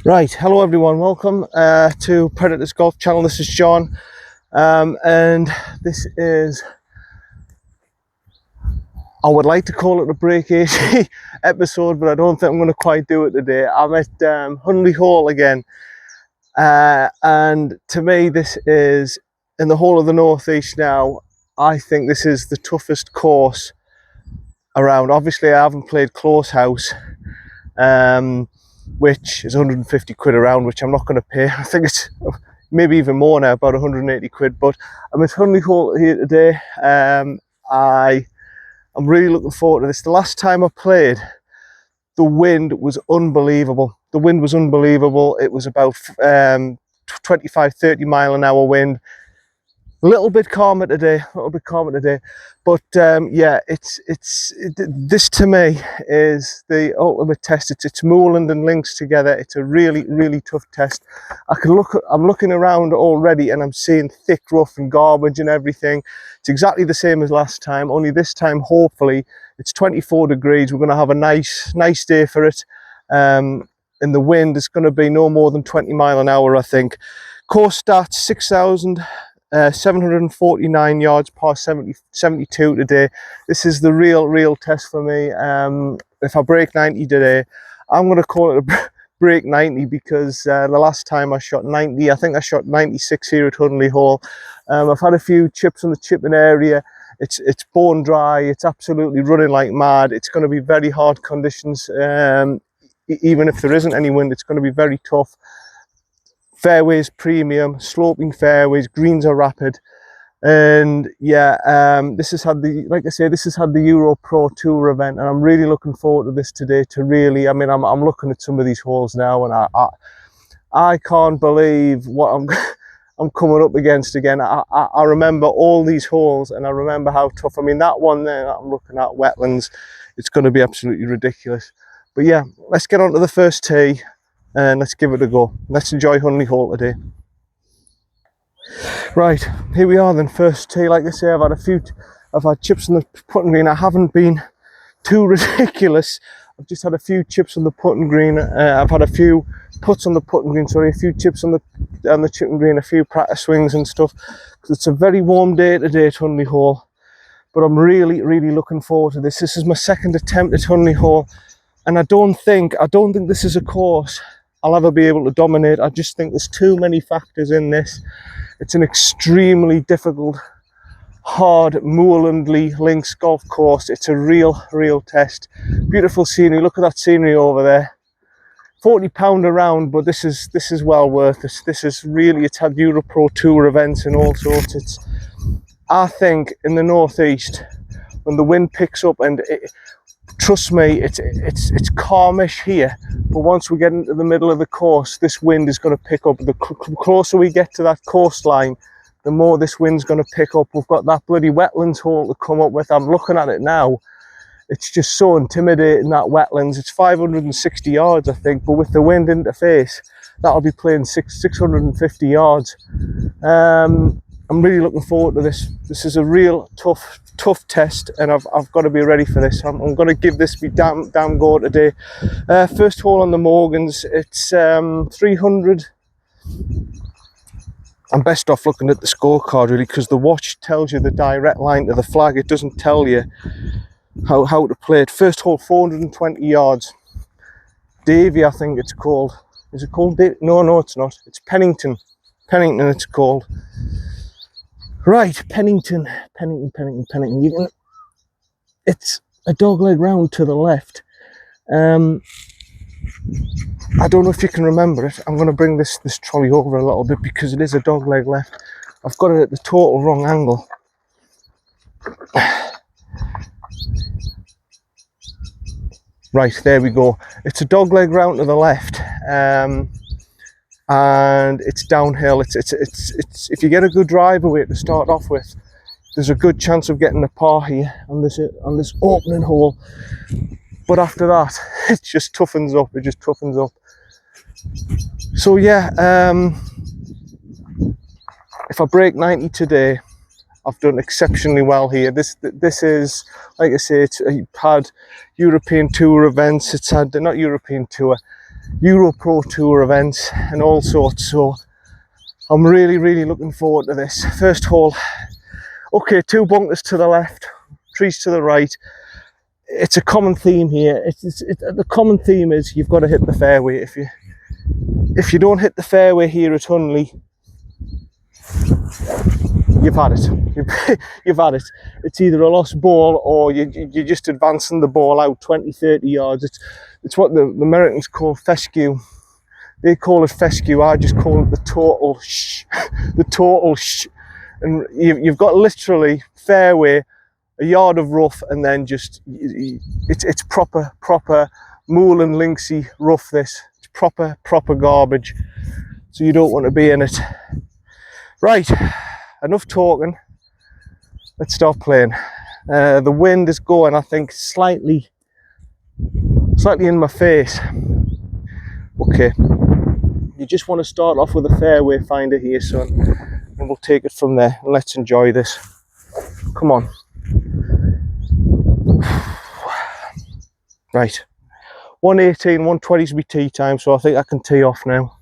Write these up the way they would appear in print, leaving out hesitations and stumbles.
Right, hello everyone, welcome to Predators Golf Channel. This is John, and this is, I would like to call it a break 80 episode, but I don't think I'm going to quite do it today. I'm at Hunley Hall again, and to me this is, in the whole of the northeast now, I think this is the toughest course around. Obviously I haven't played Close House, which is 150 quid a round, which I'm not going to pay. I think it's maybe even more now, about 180 quid. But I'm at Hunley Hall here today. I'm really looking forward to this. The last time I played, the wind was unbelievable. The wind was unbelievable. It was about 25, 30 mile an hour wind. A little bit calmer today, but yeah, this to me is the ultimate test. It's moorland and links together. It's a really tough test. I'm looking around already and I'm seeing thick rough and garbage and everything. It's exactly the same as last time, only this time hopefully it's 24 degrees. We're going to have a nice day for it, and the wind is going to be no more than 20 mile an hour, I think. Course stats 6,749 yards, par 72 today. This is the real test for me. If I break 90 today, I'm going to call it a break 90, because the last time I shot 90, I think I shot 96 here at Hunley Hall. I've had a few chips in the chipping area. It's bone dry. It's absolutely running like mad. It's going to be very hard conditions. Even if there isn't any wind, it's going to be very tough. Fairways premium, sloping fairways, greens are rapid, and yeah, this has had the, like I say, this has had the Euro Pro Tour event, and I'm really looking forward to this today. To really, I mean, I'm looking at some of these holes now, and I can't believe what I'm coming up against again. I remember all these holes, and I remember how tough. I mean, that one there that I'm looking at, wetlands, it's going to be absolutely ridiculous. But yeah, let's get on to the first tee and let's give it a go. Let's enjoy Hunley Hall today. Right, here we are then, first tee. Like I say, I've had chips on the putting green. I haven't been too ridiculous. I've just had a few chips on the putting green. I've had a few putts on the putting green, sorry, a few chips on the chipping green, a few practice swings and stuff. Because it's a very warm day today at Hunley Hall. But I'm really looking forward to this. This is my second attempt at Hunley Hall, and I don't think this is a course I'll ever be able to dominate. I just think there's too many factors in this. It's an extremely difficult, hard, moorlandly links golf course. It's a real test. Beautiful scenery. Look at that scenery over there. £40 a round, but this is well worth it. This is really, it's had Euro Pro Tour events and all sorts. I think in the northeast, when the wind picks up, and trust me, it's calmish here, but once we get into the middle of the course, this wind is going to pick up. The closer we get to that coastline, the more this wind's going to pick up. We've got that bloody wetlands hole to come up with. I'm looking at it now. It's just so intimidating, that wetlands. It's 560 yards, I think, but with the wind interface, that'll be playing 650 yards. I'm really looking forward to this. This is a real tough test, and I've got to be ready for this. I'm going to give this my damn go today. First hole on the Morgans. It's 300. I'm best off looking at the scorecard really, because the watch tells you the direct line to the flag. It doesn't tell you how to play it. First hole, 420 yards. Davy, I think it's called. Is it called Davy? No, it's not. It's Pennington. Pennington, it's called. Right, Pennington. It's a dogleg round to the left. I don't know if you can remember it. I'm going to bring this trolley over a little bit, because it is a dogleg left. I've got it at the total wrong angle. Right, there we go. It's a dogleg round to the left. And it's downhill. It's if you get a good drive away to start off with, there's a good chance of getting a par here on this opening hole. But after that, it just toughens up. So yeah, if I break 90 today, I've done exceptionally well here. This is, like I say, it's had European Tour events. It's had, not European Tour, Euro Pro Tour events and all sorts. So I'm really looking forward to this. First hole, okay, 2 bunkers to the left, trees to the right. It's a common theme here. The common theme is you've got to hit the fairway. If you don't hit the fairway here at Hunley, you've had it. You've had it. It's either a lost ball or you're just advancing the ball out 20-30 yards. It's what the Americans call fescue. They call it fescue. I just call it the total shh. The total shh. And you've got literally fairway, a yard of rough, and then just it's proper Mool and Linksy rough. It's proper garbage. So you don't want to be in it. Right, enough talking. Let's start playing. The wind is going, I think, slightly in my face. Okay, you just want to start off with a fairway finder here, son, and we'll take it from there. Let's enjoy this. Come on. Right, 118, 120 is my tee time, so I think I can tee off now.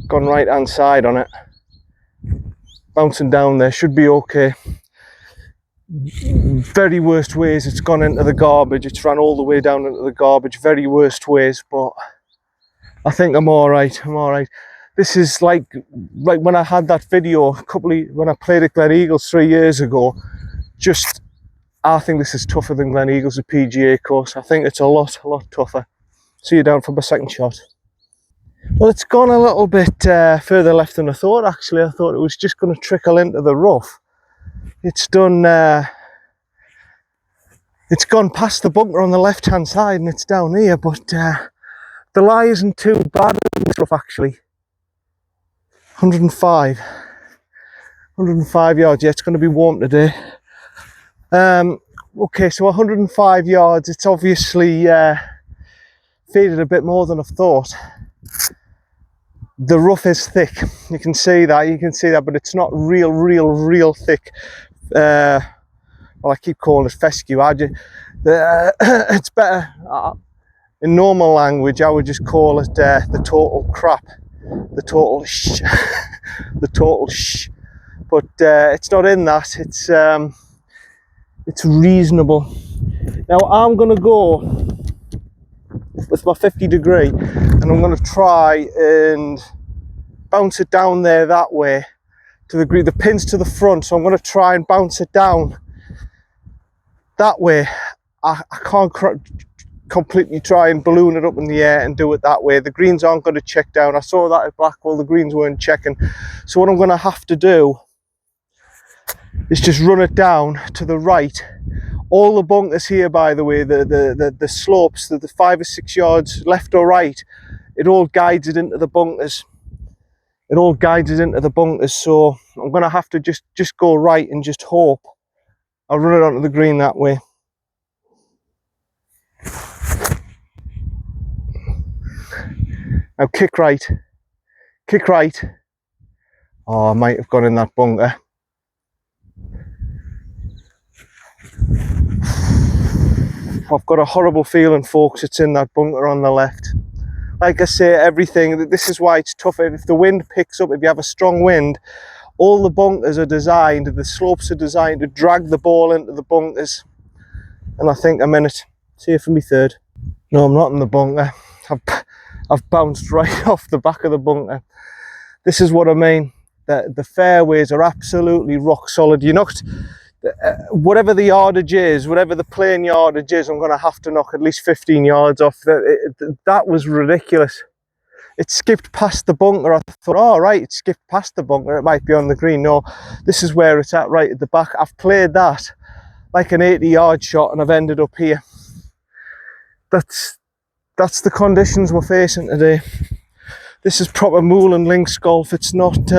Gone right hand side on it, bouncing down there, should be okay. Very worst ways it's gone into the garbage. It's ran all the way down into the garbage, very worst ways, but I think I'm all right. This is like when I had that video when I played at Glen Eagles 3 years ago. I think this is tougher than Glen Eagles, a PGA course. I think it's a lot tougher. See you down for my second shot. Well, it's gone a little bit further left than I thought, actually. I thought it was just going to trickle into the rough. It's done, it's gone past the bunker on the left-hand side and it's down here, but the lie isn't too bad in this rough, actually. 105 yards. Yeah, it's going to be warm today. Okay, so 105 yards. It's obviously faded a bit more than I've thought. The rough is thick. You can see that, but it's not real thick. Well, I keep calling it fescue. It's better in normal language. I would just call it the total crap, the total shh, the total shh. But it's not in that. It's reasonable. Now I'm gonna go with my 50 degree, and I'm going to try and bounce it down there that way to the green. The pin's to the front, so I'm going to try and bounce it down that way. I can't completely try and balloon it up in the air and do it that way. The greens aren't going to check down. I saw that at Blackwell, the greens weren't checking. So what I'm going to have to do is just run it down to the right. All the bunkers here, by the way, the slopes, the 5 or 6 yards left or right, it all guides it into the bunkers. So I'm going to have to just go right and just hope I'll run it onto the green that way. Now kick right. Oh, I might have gone in that bunker. I've got a horrible feeling, folks, it's in that bunker on the left. Like I say, this is why it's tough. If the wind picks up, if you have a strong wind, all the bunkers are designed, the slopes are designed to drag the ball into the bunkers. And I think I'm in it. See you for me third. No, I'm not in the bunker. I've bounced right off the back of the bunker. This is what I mean. The fairways are absolutely rock solid. You're not... whatever the yardage is, whatever the playing yardage is, I'm going to have to knock at least 15 yards off. That was ridiculous. It skipped past the bunker. I thought, oh, right, it skipped past the bunker. It might be on the green. No, this is where it's at, right at the back. I've played that like an 80-yard shot and I've ended up here. That's the conditions we're facing today. This is proper Mool and Links golf. It's not...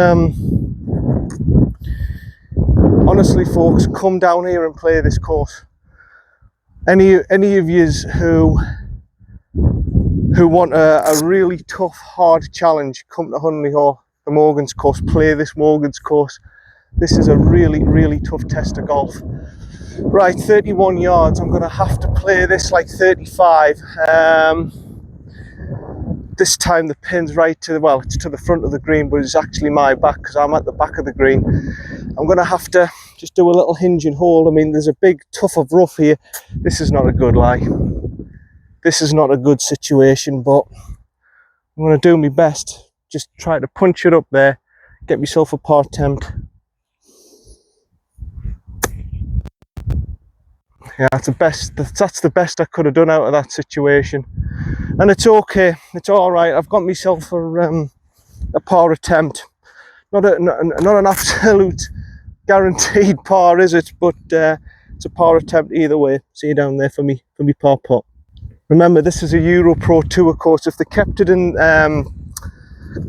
honestly, folks, come down here and play this course. Any of yous who who want a really tough, hard challenge, come to Hunley or the Morgan's course, play this Morgan's course. This is a really, really tough test of golf. Right, 31 yards. I'm going to have to play this like 35. This time the pin's right to the, well, it's to the front of the green, but it's actually my back because I'm at the back of the green. I'm going to have to just do a little hinge and hold. I mean, there's a big tuff of rough here. This is not a good lie. This is not a good situation, but I'm going to do my best. Just try to punch it up there, get myself a par attempt. Yeah, that's the best I could have done out of that situation. And it's okay, it's all right. I've got myself a par attempt. Not an absolute guaranteed par, is it? But it's a par attempt either way. See you down there for me par putt. Remember, this is a Euro Pro Tour course. If they kept it in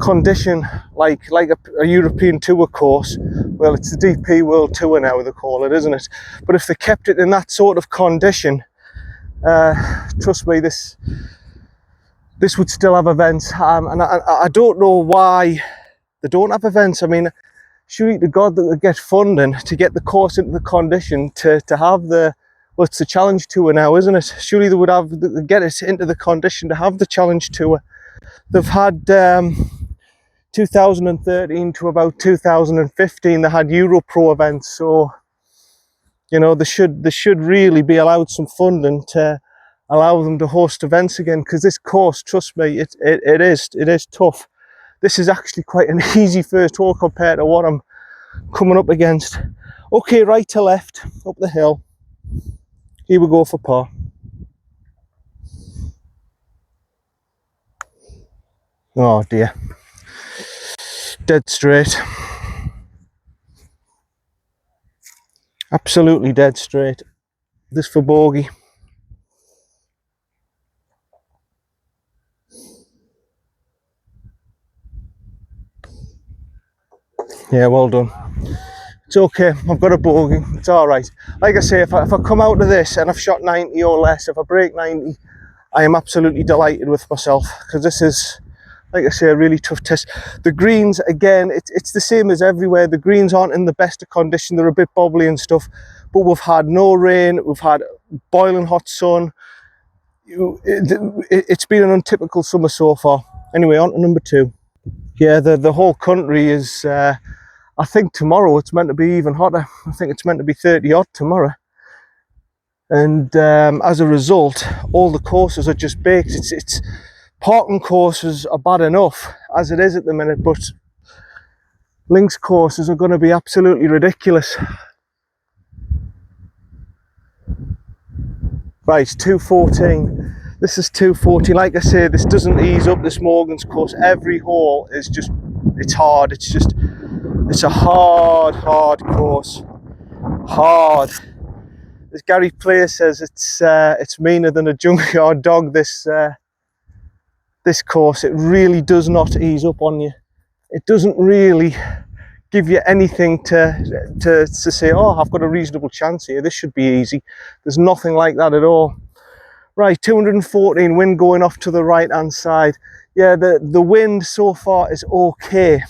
condition like a European Tour course, well, it's the DP World Tour now they call it, isn't it? But if they kept it in that sort of condition, trust me, this would still have events. And I don't know why they don't have events. I mean, surely to God that they get funding to get the course into the condition to have the, well, it's the Challenge Tour now, isn't it? Surely they would get it into the condition to have the Challenge Tour. They've had 2013 to about 2015, they had Euro Pro events, so you know they should really be allowed some funding to allow them to host events again, because this course, trust me, it is tough. This is actually quite an easy first hole compared to what I'm coming up against. Okay, right to left up the hill. Here we go for par. Oh dear. Dead straight. Absolutely dead straight. This for bogey. Yeah, well done. It's okay, I've got a bogey, it's all right. Like I say, if I come out of this and I've shot 90 or less, if I break 90, I am absolutely delighted with myself, because this is, like I say, a really tough test. The greens, again, it's the same as everywhere. The greens aren't in the best of condition. They're a bit bobbly and stuff, but we've had no rain. We've had boiling hot sun. It's been an untypical summer so far. Anyway, on to number 2. Yeah, the whole country is, I think tomorrow it's meant to be even hotter. I think it's meant to be 30 odd tomorrow. And as a result, all the courses are just baked. It's parking courses are bad enough as it is at the minute, but links courses are going to be absolutely ridiculous. Right, 214. This is 214. Like I say, this doesn't ease up, this Morgan's course. Every hole is just, it's hard. It's a hard course. Hard. As Gary Player says, it's meaner than a junkyard dog, this course. It really does not ease up on you. It doesn't really give you anything to say, oh, I've got a reasonable chance here, this should be easy. There's nothing like that at all. Right, 214, wind going off to the right hand side. Yeah, the wind so far is okay.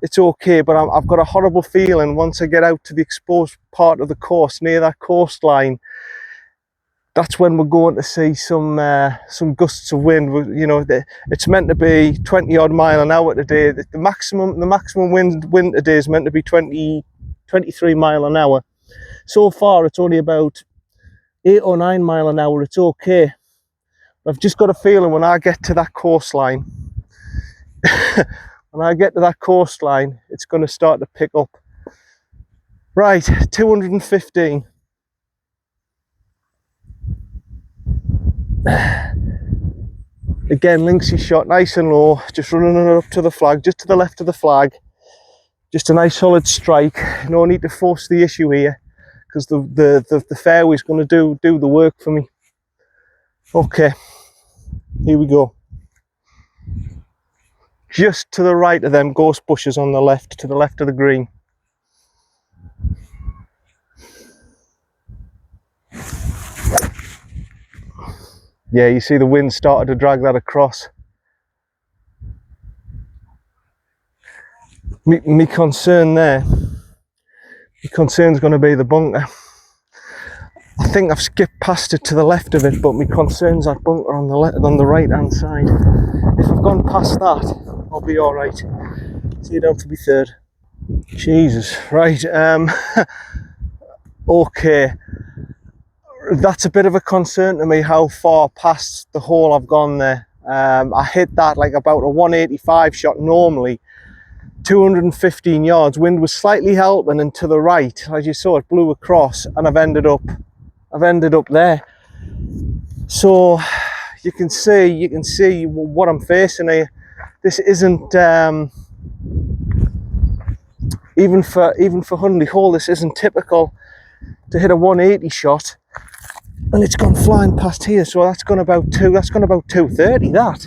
It's okay, but I've got a horrible feeling once I get out to the exposed part of the course, near that coastline, that's when we're going to see some gusts of wind. You know, it's meant to be 20 odd mile an hour today. The maximum wind today is meant to be 23 mile an hour. So far it's only about 8 or 9 mile an hour. It's okay. I've just got a feeling when I get to that coastline, it's going to start to pick up. Right, 215. Again, Linksy shot nice and low, just running it up to the flag, just to the left of the flag. Just a nice solid strike. No need to force the issue here, because the fairway's going to do the work for me. Okay, here we go. Just to the right of them ghost bushes on the left, to the left of the green. Yeah, you see the wind started to drag that across. Me concern there, my concern's going to be the bunker. I think I've skipped past it to the left of it, but my concern's that bunker on the right hand side. If I've gone past that, I'll be all right. See you down for me third. Jesus, right. Okay, that's a bit of a concern to me, how far past the hole I've gone there. I hit that like about a 185 shot normally, 215 yards. Wind was slightly helping, and to the right, as you saw, it blew across, and I've ended up there. So you can see what I'm facing here. This isn't even for Hunley Hole, this isn't typical to hit a 180 shot, and it's gone flying past here. So that's gone about 230. That.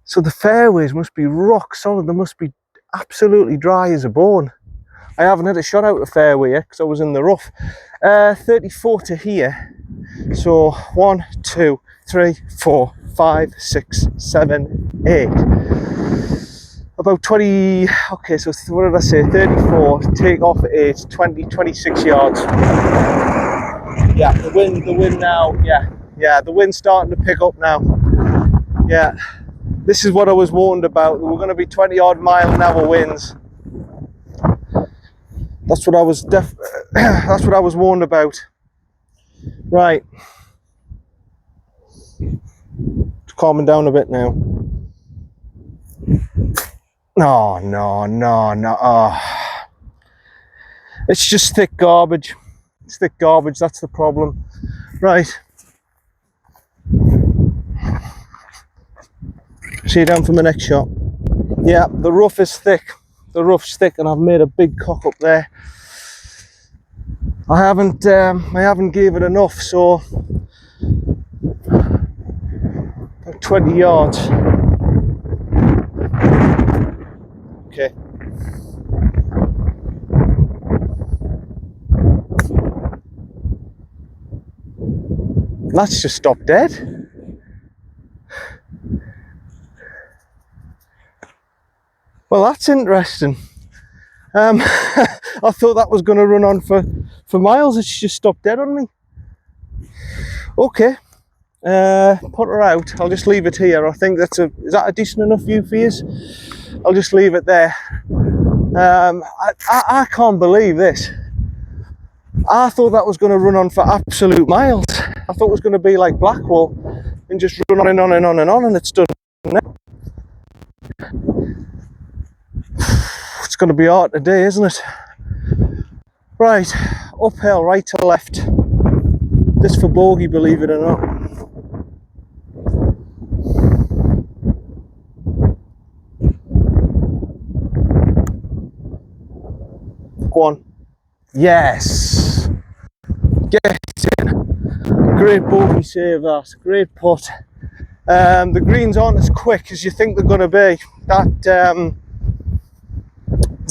So the fairways must be rock solid. They must be absolutely dry as a bone. I haven't had a shot out of fairway yet because I was in the rough. 34 to here. So 1, 2, 3, 4, 5, 6, 7, 8. About 20. Okay, so what did I say? 34. Take off 8. 20, 26 yards. Yeah, the wind now. Yeah, the wind's starting to pick up now. Yeah, this is what I was warned about. There were going to be 20 odd mile an hour winds. That's what I was that's what I was warned about. Right. It's calming down a bit now. No. Oh. It's just thick garbage. It's thick garbage, that's the problem. Right. See you down for my next shot. Yeah, the rough is thick. The rough's thick, and I've made a big cock up there. I haven't gave it enough, so about 20 yards. Okay. That's just stopped dead. Well, that's interesting. I thought that was going to run on for miles. It's just stopped dead on me. Okay, put her out. I'll just leave it here. I think is that a decent enough view for you? I'll just leave it there. I can't believe this. I thought that was going to run on for absolute miles. I thought it was going to be like Blackwall and just run on and on and on and on, and it's done now. It's going to be hard today, isn't it? Right, uphill, right to left. This for bogey, believe it or not. Go on. Yes. Get in. Great bogey save that. Great putt. The greens aren't as quick as you think they're going to be. That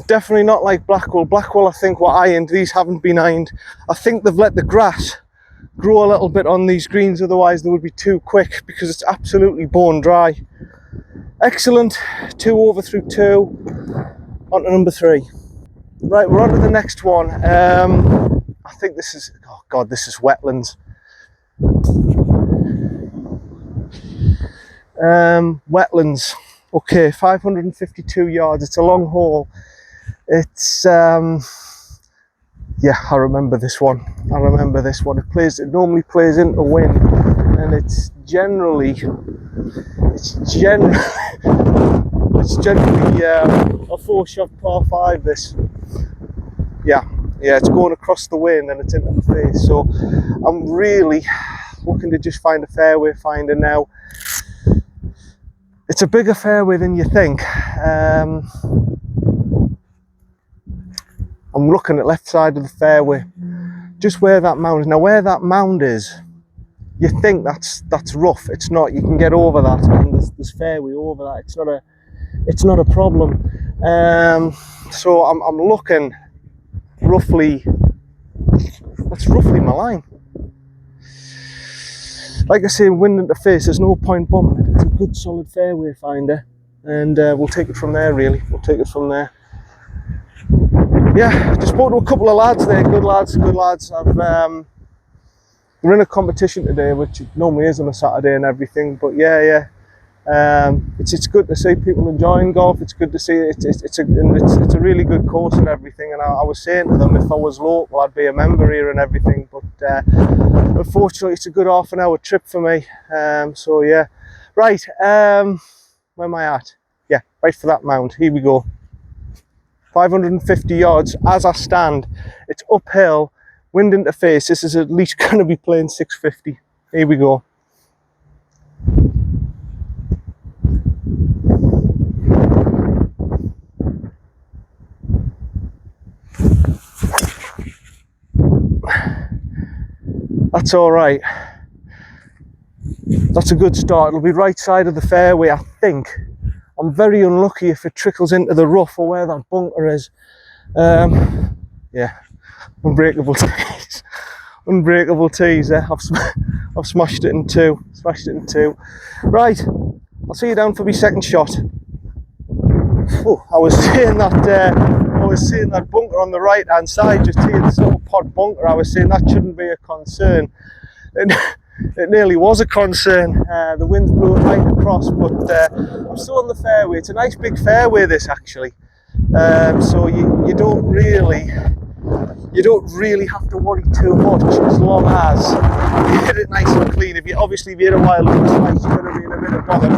definitely not like Blackwall. Blackwall, I think, were ironed. These haven't been ironed. I think they've let the grass grow a little bit on these greens, otherwise they would be too quick because it's absolutely bone dry. Excellent. 2 over through 2. On to number 3. Right, we're on to the next one. I think this is, oh God, this is wetlands. Wetlands. Okay, 552 yards. It's a long hole. It's yeah, I remember this one. It normally plays into wind, and it's generally a 4-shot par 5. This, yeah, it's going across the wind and it's into the face. So I'm really looking to just find a fairway finder now. It's a bigger fairway than you think. I'm looking at left side of the fairway, just where that mound is. Now, where that mound is, you think that's rough. It's not. You can get over that, and there's fairway over that. It's not a problem. So I'm looking roughly. That's roughly my line. like I say, wind into face, there's no point bumping it. It's a good solid fairway finder, and we'll take it from there. Really, we'll take it from there. Yeah, just spoke to a couple of lads there, good lads. We're in a competition today, which normally is on a Saturday and everything, but yeah. It's good to see people enjoying golf. It's good to see it's a really good course and everything. And I was saying to them, if I was local, I'd be a member here and everything. But unfortunately, it's a good half-an-hour trip for me. So yeah, right. Where am I at? Yeah, right for that mound. Here we go. 550 yards as I stand. It's uphill, wind into face. This is at least going to be playing 650. Here we go. That's all right. That's a good start. It'll be right side of the fairway, I think. I'm very unlucky if it trickles into the rough or where that bunker is. Yeah, unbreakable tees. Unbreakable tees there. I've smashed it in two. Right, I'll see you down for my second shot. Oh, I was seeing that bunker on the right hand side, just here, this little pod bunker. I was saying that shouldn't be a concern. It nearly was a concern. The winds blew it right across, but I'm still on the fairway. It's a nice big fairway, this actually. So you don't really have to worry too much as long as you hit it nice and clean. If you hit a wild slice, you're going to be in a bit of bother.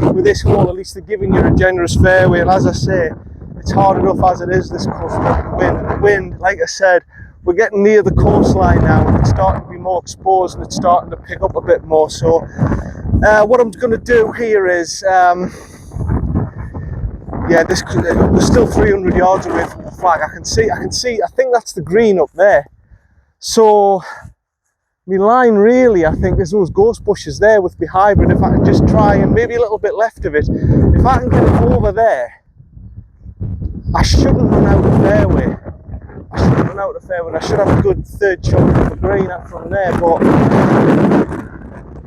But with this hole, at least they're giving you a generous fairway. And as I say, it's hard enough as it is, this course, with wind. Like I said, we're getting near the coastline now, and it's starting to be more exposed, and it's starting to pick up a bit more. So what I'm going to do here is, yeah, we're still 300 yards away from the flag. I can see, I think that's the green up there. So my line really, I think there's those ghost bushes there with my hybrid. If I can just try and maybe a little bit left of it, if I can get it over there, I shouldn't run out of fairway. I should have a good third shot of the green from there. But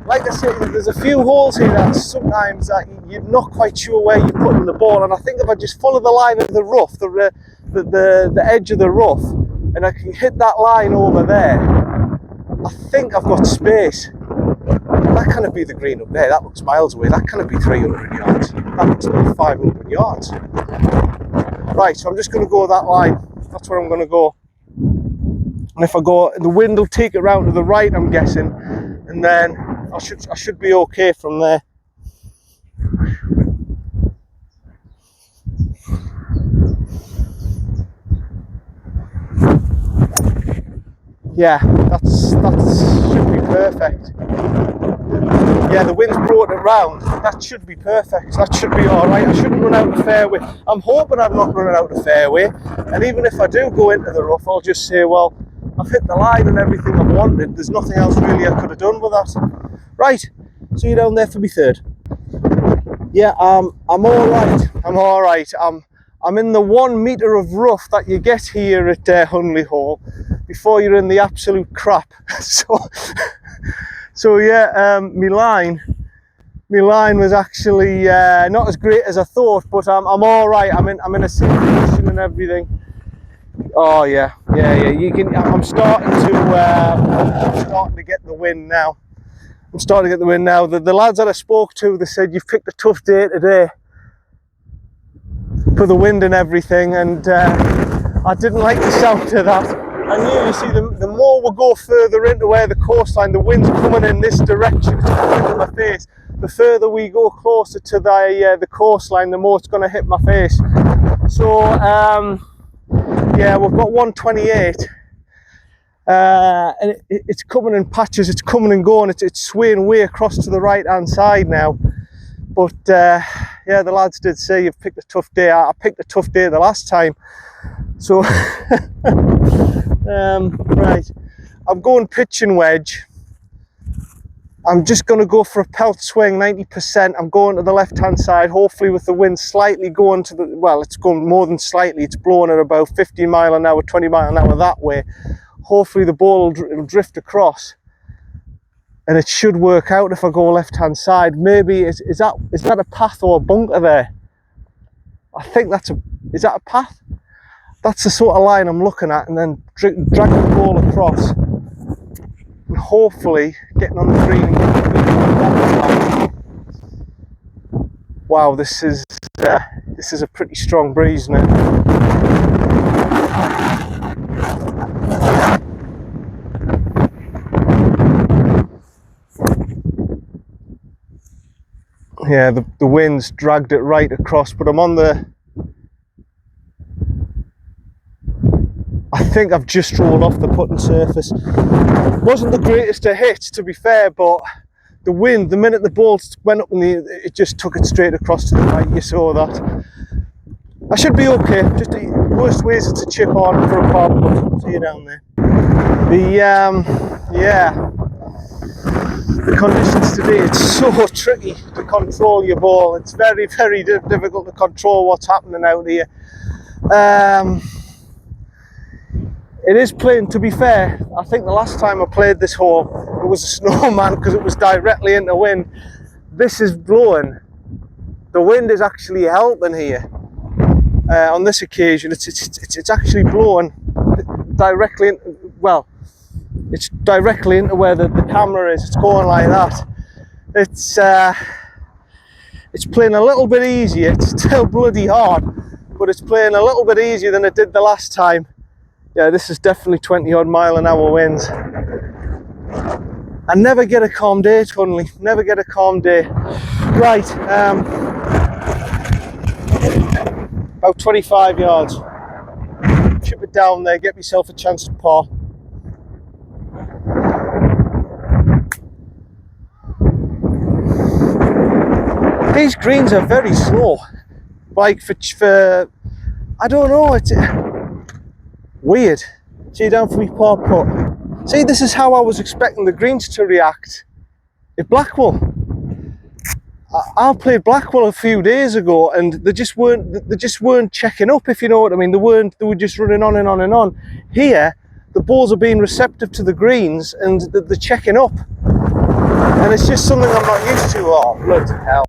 like I said, there's a few holes here that sometimes you're not quite sure where you're putting the ball. And I think if I just follow the line of the rough, the edge of the rough, and I can hit that line over there, I think I've got space. That can't be the green up there. That looks miles away. That can't be 300 yards. That looks like 500 yards. Right, so I'm just going to go that line. That's where I'm going to go. And if I go, the wind will take it round to the right, I'm guessing, and then I should be okay from there. Yeah, that should be perfect. Yeah, the wind's brought it round. That should be perfect. That should be all right. I shouldn't run out of fairway. I'm hoping I'm not running out of fairway. And even if I do go into the rough, I'll just say, well, I've hit the line and everything I've wanted. There's nothing else really I could have done with that. Right, see you down there for me third. Yeah, I'm all right. I'm in the 1 metre of rough that you get here at Hunley Hall before you're in the absolute crap. So yeah, my line was actually not as great as I thought, but I'm all right. I'm in a safe position and everything. Oh yeah. You can. I'm starting to get the wind now. The lads that I spoke to, they said you've picked a tough day today for the wind and everything, and I didn't like the sound of that. I knew, you see, the more we go further into where the coastline, the wind's coming in this direction, it's coming into my face. The further we go closer to the coastline, the more it's going to hit my face. So yeah, we've got 128, and it's coming in patches. It's coming and going. It's swaying way across to the right hand side now. But yeah, the lads did say you've picked a tough day. I picked a tough day the last time. So right, I'm going pitch and wedge. I'm just going to go for a pelt swing, 90%. I'm going to the left hand side, hopefully with the wind slightly going to the, well, it's going more than slightly, it's blowing at about 15 mile an hour, 20 mile an hour that way. Hopefully the ball will drift across. and it should work out if I go left hand side. Maybe is that a path or a bunker there? I think is that a path? That's the sort of line I'm looking at, and then dragging the ball across and hopefully getting on the green and getting the green. Wow, this is a pretty strong breeze now. Yeah, the wind's dragged it right across, but I'm on the... I think I've just rolled off the putting surface. Wasn't the greatest of hits, to be fair, but the wind, the minute the ball went up, it just took it straight across to the right. You saw that. I should be okay. Just the worst way is to chip on for a par putt. See you down there. The conditions today, it's so tricky to control your ball. It's very, very difficult to control what's happening out here. It is playing, to be fair, I think the last time I played this hole, it was a snowman because it was directly into wind. This is blowing. The wind is actually helping here. On this occasion, it's actually blowing directly into, well, it's directly into where the camera is. It's going like that. It's playing a little bit easier. It's still bloody hard, but it's playing a little bit easier than it did the last time. Yeah, this is definitely 20-odd mile-an-hour winds. I never get a calm day at Hunley. Never get a calm day. Right, about 25 yards. Chip it down there, get myself a chance to par. These greens are very slow. Like for I don't know, it's weird. See, down for me par putt. See, this is how I was expecting the greens to react at Blackwell. I played Blackwell a few days ago, and they just weren't checking up, if you know what I mean. They were just running on and on and on. Here, the balls are being receptive to the greens, and they're checking up. And it's just something I'm not used to. Oh, bloody hell.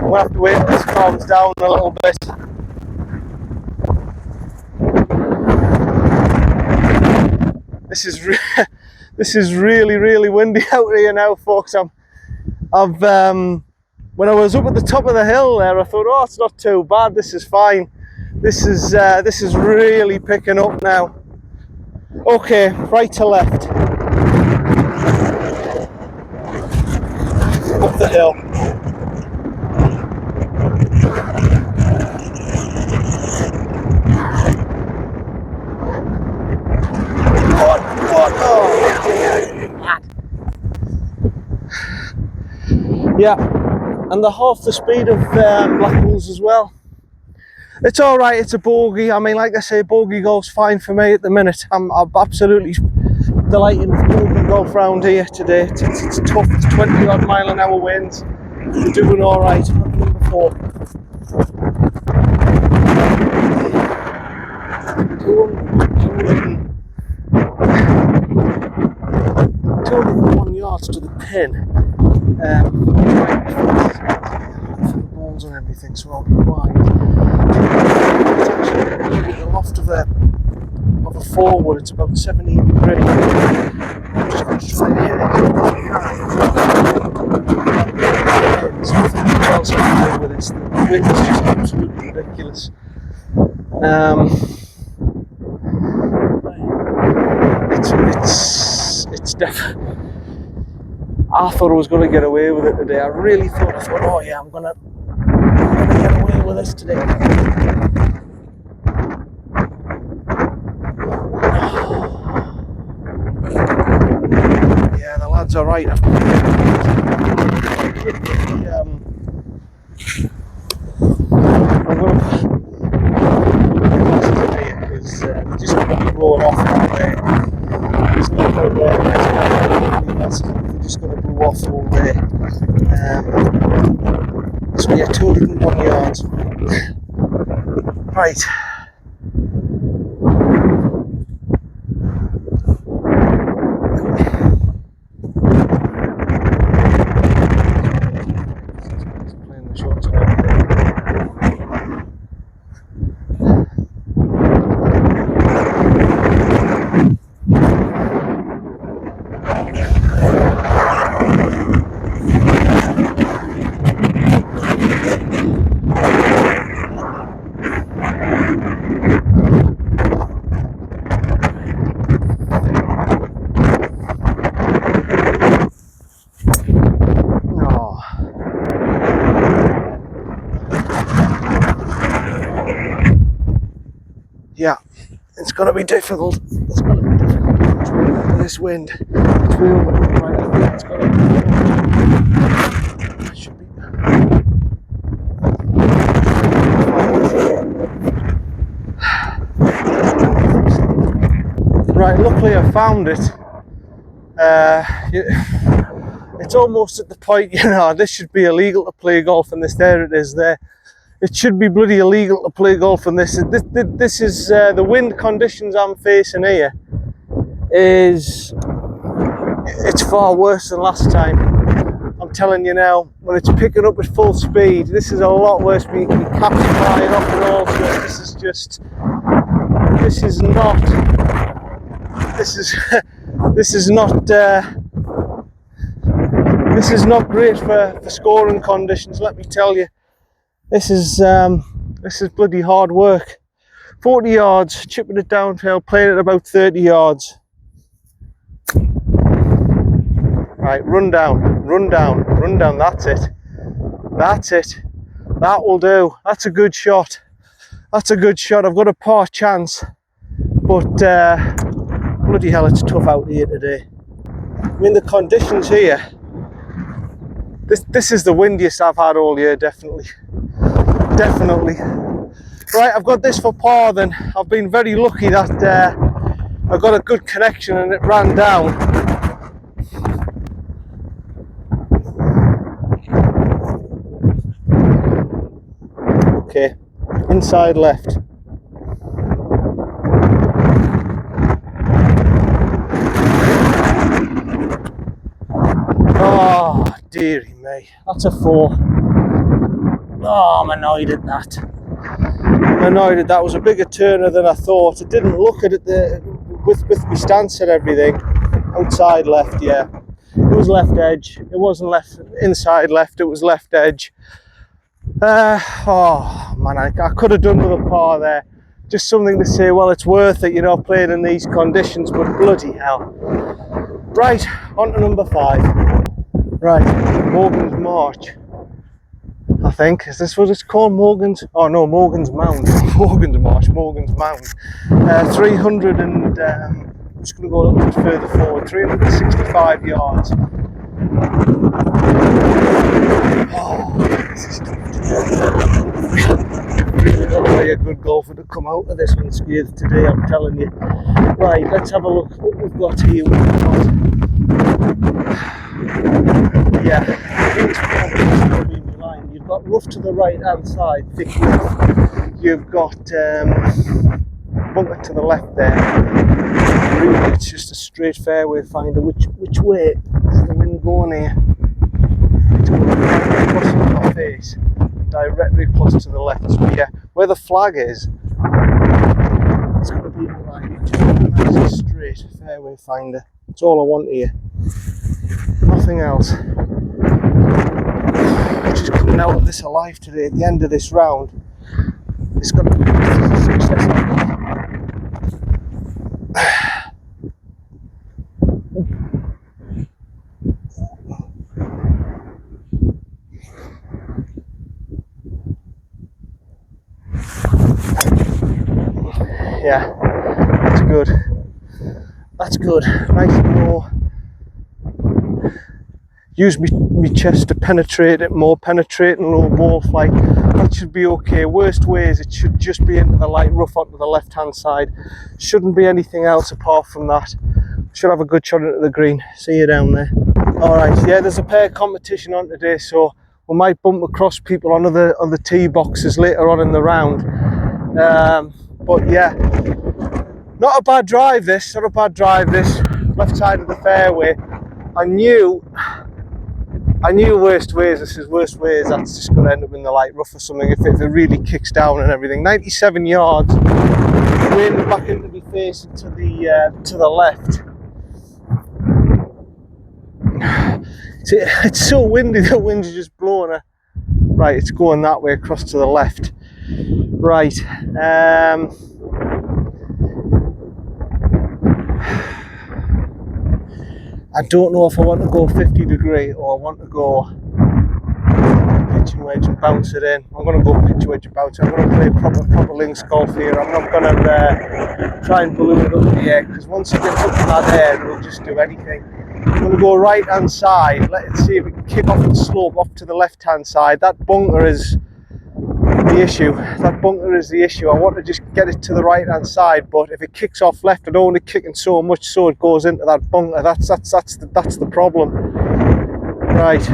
We'll have to wait until this calms down a little bit. This is really, really windy out here now, folks. When I was up at the top of the hill there, I thought, oh, it's not too bad. This is fine. This is really picking up now. Okay, right to left. Up the hill. Yeah, and they're half the speed of Blackwell's as well. It's all right. It's a bogey. I mean, like I say, bogey golf's fine for me at the minute. I'm absolutely delighted with bogey golf round here today. It's tough. It's 20-odd mile-an-hour winds. We're doing all right. Number 4. 201 yards to the pin. For the balls and everything, so I'll be wide. It's actually the loft of a forward. It's about 17 degrees. I'm just going to try and hit it. There's nothing else I can do with it. The wind is just absolutely ridiculous. It's definitely. I thought I was going to get away with it today. I really thought, oh yeah, I'm gonna get away with this today. Yeah, the lads are right. I'm gonna because they're just going to be blowing off all day. There's no point there. They're just going to blow off all day. So yeah, 201 yards. Right. It's going to be difficult. It's going to be difficult. It's way over this wind. It's way over. Right, I think it's going to be. Should be. Right, luckily I found it. It's almost at the point, you know, this should be illegal to play golf, and there it is there. It should be bloody illegal to play golf in this. This is the wind conditions I'm facing here. It's far worse than last time. I'm telling you now, when it's picking up at full speed, this is a lot worse. We can caps flying off and all sorts. This is not great for scoring conditions, let me tell you. This is bloody hard work. 40 yards, chipping it downhill, playing it about 30 yards. Right, run down, that's it. That will do. That's a good shot. I've got a par chance, but bloody hell, it's tough out here today. I mean, the conditions here, this is the windiest I've had all year, definitely. Right, I've got this for par then. I've been very lucky that I got a good connection and it ran down. Okay, inside left. Oh, dearie me, that's a 4. Oh, I'm annoyed at that. That was a bigger turner than I thought. It didn't look at it with my stance and everything. Outside left, yeah. It was left edge. It wasn't left inside left. It was left edge. Oh man, I could have done with a par there. Just something to say, well, it's worth it, you know, playing in these conditions. But bloody hell. Right, on to number 5. Right, Morgan's March. I think, is this what it's called? Morgan's? Oh no, Morgan's Mound. Morgan's Marsh, Morgan's Mound. 300 and I'm just going to go a little bit further forward. 365 yards. Oh, this is tough. Really got to be a good golfer to come out of this one scathed today, I'm telling you. Right, let's have a look what we've got here. Yeah, you've got rough to the right hand side, thick rough. You've got bunker to the left there. Really, it's just a straight fairway finder. Which way is the wind going here? It's going right across my face, directly across to the left. So yeah, where the flag is, it's going to be right. Just a nice straight fairway finder. That's all I want here. Nothing else. Just coming out of this alive today at the end of this round. It's got to be a success. Yeah, that's good. Nice and low. Use my chest to penetrate it more, penetrating low ball flight. That should be okay. Worst ways, it should just be into the light rough onto the left hand side. Shouldn't be anything else apart from that. Should have a good shot into the green. See you down there. Alright, yeah, there's a pair competition on today, so we might bump across people on the tee boxes later on in the round. But yeah, not a bad drive this, left side of the fairway. I knew worst ways, that's just going to end up in the light rough or something if it really kicks down and everything. 97 yards, wind back into me facing to the left. It's so windy, the wind's just blowing her. Right, it's going that way across to the left. Right, I don't know if I want to go 50 degree or I want to go pitching wedge and bounce it in. I'm going to go pitch wedge and bounce it. I'm going to play proper links golf here. I'm not going to try and balloon it up in the air, because once it gets up in that air, it'll just do anything. I'm going to go right hand side. Let's see if it can kick off the slope off to the left hand side. That bunker is the issue. That bunker is the issue. I want to just get it to the right hand side, but if it kicks off left, I don't want it kicking so much so it goes into that bunker. That's the problem. Right.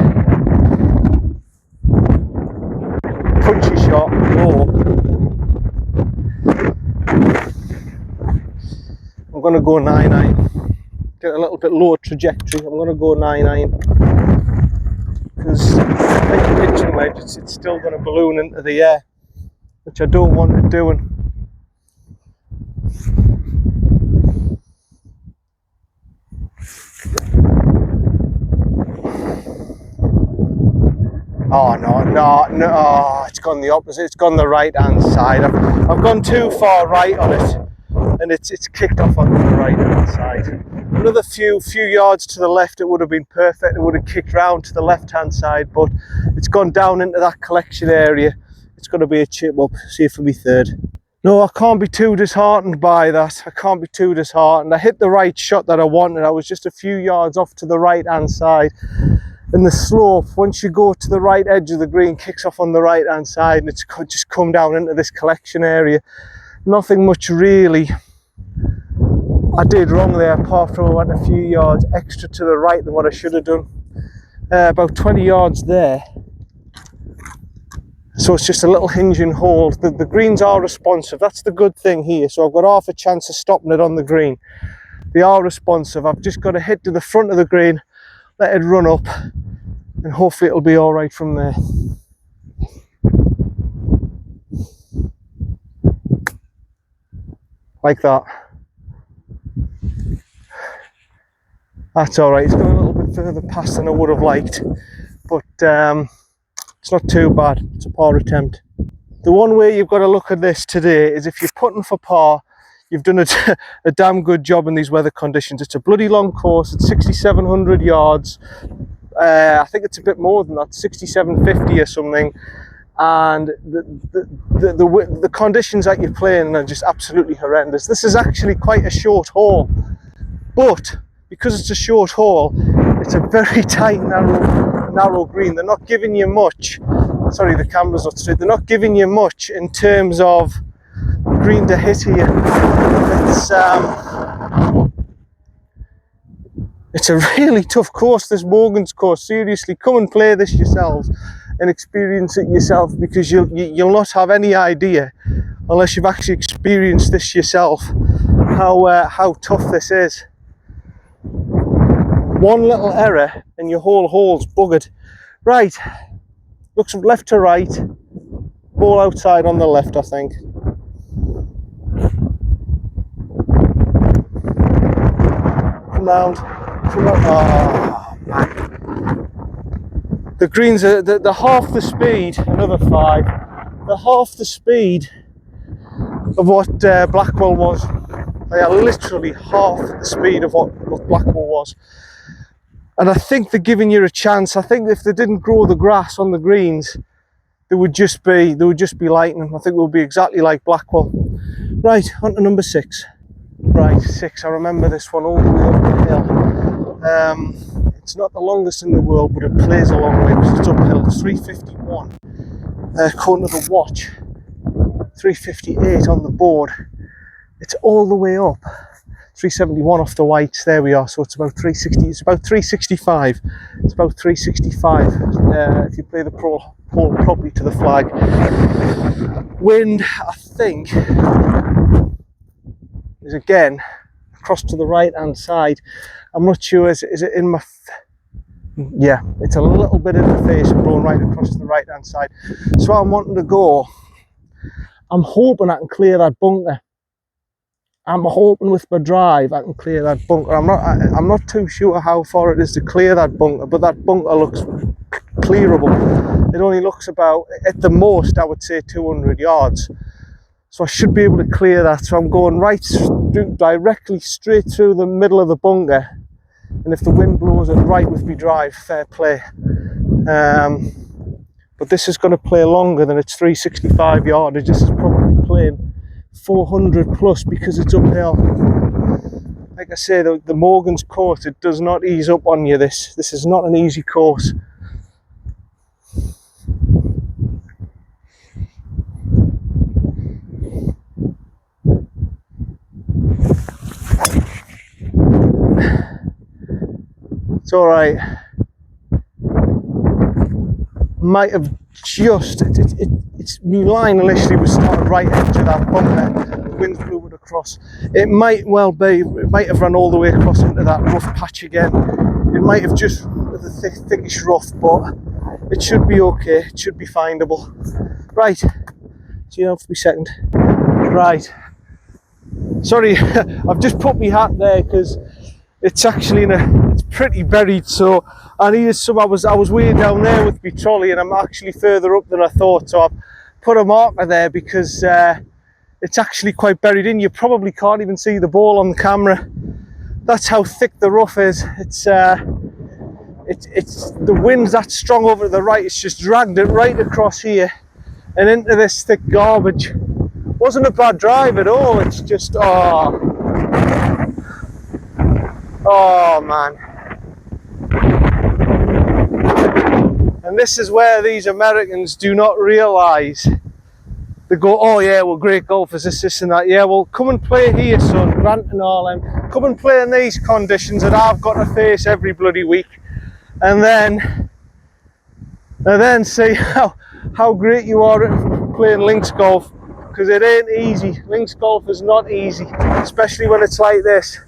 Punchy shot, low. I'm going to go 9-9. Get a little bit lower trajectory. I'm going to go 9-9. Because like a pitching wedge, it's still going to balloon into the air, which I don't want it doing. Oh no, oh, it's gone the opposite, it's gone the right hand side. I've gone too far right on it, and it's kicked off on the right hand side. Another few yards to the left, it would have been perfect. It would have kicked round to the left hand side, but it's gone down into that collection area. It's going to be a chip up. See if it'll be third. No, I can't be too disheartened by that. I can't be too disheartened. I hit the right shot that I wanted. I was just a few yards off to the right hand side. And the slope, once you go to the right edge of the green, kicks off on the right hand side, and it's just come down into this collection area. Nothing much really I did wrong there, apart from I went a few yards extra to the right than what I should have done. About 20 yards there. So it's just a little hinge and hold. The greens are responsive. That's the good thing here. So I've got half a chance of stopping it on the green. They are responsive. I've just got to hit to the front of the green, let it run up, and hopefully it'll be all right from there. Like that. That's all right. It's gone a little bit further past than I would have liked, but it's not too bad. It's a par attempt. The one way you've got to look at this today is if you're putting for par, you've done a damn good job in these weather conditions. It's a bloody long course. It's 6,700 yards. I think it's a bit more than that, 6,750 or something. And the conditions that you're playing are just absolutely horrendous. This is actually quite a short hole, but because it's a short hole, it's a very tight, narrow green. They're not giving you much. Sorry, the camera's not straight. They're not giving you much in terms of green to hit here. It's a really tough course, this Morgan's course. Seriously, come and play this yourselves and experience it yourself, because you'll not have any idea, unless you've actually experienced this yourself, how tough this is. One little error and your whole hole's buggered. Right, looks left to right, ball outside on the left, I think. Come round. Oh, man. The greens are the half the speed, another 5. They're half the speed of what Blackwell was. They are literally half the speed of what Blackwell was. And I think they're giving you a chance. I think if they didn't grow the grass on the greens, they would just be lightning. I think it would be exactly like Blackwell. Right, on to number 6. Right, 6. I remember this one all the way up the hill. It's not the longest in the world, but it plays a long way because it's uphill. It's 351. According to the watch, 358 on the board. It's all the way up. 371 off the whites. There we are. So it's about 360. It's about 365. It's about 365 if you play the pole properly to the flag. Wind, I think, is again across to the right hand side. I'm not sure. Is it in my? Yeah, it's a little bit in the face and blowing right across to the right hand side. So I'm wanting to go. I'm hoping I can clear that bunker. I'm hoping with my drive I can clear that bunker. I'm not too sure how far it is to clear that bunker, but that bunker looks clearable. It only looks about, at the most, I would say 200 yards. So I should be able to clear that. So I'm going directly straight through the middle of the bunker. And if the wind blows it right with me drive, fair play. but this is going to play longer than its 365 yardage. This is probably playing 400 plus because it's uphill. Like I say, the Morgan's course, it does not ease up on you. This is not an easy course. It's all right. Might have just it's my line initially was started right edge of that bunker. The wind blew it across. It might well be. It might have run all the way across into that rough patch again. It might have just the thickish rough, but it should be okay. It should be findable. Right. See you now for a second. Right. Sorry, I've just put my hat there because it's actually it's pretty buried, so I needed some. I was way down there with my trolley, and I'm actually further up than I thought, so I've put a marker there because it's actually quite buried in. You probably can't even see the ball on the camera. That's how thick the rough is. It's the wind's that strong over to the right. It's just dragged it right across here and into this thick garbage. Wasn't a bad drive at all. It's just oh man. And this is where these Americans do not realise. They go, oh yeah, well, great golfers, this and that. Yeah, well, come and play here, son, Grant and all them. Come and play in these conditions that I've got to face every bloody week. And then see how great you are at playing links golf. Because it ain't easy. Links golf is not easy, especially when it's like this.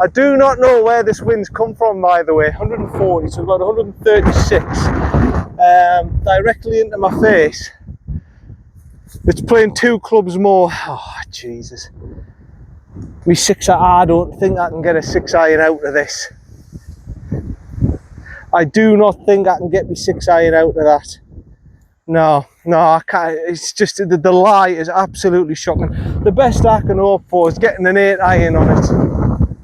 I do not know where this wind's come from, by the way. 140, so about 136 directly into my face. It's playing 2 clubs more. Oh Jesus, me 6-iron. I don't think I can get a 6-iron out of this. I do not think I can get me 6-iron out of that. No, I can't. It's just the lie is absolutely shocking. The best I can hope for is getting an 8-iron on it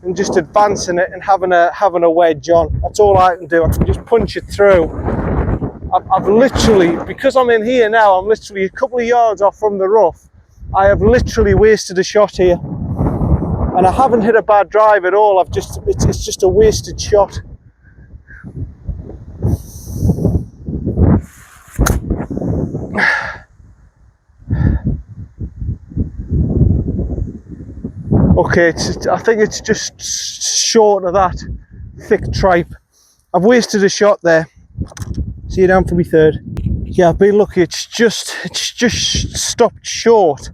and just advancing it and having a wedge on. That's all I can do. I can just punch it through. I've literally, because I'm in here now, I'm literally a couple of yards off from the rough. I have literally wasted a shot here, and I haven't hit a bad drive at all. It's just a wasted shot. Okay, I think it's just short of that thick tripe. I've wasted a shot there. See you down for me third. Yeah, I've been lucky. It's just stopped short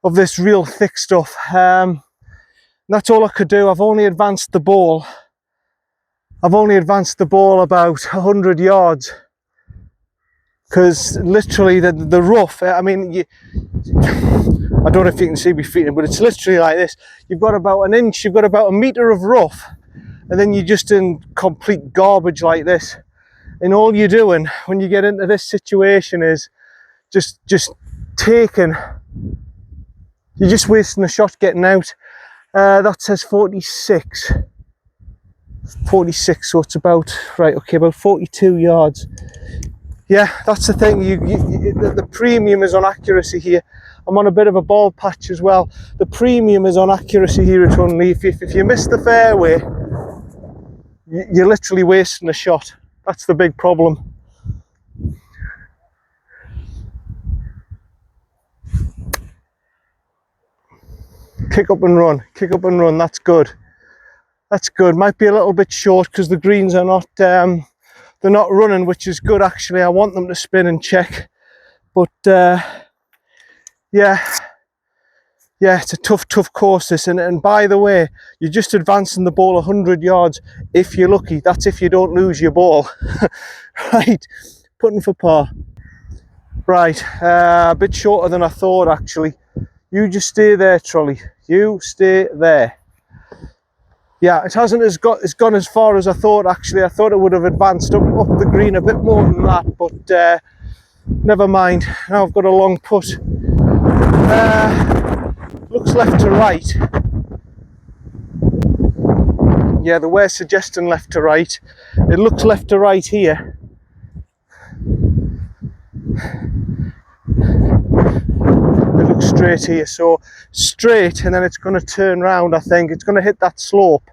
of this real thick stuff. That's all I could do. I've only advanced the ball about 100 yards. Because literally the rough, I mean, I don't know if you can see me feet, but it's literally like this. You've got about an inch, you've got about a metre of rough, and then you're just in complete garbage like this. And all you're doing when you get into this situation is just taking, you're just wasting a shot getting out. That says 46, so it's about, right, okay, about 42 yards. Yeah, that's the thing, the premium is on accuracy here. I'm on a bit of a ball patch as well. The premium is on accuracy here at Hunley. If you miss the fairway, you're literally wasting a shot. That's the big problem. Kick up and run, that's good. That's good. Might be a little bit short because the greens are not, they're not running, which is good actually. I want them to spin and check. But yeah, it's a tough course this. And by the way, you're just advancing the ball 100 yards if you're lucky. That's if you don't lose your ball. Right, putting for par. Right, a bit shorter than I thought actually. You just stay there, trolley. You stay there. Yeah, it hasn't it's gone as far as I thought actually. I thought it would have advanced up the green a bit more than that, but never mind. Now I've got a long putt. Looks left to right. Yeah, the weight's suggesting left to right. It looks left to right here. look straight here. So straight, and then it's going to turn round. I think it's going to hit that slope.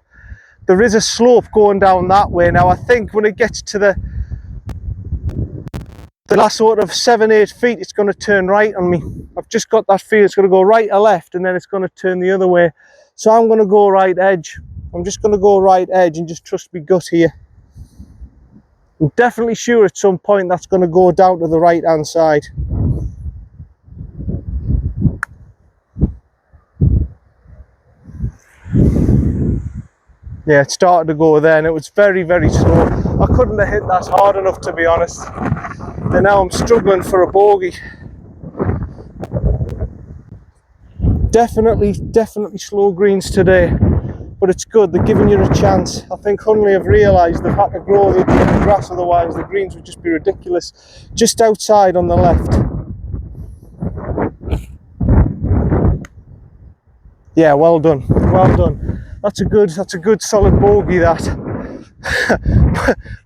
There is a slope going down that way. Now I think when it gets to the last sort of 7-8 feet, it's going to turn right on me. I've just got that feel it's going to go right or left, and then it's going to turn the other way. So I'm going to go right edge. I'm just going to go right edge and just trust me gut here. I'm definitely sure at some point that's going to go down to the right hand side. Yeah, it started to go there, and it was very, very slow. I couldn't have hit that hard enough, to be honest. And now I'm struggling for a bogey. Definitely slow greens today, but it's good. They're giving you a chance. I think Hunley have realised they've had to grow the grass, otherwise the greens would just be ridiculous. Just outside on the left. Yeah, well done, well done. That's a good solid bogey, that.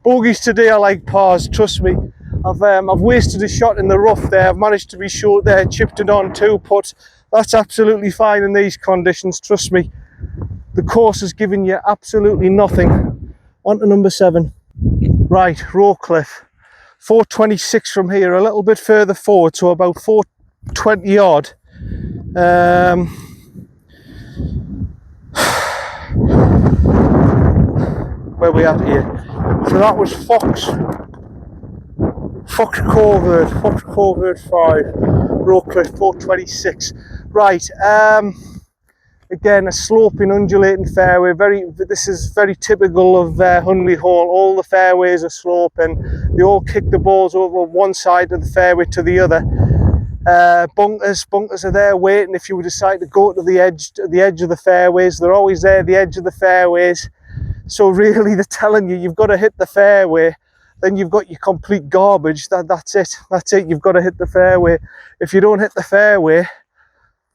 Bogeys today are like pars, trust me. I've wasted a shot in the rough there. I've managed to be short there, chipped it on 2-putt. That's absolutely fine in these conditions, trust me. The course has given you absolutely nothing. On to number 7. Right, Rowcliffe. 426 from here, a little bit further forward, so about 420 odd. Where we at here? So that was Fox Covert 5, Rowcliffe 426. Right, again a sloping, undulating fairway. This is very typical of Hunley Hall. All the fairways are sloping. They all kick the balls over one side of the fairway to the other. Bunkers are there waiting if you decide to go to the edge of the fairways. They're always there at the edge of the fairways. So really they're telling you, you've got to hit the fairway, then you've got your complete garbage. That's it, you've got to hit the fairway. If you don't hit the fairway,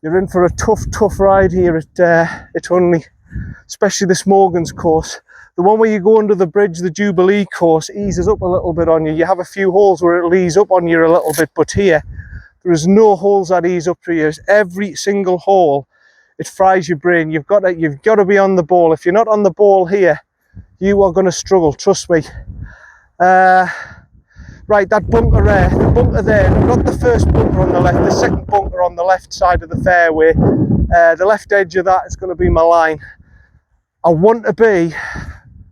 you're in for a tough ride here at Hunley, especially this Morgan's course. The one where you go under the bridge, the Jubilee course, eases up a little bit on you. You have a few holes where it'll ease up on you a little bit, but here, there is no holes that ease up to you. Every single hole, it fries your brain. You've got to be on the ball. If you're not on the ball here, you are going to struggle, trust me. Right, that bunker there, the bunker there, not the first bunker on the left, the second bunker on the left side of the fairway. The left edge of that is going to be my line. I want to be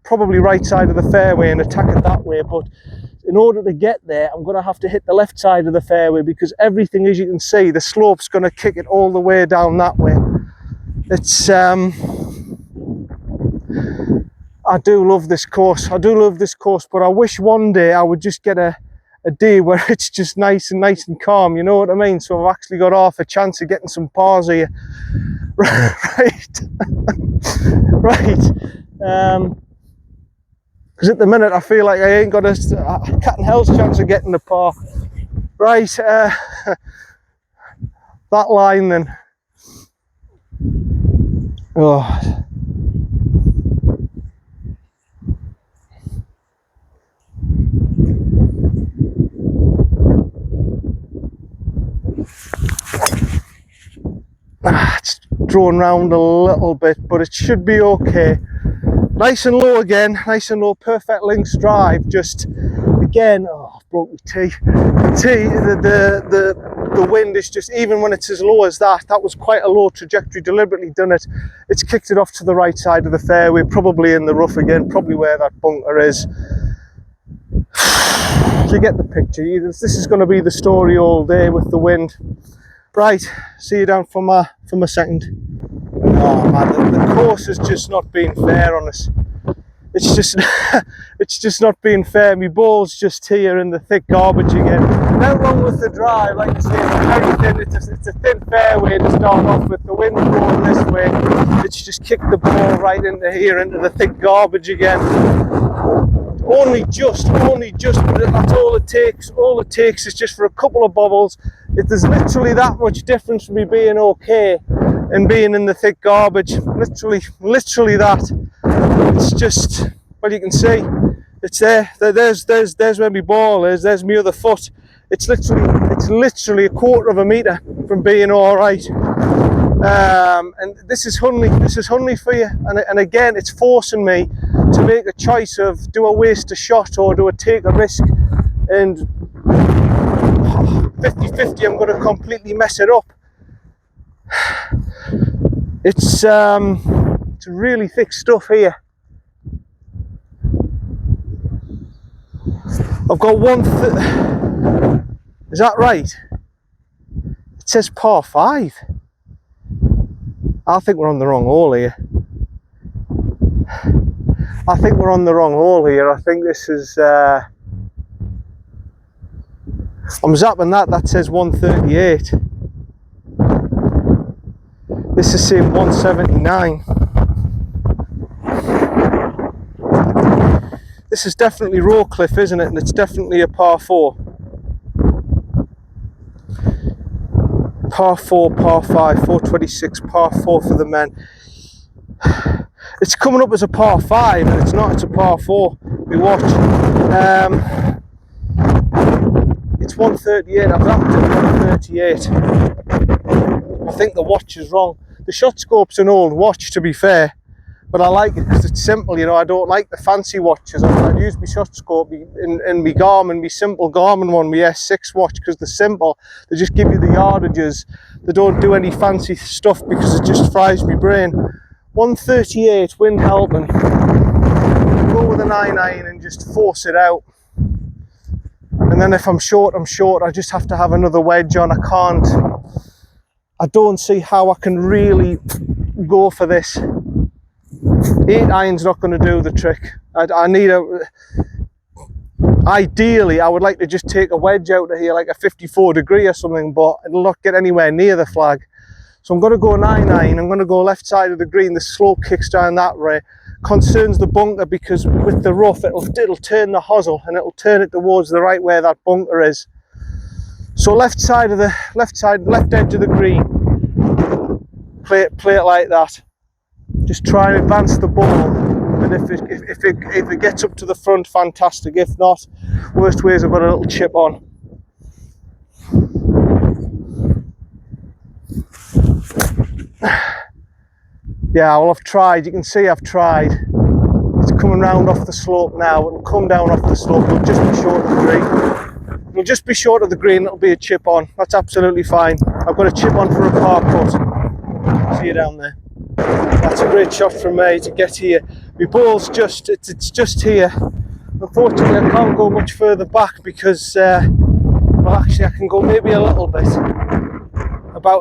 probably right side of the fairway and attack it that way, but in order to get there, I'm going to have to hit the left side of the fairway, because everything, as you can see, the slope's going to kick it all the way down that way. It's I do love this course, but I wish one day I would just get a day where it's just nice and calm, you know what I mean? So I've actually got half a chance of getting some pars here. Right. Because at the minute I feel like I ain't got a cat and hell's chance of getting the par. Right, that line then. Oh. It's drawn round a little bit, but it should be okay. Nice and low again, nice and low, perfect links drive. Just again, oh, I've broke my tee. The wind is just, even when it's as low as that was quite a low trajectory, deliberately done it. It's kicked it off to the right side of the fairway, probably in the rough again, probably where that bunker is. You get the picture. This is going to be the story all day with the wind. Right, see you down for my second. Oh man, the course has just not been fair on us. It's just not being fair. My ball's just here in the thick garbage again. No wrong with the drive, like I say, it's very thin. It's a thin fairway to start off with. The wind's blowing this way. It's just kicked the ball right into here, into the thick garbage again. Only just, but that's all it takes. All it takes is just for a couple of bobbles. There's literally that much difference from me being okay and being in the thick garbage. Literally that. It's just, well, you can see, it's there. There's where my ball is. There's my other foot. It's literally a quarter of a metre from being all right. And this is Hunley for you. And again, it's forcing me to make a choice of, do I waste a shot or do I take a risk? And 50-50, I'm going to completely mess it up. It's really thick stuff here. I've got is that right? It says par 5. I think we're on the wrong hole here. I think this is I'm zapping that says 138. This is saying 179. This is definitely Rowcliffe, isn't it? And it's definitely a par 4. Par 4, par 5, 426, par 4 for the men. It's coming up as a par 5 and it's not, it's a par 4. We watch. It's 138, I've wrapped it at 138. I think the watch is wrong. The shot scope's an old watch, to be fair, but I like it because it's simple, you know. I don't like the fancy watches. I use my shot scope in my Garmin, my simple Garmin one, my S6 watch, because they're simple. They just give you the yardages. They don't do any fancy stuff because it just fries my brain. 138, wind helping. Go with an iron and just force it out. And then if I'm short, I'm short. I just have to have another wedge on. I don't see how I can really go for this. 8 iron's not going to do the trick. I need ideally, I would like to just take a wedge out of here, like a 54 degree or something, but it'll not get anywhere near the flag. So I'm going to go 9 iron. I'm going to go left side of the green. The slope kicks down that way. Concerns the bunker because with the rough, it'll turn the hosel and it'll turn it towards the right where that bunker is. So left edge of the green. Play it like that. Just try and advance the ball, and if it gets up to the front, fantastic. If not, worst ways I've got a little chip on. Yeah, well, I've tried. You can see I've tried. It's coming round off the slope now. It'll come down off the slope. It'll just be short of the green. It'll just be short of the green. It'll be a chip on. That's absolutely fine. I've got a chip on for a par putt. See you down there. That's a great shot from me to get here. My ball's it's just here. Unfortunately, I can't go much further back because, well, actually, I can go maybe a little bit.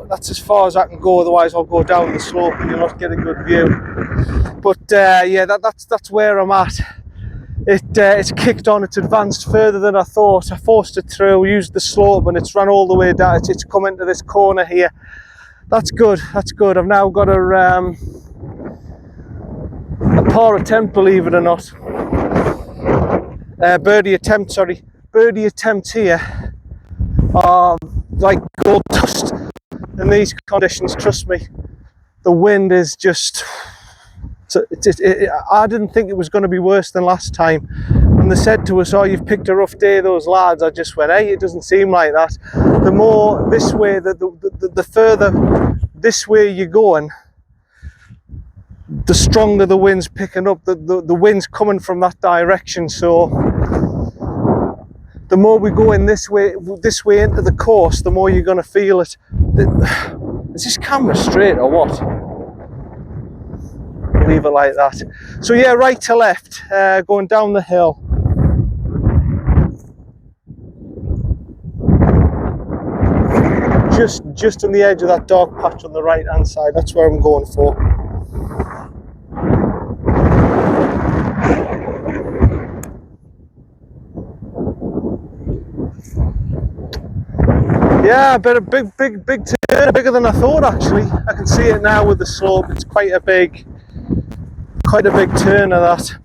That's as far as I can go. Otherwise, I'll go down the slope and you'll not get a good view. But yeah, that's where I'm at. It's kicked on. It's advanced further than I thought. I forced it through, used the slope, and it's run all the way down. It's come into this corner here. That's good. That's good. I've now got a par attempt, believe it or not. Birdie attempt. Sorry, birdie attempt here. Like gold dust in these conditions. Trust me, the wind is just. I didn't think it was going to be worse than last time. When they said to us, "Oh, you've picked a rough day," those lads, I just went, "Hey, it doesn't seem like that." The more this way, the further this way you're going, the stronger the wind's picking up. The wind's coming from that direction. So the more we go in this way into the course, the more you're going to feel it. Is this camera straight or what? Leave it like that. So yeah, right to left, going down the hill. Just on the edge of that dark patch on the right hand side. That's where I'm going for. Yeah, but a big turn, bigger than I thought actually. I can see it now with the slope. It's quite a big turn of that.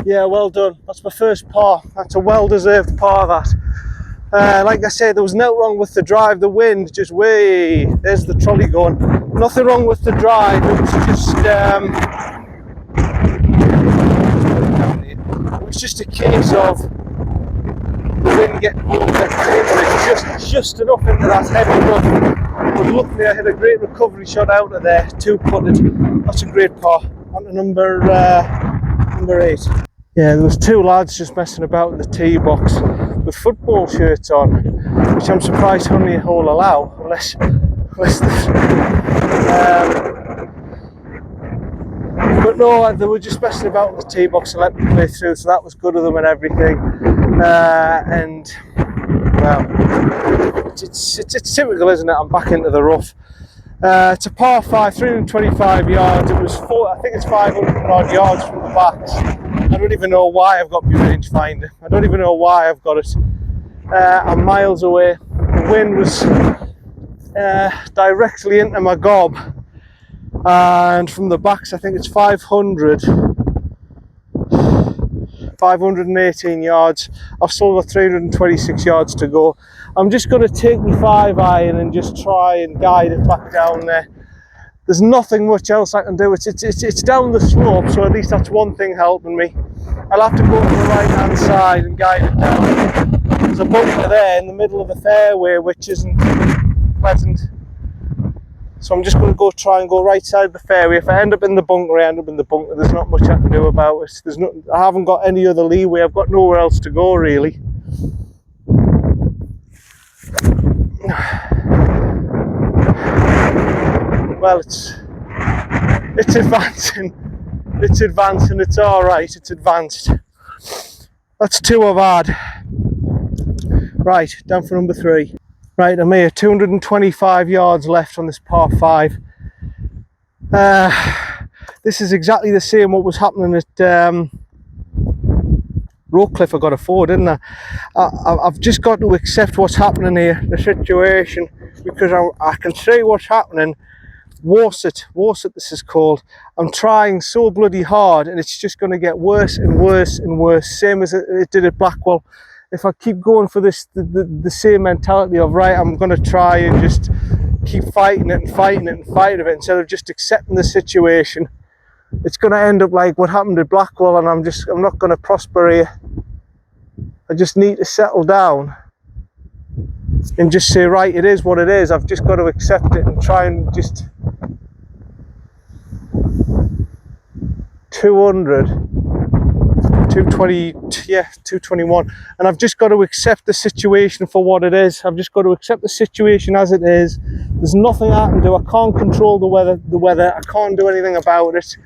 Yeah, well done. That's my first par. That's a well-deserved par, that. Like I said, there was no wrong with the drive. The wind just there's the trolley going. Nothing wrong with the drive. It was just was just a case of the wind getting just enough into that heavy rough. But luckily I had a great recovery shot out of there, 2-putted. That's a great par. On to number 8. Yeah, there was 2 lads just messing about in the tee box with football shirts on, which I'm surprised Hunley will allow, unless but no, they were just messing about in the tee box and let me play through, so that was good of them and everything. And well, it's typical, isn't it? I'm back into the rough. It's a par 5, 325 yards. It was I think it's 500 odd yards from the backs. I don't even know why I've got my rangefinder. I don't even know why I've got it. I'm miles away. The wind was directly into my gob, and from the backs I think it's 518 yards. I've still got 326 yards to go. I'm just going to take my 5-iron and just try and guide it back down there. There's nothing much else I can do. It's down the slope, so at least that's one thing helping me. I'll have to go to the right hand side and guide it down. There's a bunker there in the middle of the fairway which isn't pleasant, so I'm just going to try and go right side of the fairway. If I end up in the bunker, I end up in the bunker. There's not much I can do about it. I haven't got any other leeway. I've got nowhere else to go really. Well, it's advancing. It's advancing. It's all right. It's advanced. That's 2 I've had. Right, down for number 3. Right, I'm here. 225 yards left on this par 5. This is exactly the same what was happening at Rockcliffe. I got a 4, didn't I? I've just got to accept what's happening here, the situation, because I can see what's happening. Worset, this is called. I'm trying so bloody hard, and it's just going to get worse and worse and worse, same as it did at Blackwell. If I keep going for this, the same mentality of, right, I'm going to try and just keep fighting it and fighting it and fighting it, instead of just accepting the situation, it's going to end up like what happened at Blackwell, and I'm not going to prosper here. I just need to settle down and just say, right, it is what it is. I've just got to accept it and try and just 200, 220, yeah, 221, and I've just got to accept the situation for what it is. I've just got to accept the situation as it is. There's nothing I can do. I can't control the weather. I can't do anything about it.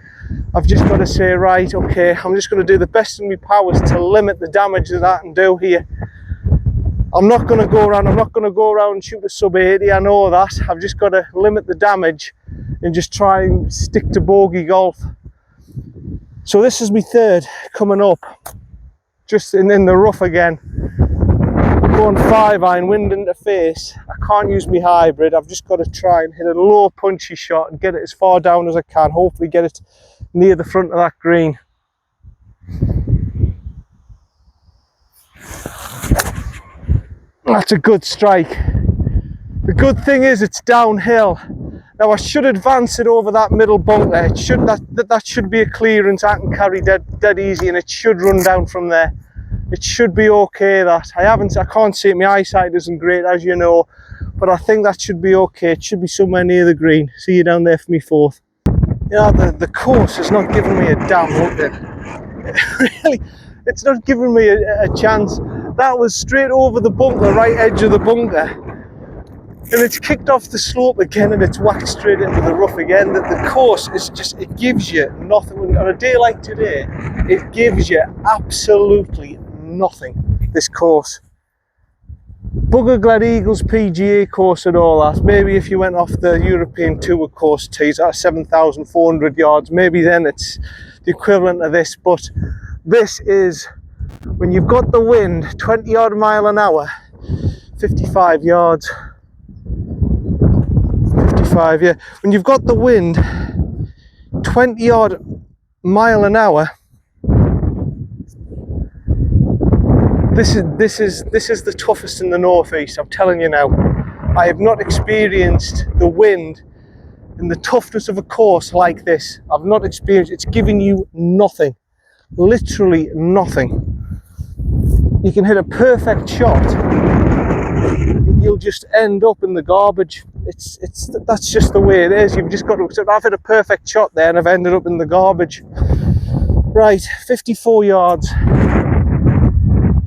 I've just got to say, right, okay, I'm just going to do the best in my powers to limit the damage that I can do here. I'm not going to go around and shoot a sub 80, I know that. I've just got to limit the damage and just try and stick to bogey golf. So this is my 3rd coming up, just in the rough again. Going 5-iron, wind into face. I can't use my hybrid. I've just got to try and hit a low punchy shot and get it as far down as I can. Hopefully get it near the front of that green. That's a good strike. The good thing is it's downhill. Now I should advance it over that middle bunker. It should that should be a clearance I can carry dead easy, and it should run down from there. It should be okay. That I can't see it. My eyesight isn't great, as you know, but I think that should be okay. It should be somewhere near the green. See you down there for me 4th. You know, the course is not giving me a damn look at. Really, it's not giving me a chance. That was straight over the bunker, right edge of the bunker, and it's kicked off the slope again, and it's whacked straight into the rough again. The course is just, it gives you nothing. On a day like today, it gives you absolutely nothing, this course. Bugger Glad Eagles PGA course and all that, maybe if you went off the European Tour course tees at 7,400 yards, maybe then it's the equivalent of this, but this is, when you've got the wind 20 odd mile an hour, 55 yards, 55, yeah, when you've got the wind 20 odd mile an hour, this is the toughest in the northeast. I'm telling you now. I have not experienced the wind and the toughness of a course like this. I've not experienced. It's giving you nothing. literally nothing. You can hit a perfect shot, you'll just end up in the garbage. That's just the way it is. You've just got to. So I've hit a perfect shot there and I've ended up in the garbage. Right, 54 yards.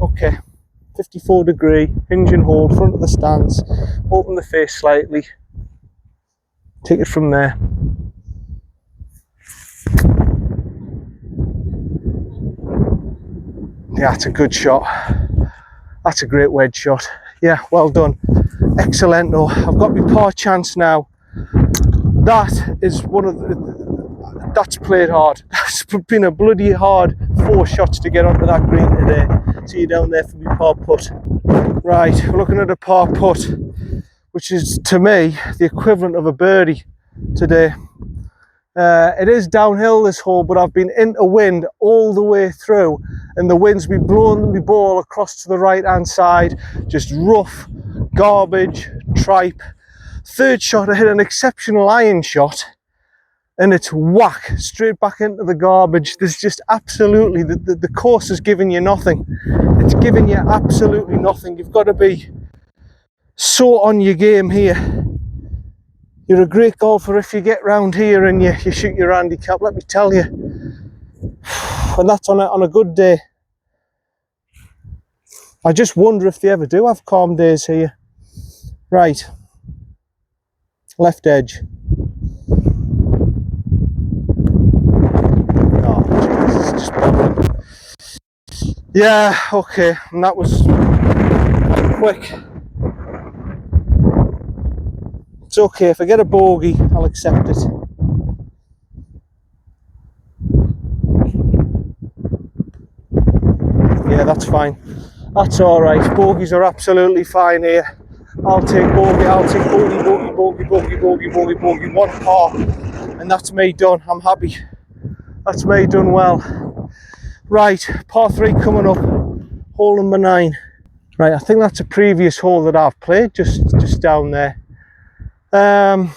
Okay, 54 degree, hinge and hold, front of the stance, open the face slightly, take it from there. Yeah, that's a good shot. That's a great wedge shot. Yeah, well done. Excellent. Oh, I've got my par chance now. That is one of the, that's played hard. That's been a bloody hard 4 shots to get onto that green today. See you down there for my par putt. Right, we're looking at a par putt, which is to me the equivalent of a birdie today. It is downhill this hole, but I've been into wind all the way through, and the wind's been blowing my ball across to the right hand side, just rough, garbage, tripe. Third shot, I hit an exceptional iron shot, and it's whack straight back into the garbage. There's just absolutely, the course is giving you nothing. It's giving you absolutely nothing. You've got to be so on your game here. You're a great golfer if you get round here and you shoot your handicap, let me tell you. And that's on a good day. I just wonder if they ever do have calm days here. Right. Left edge. Oh, Jesus, it's just bobbling. Yeah, okay. And that was quick. It's okay, if I get a bogey, I'll accept it. Yeah, that's fine. That's alright. Bogeys are absolutely fine here. I'll take bogey, bogey, 1 par. And that's me done. I'm happy. That's me done well. Right, par 3 coming up. Hole number 9. Right, I think that's a previous hole that I've played, just down there. I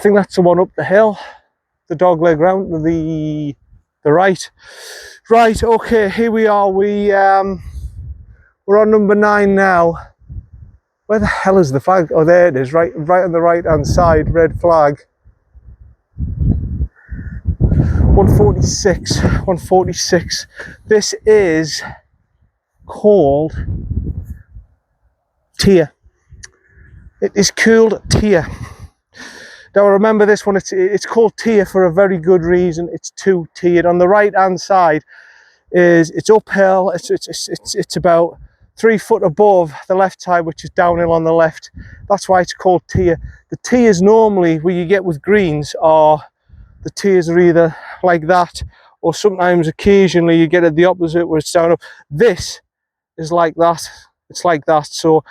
think that's the one up the hill, the dog leg round to the right. Right, okay, here we are. We're on number 9 now. Where the hell is the flag? Oh, there it is, right on the right hand side, red flag. 146. This is called tier. It is called tier. Now remember this one, it's called tier for a very good reason. It's 2-tiered. On the right hand side it's uphill. It's about 3 foot above the left side, which is downhill on the left. That's why it's called tier. The tiers normally where you get with greens are, the tiers are either like that, or sometimes occasionally you get it the opposite where it's downhill. This is like that. It's like that. So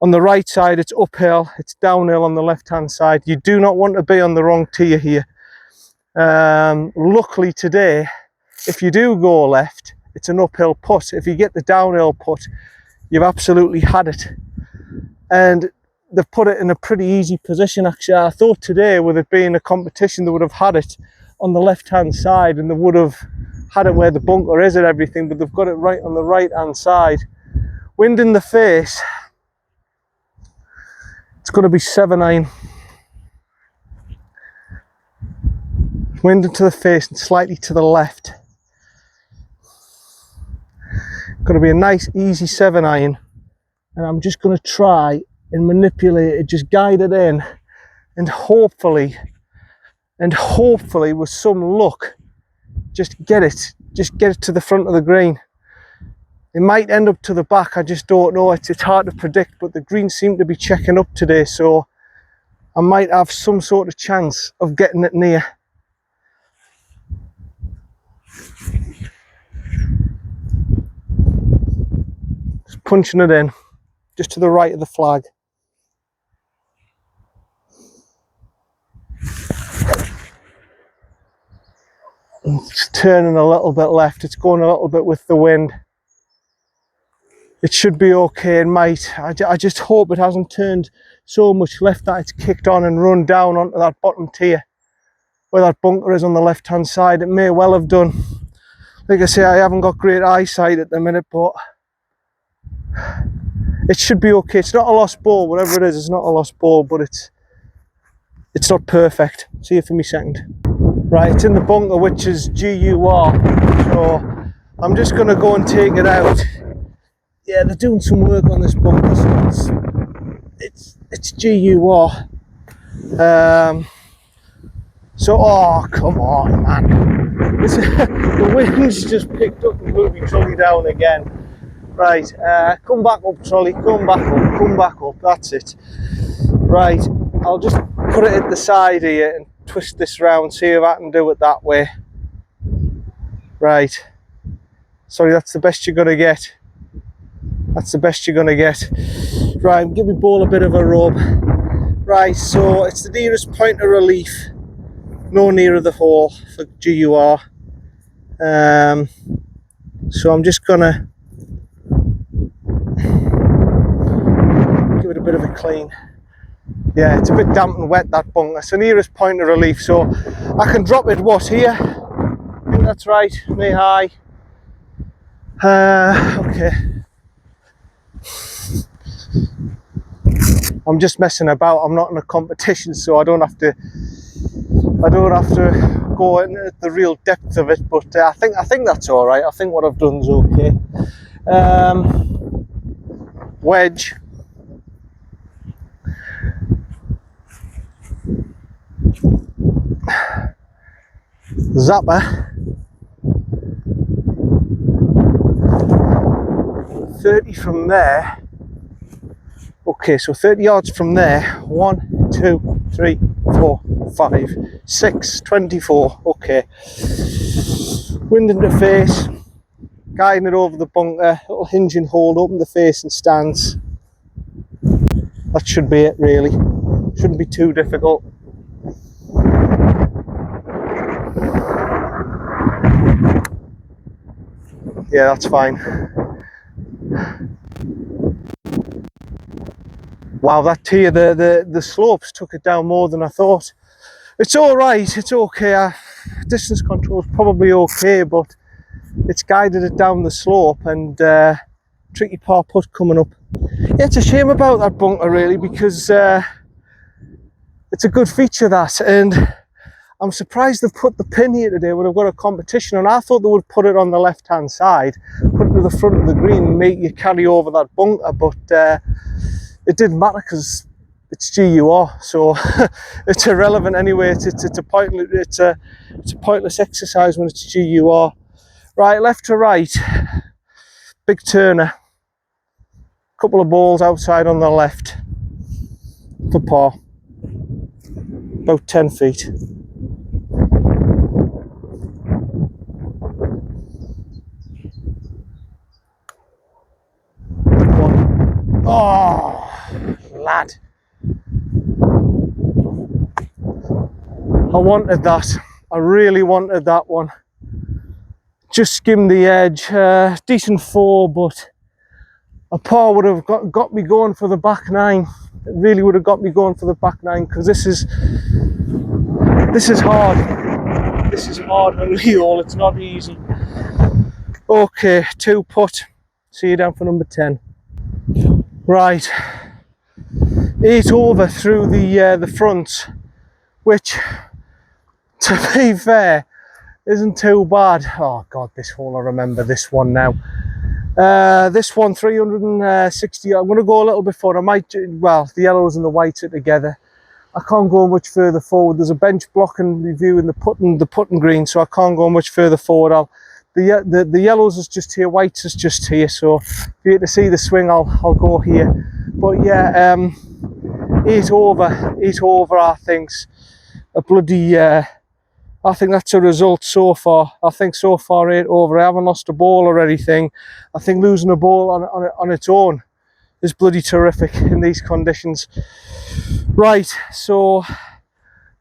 on the right side, it's uphill, it's downhill on the left-hand side. You do not want to be on the wrong tier here. Luckily today, if you do go left, it's an uphill putt. If you get the downhill putt, you've absolutely had it. And they've put it in a pretty easy position, actually. I thought today, with it being a competition, they would have had it on the left-hand side, and they would have had it where the bunker is and everything, but they've got it right on the right-hand side. Wind in the face. It's going to be 7-iron. Wind into the face and slightly to the left. Going to be a nice easy 7-iron, and I'm just going to try and manipulate it, just guide it in, and hopefully with some luck, just get it to the front of the green. It might end up to the back, I just don't know. It's hard to predict, but the greens seem to be checking up today, so I might have some sort of chance of getting it near. Just punching it in, just to the right of the flag. It's turning a little bit left, it's going a little bit with the wind. It should be okay, it might. I just hope it hasn't turned so much left that it's kicked on and run down onto that bottom tier where that bunker is on the left hand side. It may well have done. like I say, I haven't got great eyesight at the minute, but it should be okay. It's not a lost ball, whatever it is, it's not a lost ball, but it's not perfect. See it for me second. Right, it's in the bunker, which is GUR, so I'm just going to go and take it out. Yeah, they're doing some work on this bunker, so it's GUR. So, oh, come on, man. The wind's just picked up and moving trolley down again. Right, come back up, trolley, come back up, that's it. Right, I'll just put it at the side here and twist this round, see if I can do it that way. Right, sorry, that's the best you're gonna get. That's the best you're gonna get. Right, give my ball a bit of a rub. Right, so it's the nearest point of relief, no nearer the hole for GUR. So I'm just gonna give it a bit of a clean. Yeah, it's a bit damp and wet, that bunker. It's the nearest point of relief, so I can drop it, what, here? I think that's right, knee high. Okay. I'm just messing about. I'm not in a competition, so I don't have to go into the real depth of it, but I think that's all right. I think what I've done is okay. Wedge. Zapper. 30 from there. Okay, so 30 yards from there. 1, 2, 3, 4, 5, 6, 24. Okay. Wind in the face. Guiding it over the bunker. Little hinging hold, open the face and stance. That should be it, really. Shouldn't be too difficult. Yeah, that's fine. Wow, that tier, the slopes took it down more than I thought. It's all right, it's okay. Distance control is probably okay, but it's guided it down the slope, and tricky par putt coming up. Yeah, it's a shame about that bunker, really, because it's a good feature, that, and I'm surprised they've put the pin here today when I've got a competition, and I thought they would put it on the left hand side, put it to the front of the green and make you carry over that bunker, but it didn't matter because it's GUR, so it's irrelevant anyway. It's a pointless exercise when it's GUR. Right, left to right, big turner, couple of balls outside on the left for par, about 10 feet. Oh, lad. I wanted that. I really wanted that one. Just skimmed the edge. Decent 4, but a par would have got me going for the back 9. It really would have got me going for the back 9, because this is hard. This is hard, Hunley hole. It's not easy. Okay, 2 putt. See you down for number 10. Right, 8 over through the front, which, to be fair, isn't too bad. Oh god, this hole, I remember this one now. This one, 360. I'm going to go a little bit further. Well, the yellows and the whites are together. I can't go much further forward. There's a bench blocking me view in the putting green, so I can't go much further forward. The yellows is just here, whites is just here, so if you get to see the swing, I'll go here. But yeah, 8 over, I think's a bloody, I think that's a result so far. I think so far 8 over. I haven't lost a ball or anything. I think losing a ball on its own is bloody terrific in these conditions. Right, so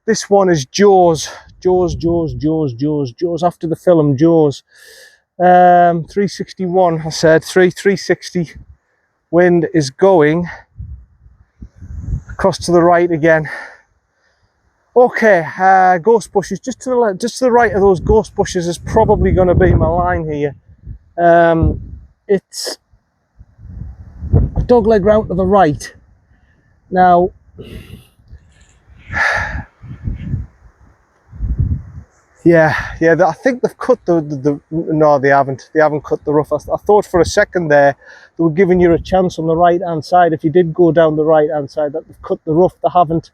this one is Jaws after the film Jaws. 361, I said 360. Wind is going across to the right again. Okay, ghost bushes. Just to the left, just to the right of those ghost bushes is probably going to be my line here. It's a dog leg round to the right. Now, yeah, I think they've cut no, they haven't. They haven't cut the rough. I thought for a second there they were giving you a chance on the right hand side. If you did go down the right hand side, that they've cut the rough. They haven't.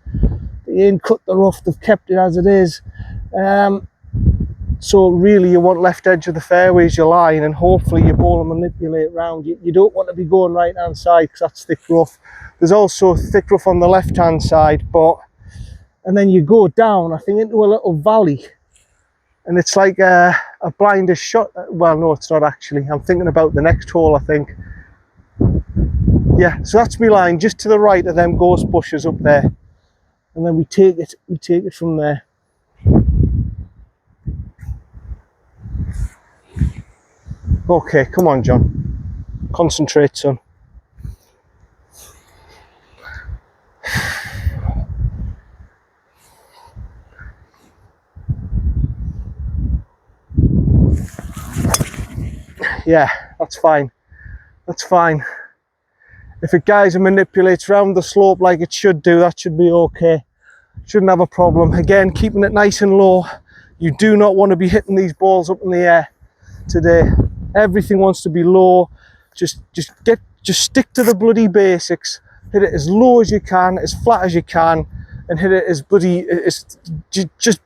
They ain't cut the rough. They've kept it as it is. So really, you want left edge of the fairway as your line, and hopefully your ball and manipulate round. You don't want to be going right hand side because that's thick rough. There's also thick rough on the left hand side, and then you go down, I think, into a little valley. And it's like a blinder's shot. Well, no, it's not actually. I'm thinking about the next hole, I think. Yeah, so that's my line, just to the right of them ghost bushes up there. And then we take it from there. Okay, come on, John. Concentrate, son. Yeah, that's fine. That's fine. If it guides and manipulates round the slope like it should do, that should be okay. Shouldn't have a problem. Again, keeping it nice and low. You do not want to be hitting these balls up in the air today. Everything wants to be low. Just stick to the bloody basics. Hit it as low as you can, as flat as you can, and hit it as bloody just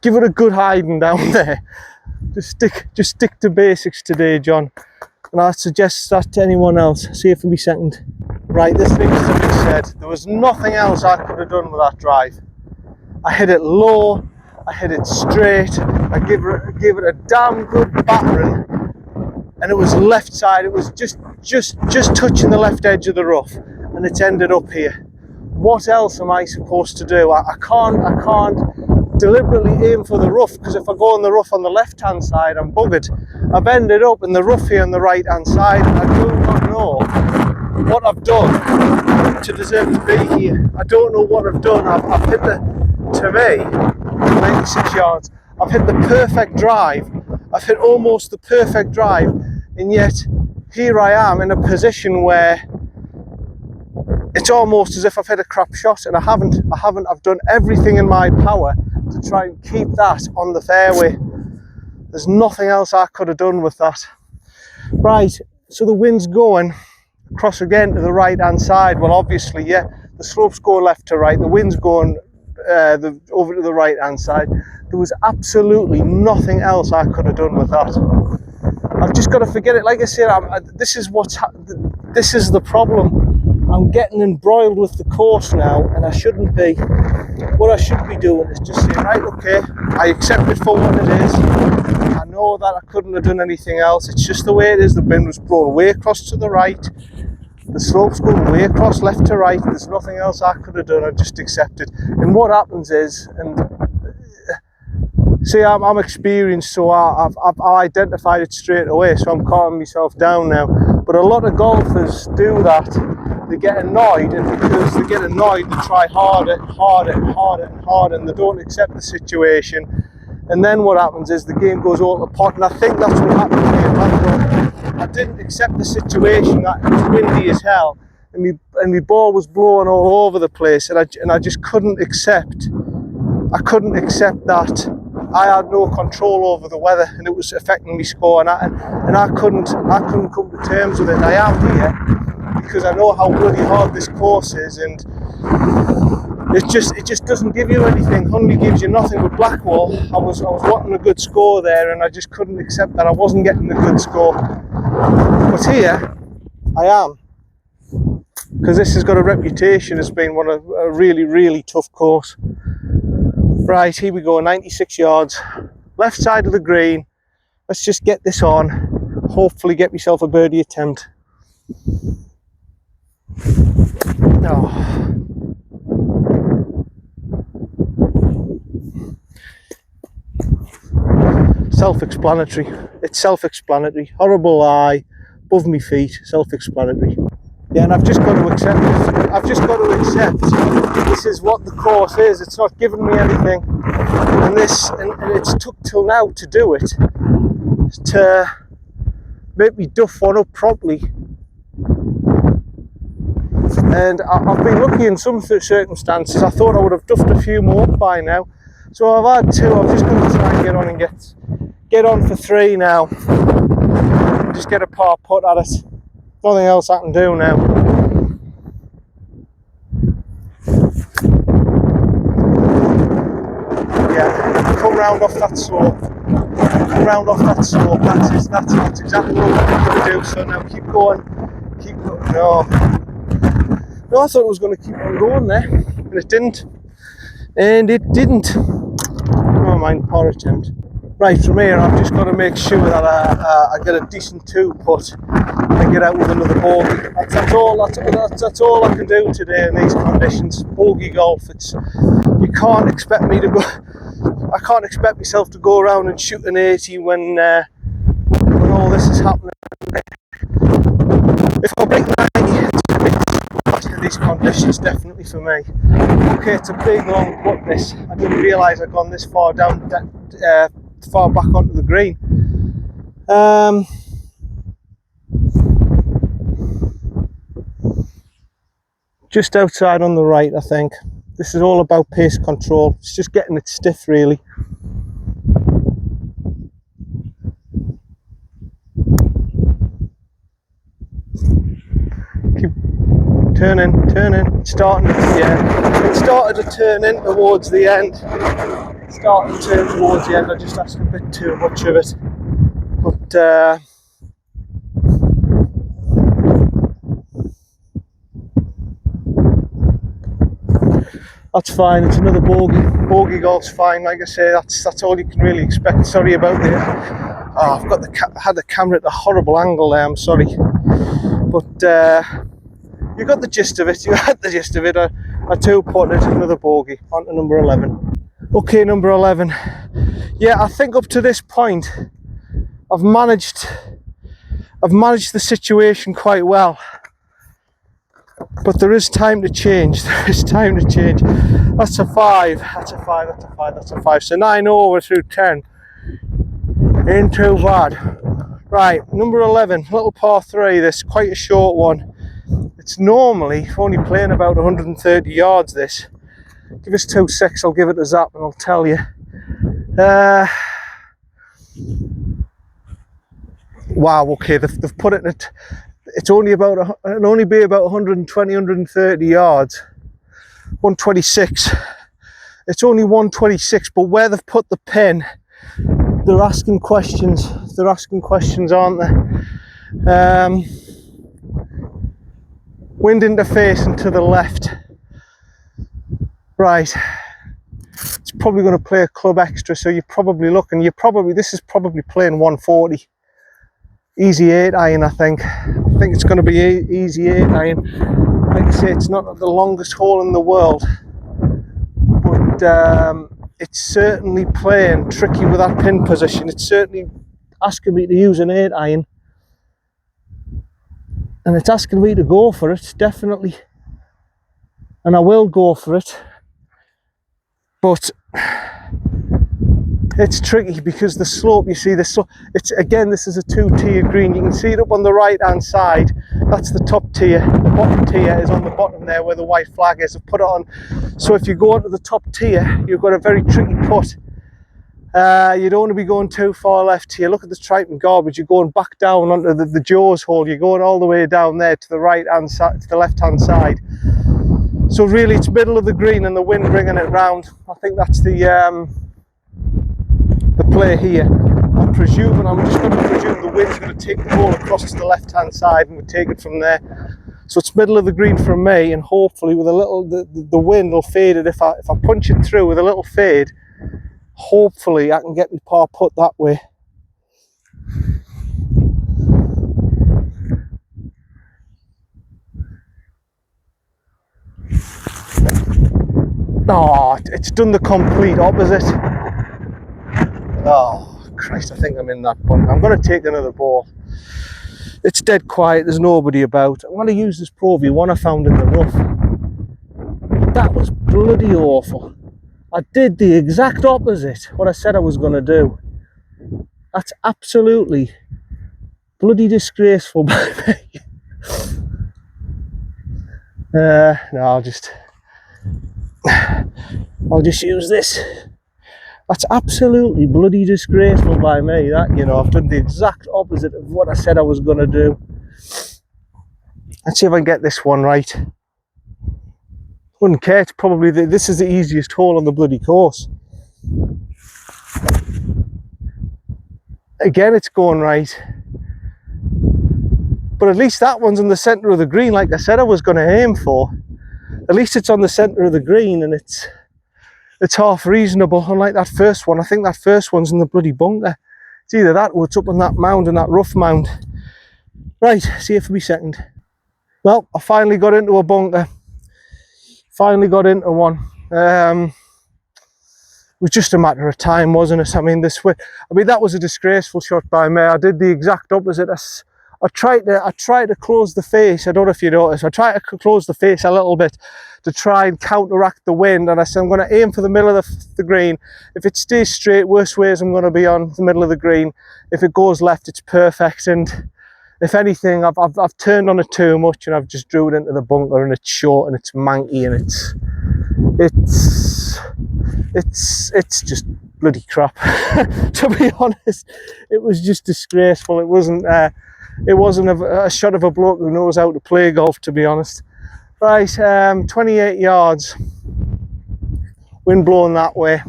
give it a good hiding down there. Just stick to basics today, John. And I suggest that to anyone else. See if for me second. Right, this needs to be said. There was nothing else I could have done with that drive. I hit it low, I hit it straight, I gave it a damn good battering, and it was left side. It was just touching the left edge of the rough, and it's ended up here. What else am I supposed to do? I can't deliberately aim for the rough, because if I go in the rough on the left hand side, I'm buggered. I've ended up in the rough here on the right hand side, and I do not know what I've done to deserve to be here. I don't know what I've done. I've hit to me, 96 yards. I've hit the perfect drive. I've hit almost the perfect drive, and yet here I am in a position where it's almost as if I've hit a crap shot, and I haven't. I've done everything in my power to try and keep that on the fairway. There's nothing else I could have done with that. Right, so the wind's going across again to the right hand side. Well, obviously, yeah, the slopes go left to right, the wind's going over to the right hand side. There was absolutely nothing else I could have done with that. I've just got to forget it. Like I said, this is the problem. I'm getting embroiled with the course now, and I shouldn't be. What I should be doing is just saying, right, okay, I accept it for what it is. I know that I couldn't have done anything else. It's just the way it is. The wind was blown way across to the right. The slope's going way across left to right. There's nothing else I could have done. I just accepted. And what happens is, and see, I'm experienced, so I've identified it straight away, so I'm calming myself down now. But a lot of golfers do that. They get annoyed, and because they get annoyed, they try harder and harder and harder and harder, and they don't accept the situation. And then what happens is the game goes all to pot, and I think that's what happened to me. I didn't accept the situation. That it was windy as hell, and my ball was blowing all over the place, and I just couldn't accept. I couldn't accept that I had no control over the weather, and it was affecting me score, and I couldn't come to terms with it. And I am here because I know how bloody hard this course is, and it just doesn't give you anything. Hunley gives you nothing but Blackwall. I was wanting a good score there, and I just couldn't accept that I wasn't getting a good score. But here I am, because this has got a reputation as being a really, really tough course. Right, here we go, 96 yards, left side of the green. Let's just get this on, hopefully get myself a birdie attempt. Oh. Self-explanatory. It's self-explanatory. Horrible eye, above me feet, self-explanatory. Yeah, and I've just got to accept this. I've just got to accept this is what the course is. It's not giving me anything, and it's took till now to do it, to make me duff one up properly. And I've been lucky in some circumstances. I thought I would have duffed a few more by now. So I've had two. I've just got to try and get on and get on for three now. Just get a par putt at it. Nothing else I can do now. Yeah, come round off that slope. Come round off that slope. That's exactly what I'm going to do. So now keep going. Keep going. No, I thought it was going to keep on going there, and it didn't. And it didn't. Never mind, par attempt. Right, from here I've just got to make sure that I get a decent two putt and get out with another bogey. That's all I can do today in these conditions. Bogey golf. You can't expect me to go. I can't expect myself to go around and shoot an 80 when all this is happening. If I break 90, it's a bit in these conditions, definitely for me. Okay, it's a big long putt this. I didn't realise I'd gone this far down, far back onto the green. Just outside on the right, I think. This is all about pace control. It's just getting it stiff, really. Keep turning. It's starting. Yeah, it started to turn in towards the end. Starting to turn towards the end. I just asked a bit too much of it, but. That's fine. It's another bogey. Bogey golf's fine. Like I say, that's all you can really expect. Sorry about the. I've had the camera at a horrible angle there. I'm sorry, but you got the gist of it. You had the gist of it. A two putted, another bogey onto number 11. Okay, number 11. Yeah, I think up to this point, I've managed the situation quite well. But there is time to change. There is time to change. That's a 5. That's a 5. That's a 5. That's a 5. So 9 over through 10. Ain't too bad. Right, number 11. Little par 3. This quite a short one. It's normally only playing about 130 yards. This. Give us 2 secs. I'll give it a zap and I'll tell you. Wow. Okay, they've put it in it. It's only about, it'll only be about 120, 130 yards. 126. It's only 126, but where they've put the pin, they're asking questions. They're asking questions, aren't they? Wind interfacing to the left. Right. It's probably going to play a club extra, so you're probably looking, this is probably playing 140. Easy 8 iron, I think. I think it's going to be easy 8 iron. Like I say, it's not the longest hole in the world, but it's certainly playing tricky with that pin position. It's certainly asking me to use an 8 iron, and it's asking me to go for it, definitely. And I will go for it, but it's tricky because the slope, you see, this is a 2-tier green. You can see it up on the right hand side. That's the top tier. The bottom tier is on the bottom there where the white flag is. I've put it on. So if you go onto the top tier, you've got a very tricky putt. You don't want to be going too far left here. Look at the Triton garbage. You're going back down onto the Jaws hole. You're going all the way down there to the right hand side, to the left hand side. So really, it's middle of the green and the wind bringing it round. I think that's the play here. I'm just going to presume the wind's going to take the ball across to the left hand side and we'll take it from there. So it's middle of the green from me, and hopefully with a little, the wind will fade it. If I punch it through with a little fade, hopefully I can get my par putt that way. Oh, it's done the complete opposite. Oh Christ, I think I'm in that punt. I'm going to take another ball. It's dead quiet, there's nobody about. I'm going to use this Pro V1 I found in the rough. That was bloody awful. I did the exact opposite what I said I was going to do. That's absolutely bloody disgraceful by me. No, I'll just use this. That's absolutely bloody disgraceful by me, that, you know. I've done the exact opposite of what I said I was going to do. Let's see if I can get this one right. Wouldn't care, it's probably, this is the easiest hole on the bloody course. Again, it's going right. But at least that one's in the centre of the green, like I said I was going to aim for. At least it's on the centre of the green, and it's half reasonable, unlike that first one. I think that first one's in the bloody bunker. It's either that or it's up on that mound, and that rough mound. Right, see you for me second. Well, I finally got into a bunker. Finally got into one. It was just a matter of time, wasn't it? I mean, that was a disgraceful shot by me. I did the exact opposite. I tried to close the face. I don't know if you noticed. I tried to close the face a little bit to try and counteract the wind. And I said, I'm going to aim for the middle of the green. If it stays straight, worst ways I'm going to be on the middle of the green. If it goes left, it's perfect. And if anything, I've turned on it too much, and I've just drew it into the bunker, and it's short and it's manky, and it's just bloody crap. To be honest, it was just disgraceful. It wasn't a shot of a bloke who knows how to play golf, to be honest. Right, 28 yards, wind blowing that way.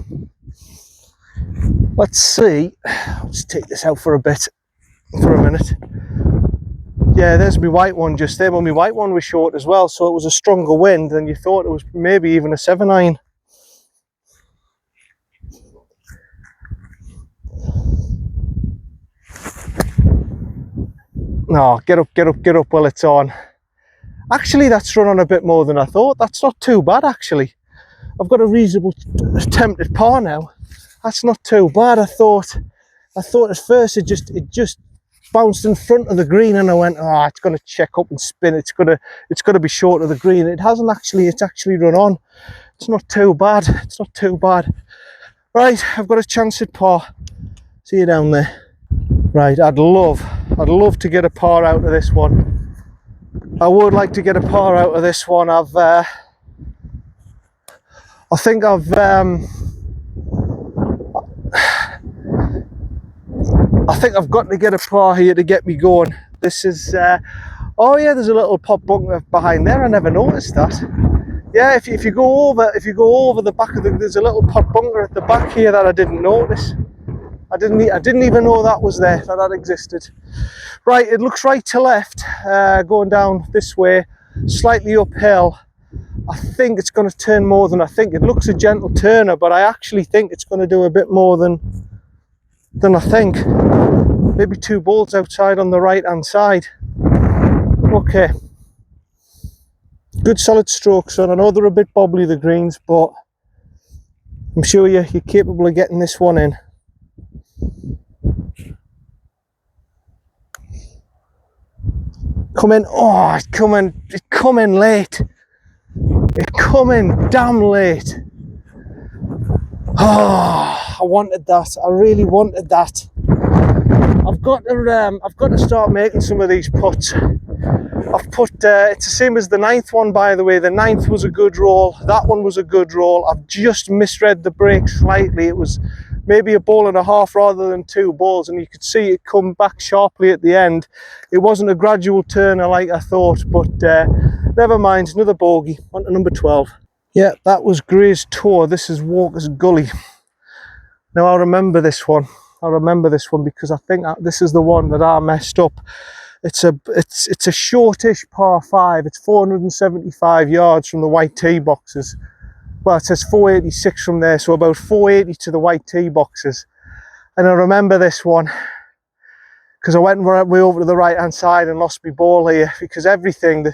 Let's see. I'll just take this out for a minute. Yeah, there's my white one just there, but my white one was short as well, so it was a stronger wind than you thought. It was maybe even a 7-iron. No, get up while it's on. Actually, that's run on a bit more than I thought. That's not too bad, actually. I've got a reasonable attempt at par now. That's not too bad. I thought at first it just bounced in front of the green, and I went, oh, it's going to check up and spin. It's going to be short of the green. It hasn't actually. It's actually run on. It's not too bad. It's not too bad. Right, I've got a chance at par. See you down there. Right, I'd love to get a par out of this one. I would like to get a par out of this one. I think I've got to get a par here to get me going. This is oh yeah, there's a little pop bunker behind there. I never noticed that. Yeah, if you go over the back of there's a little pop bunker at the back here that I didn't notice. I didn't even know that was there, that existed. Right, it looks right to left, going down this way, slightly uphill. I think it's going to turn more than I think. It looks a gentle turner, but I actually think it's going to do a bit more than I think. Maybe 2 balls outside on the right hand side. Okay. Good solid stroke, son. I know they're a bit bobbly, the greens, but I'm sure you're capable of getting this one in. Come in. Oh, it's coming late. It's coming damn late. Oh, I wanted that. I really wanted that. I've got to start making some of these putts. I've put, it's the same as the 9th one, by the way. The 9th was a good roll. That one was a good roll. I've just misread the break slightly. It was maybe a ball and a half rather than 2 balls, and you could see it come back sharply at the end. It wasn't a gradual turner like I thought, but never mind. Another bogey. On to number 12. Yeah, that was Gray's Tour. This is Walker's Gully. Now I remember this one. Because I think this is the one that I messed up. It's a shortish par 5. It's 475 yards from the white tee boxes. Well, it says 486 from there, so about 480 to the white tee boxes. And I remember this one because I went way over to the right hand side and lost my ball here, because everything,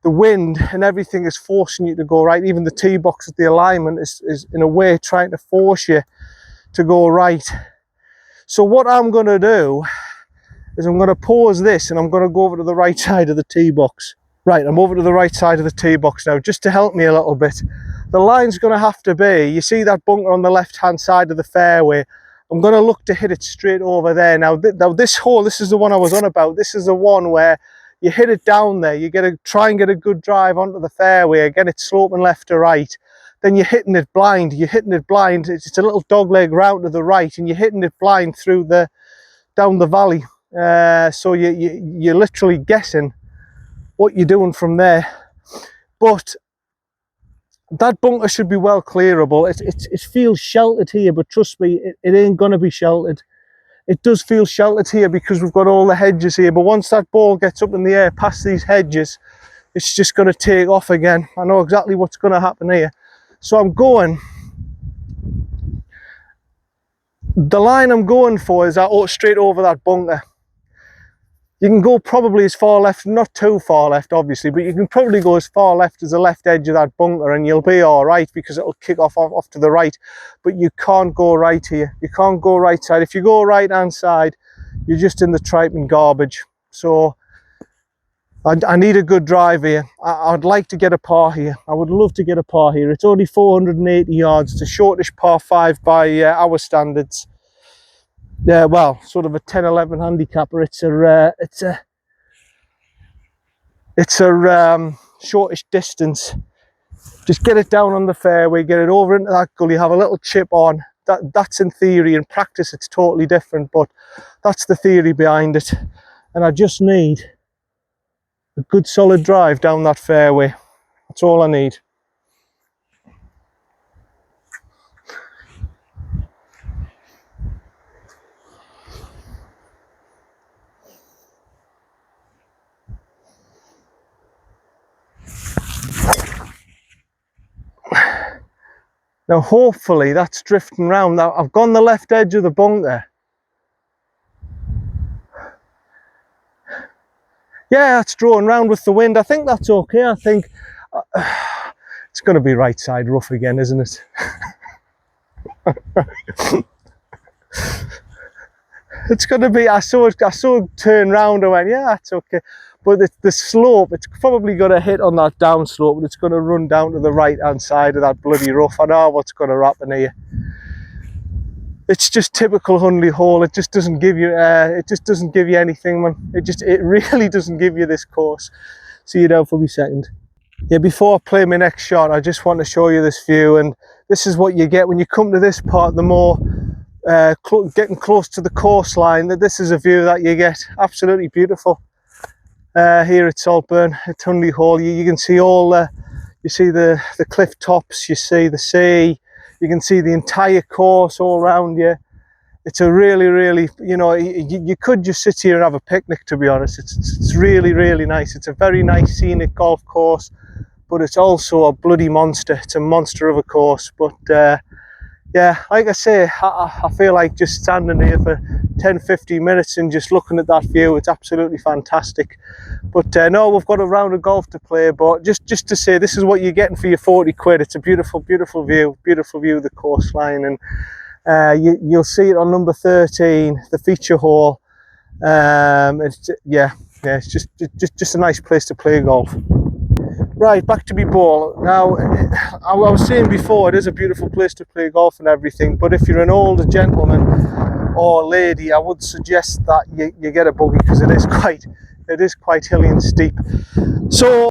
the wind and everything is forcing you to go right. Even the tee box at the alignment is in a way trying to force you to go right. So what I'm going to do is I'm going to pause this and I'm going to go over to the right side of the tee box. Right, I'm over to the right side of the tee box now, just to help me a little bit. The line's going to have to be, you see that bunker on the left hand side of the fairway, I'm going to look to hit it straight over there. Now this hole, this is the one I was on about. This is the one where you hit it down there, you try and get a good drive onto the fairway, again it's sloping left to right, then you're hitting it blind, it's a little dogleg route to the right, and you're hitting it blind through down the valley. So you're literally guessing what you're doing from there. But that bunker should be well clearable. It feels sheltered here, but trust me, it ain't gonna be sheltered. It does feel sheltered here because we've got all the hedges here, but once that ball gets up in the air past these hedges, it's just going to take off again. I know exactly what's going to happen here. So the line I'm going for is straight over that bunker. You can go probably as far left, not too far left obviously, but you can probably go as far left as the left edge of that bunker and you'll be all right, because it'll kick off to the right. But you can't go right here. You can't go right side. If you go right hand side, you're just in the tripe and garbage. So I need a good drive here. I'd like to get a par here. I would love to get a par here. It's only 480 yards. It's a shortish par 5 by our standards. Yeah, well, sort of a 10-11 handicapper. It's a shortish distance. Just get it down on the fairway, get it over into that gully, have a little chip on. That's in theory. In practice, it's totally different, but that's the theory behind it. And I just need a good solid drive down that fairway. That's all I need. Now hopefully that's drifting round. Now I've gone the left edge of the bunker. Yeah, it's drawing round with the wind. I think that's okay. I think it's going to be right side rough again, isn't it? It's going to be, I saw it turn round and went, yeah, that's okay. But the slope, it's probably going to hit on that down slope, but it's going to run down to the right hand side of that bloody rough. I know what's going to happen here. It's just typical Hunley hole. It just doesn't give you anything, man. It really doesn't give you this course. See you down for me second. Yeah, before I play my next shot, I just want to show you this view, and this is what you get when you come to this part. The more getting close to the coastline, this is a view that you get. Absolutely beautiful. Here at Saltburn, at Hunley Hall, you can see you see the cliff tops, you see the sea, you can see the entire course all around you. It's a really, you know, you could just sit here and have a picnic, to be honest. It's really nice. It's a very nice scenic golf course, but it's also a bloody monster. It's a monster of a course. But yeah, like I say, I feel like just standing here for 10-15 minutes and just looking at that view. It's absolutely fantastic. But no, we've got a round of golf to play, but just to say, this is what you're getting for your 40 quid. It's a beautiful view of the coastline, and you'll see it on number 13, the feature hole. It's just a nice place to play golf. Right, back to my ball. Now, I was saying before, it is a beautiful place to play golf and everything, but if you're an older gentleman or lady, I would suggest that you get a bogey, because it is quite hilly and steep. So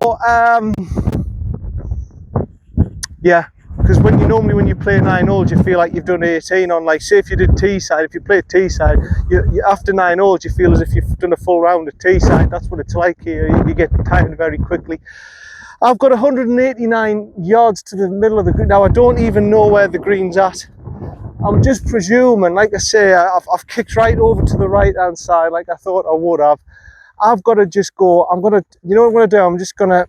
yeah, because when you play 9 holes, you feel like you've done 18 on, like, say if you did Teesside, if you play Teesside, you after 9 holes you feel as if you've done a full round of Teesside. That's what it's like here. You get tired very quickly. I've got 189 yards to the middle of the green. Now I don't even know where the green's at. I'm just presuming, like I say, I've kicked right over to the right hand side like I thought I would have. I've got to just go, you know what I'm going to do? I'm just going to,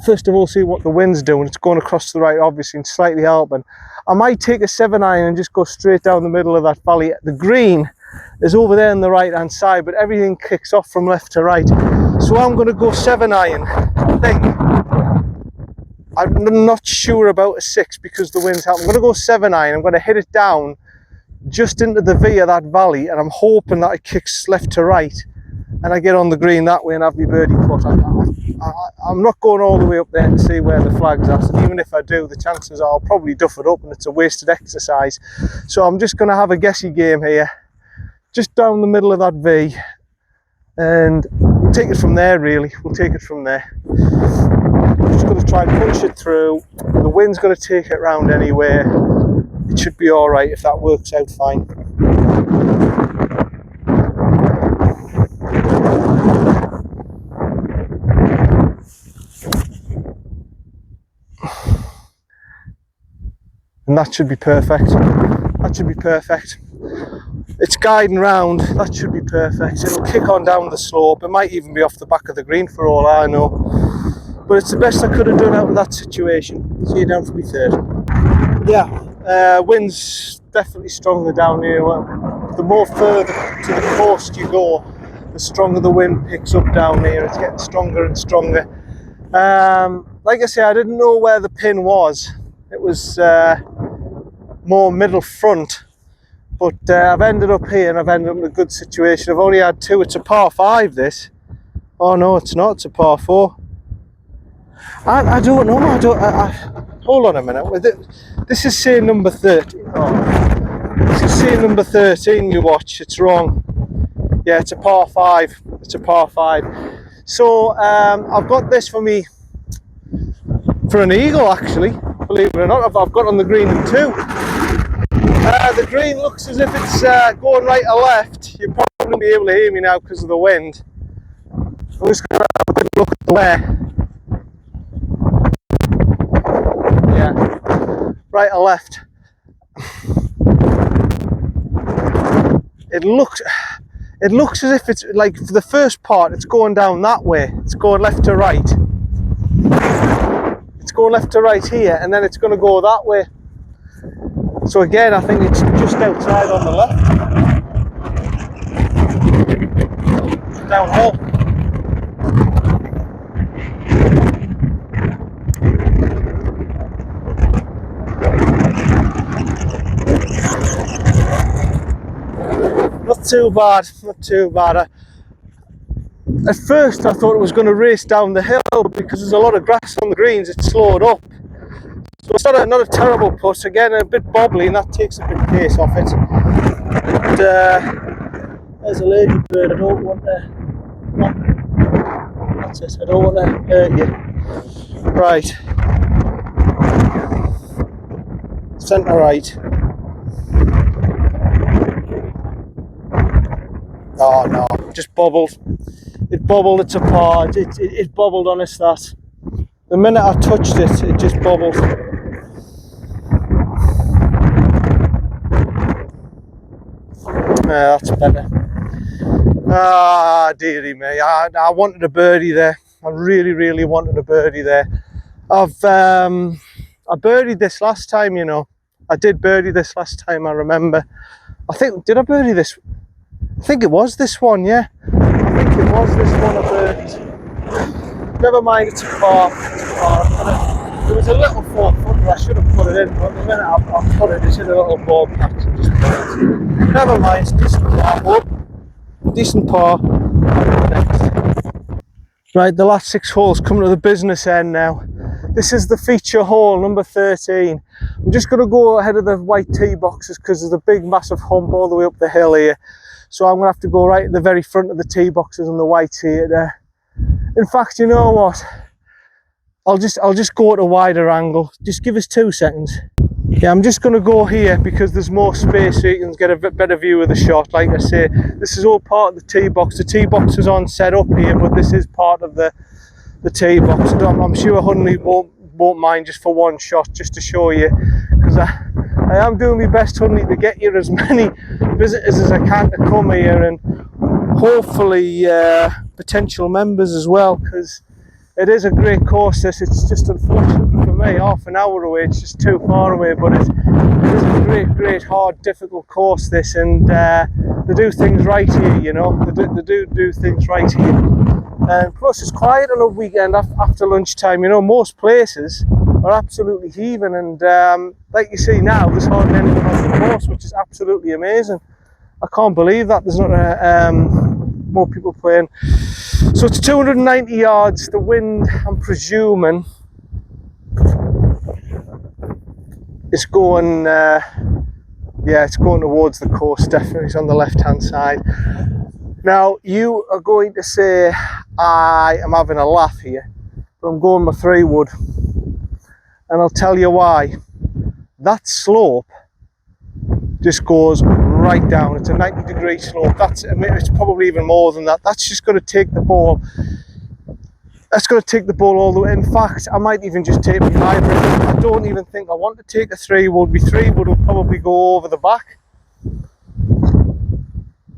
first of all, see what the wind's doing. It's going across to the right, obviously, and slightly helping. I might take a 7-iron and just go straight down the middle of that valley. The green is over there on the right hand side, but everything kicks off from left to right. So I'm going to go 7-iron, I think. I'm not sure about a 6 because the wind's helping. I'm going to go 7-iron. I'm going to hit it down just into the V of that valley, and I'm hoping that it kicks left to right and I get on the green that way and have my birdie putt. I'm not going all the way up there to see where the flag's at, and even if I do, the chances are I'll probably duff it up and it's a wasted exercise. So I'm just going to have a guessy game here, just down the middle of that V, and we'll take it from there really. We'll take it from there. I'm just going to try and punch it through. The wind's going to take it round anyway. It should be alright if that works out fine. And that should be perfect. That should be perfect. It's guiding round. That should be perfect. It'll kick on down the slope. It might even be off the back of the green for all I know. But it's the best I could have done out of that situation. See you down for me third. Yeah, wind's definitely stronger down here. Well, the more further to the coast you go, the stronger the wind picks up down here. It's getting stronger and stronger. Like I say, I didn't know where the pin was. It was more middle front, but I've ended up here and I've ended up in a good situation. I've only had two. It's a par 5 this. Oh no, it's not. It's a par 4. I don't know. Hold on a minute. This is saying number 13. Oh, this is saying number 13. You watch. It's wrong. Yeah, it's a par 5. It's a par 5. So I've got this for me for an eagle actually. Believe it or not, I've got on the green in 2. The green looks as if it's going right or left. You'll probably be able to hear me now because of the wind. I'm just going to have a quick look at the where. Yeah, right or left. It looks as if it's like for the first part it's going down that way. It's going left to right. It's going left to right here, and then it's going to go that way. So again, I think it's just outside on the left. Downhill. Not too bad, not too bad. At first I thought it was going to race down the hill, but because there's a lot of grass on the greens, it slowed up. So it's not a terrible putt. Again, a bit bobbly, and that takes a bit of pace off it. But there's a ladybird. I don't want to. That's it. I don't want to hurt you. Right. Centre right. Oh no, just bobbled. It bobbled. It's a par. It bobbled on us. That. The minute I touched it, it just bobbled. That's better. Ah, dearie me. I wanted a birdie there. I really wanted a birdie there. I birdied this last time, you know. I did birdie this last time, I remember. Did I birdie this? I think it was this one, yeah. I think it was this one I birdied. Never mind, it's a par. There was a little 4-footer, I should have put it in, but the minute I put it, it's in a little ball patch. Never mind, it's decent par. Decent par. Next. Right, the last 6 holes coming to the business end now. This is the feature hole, number 13. I'm just going to go ahead of the white tee boxes because there's a big massive hump all the way up the hill here. So I'm going to have to go right at the very front of the tee boxes on the white here there. In fact, you know what? I'll just go at a wider angle. Just give us 2 seconds. Yeah, I'm just going to go here because there's more space so you can get a bit better view of the shot. Like I say, this is all part of the tee box. The tee box is on set up here, but this is part of the tee box. I'm sure Hunley won't mind just for one shot, just to show you, because I am doing my best, Hunley, to get you as many visitors as I can to come here, and hopefully potential members as well, because it is a great course. It's just unfortunately for me, half an hour away. It's just too far away, but it is a great, hard, difficult course, this, and they do things right here, you know. They do things right here. And plus it's quiet on a weekend after lunchtime. You know, most places are absolutely heaving, and like you see now, there's hardly anyone on the course, which is absolutely amazing. I can't believe that there's not more people playing. So it's 290 yards. The wind, I'm presuming, is going, yeah, it's going towards the coast, definitely. It's on the left-hand side. Now, you are going to say I am having a laugh here, but I'm going my 3-wood, and I'll tell you why. That slope just goes right down. It's a 90-degree slope. That's, I mean, it's probably even more than that. That's just going to take the ball. That's going to take the ball all the way. In fact, I might even just take my hybrid. I don't even think I want to take a 3-wood. My 3-wood will probably go over the back.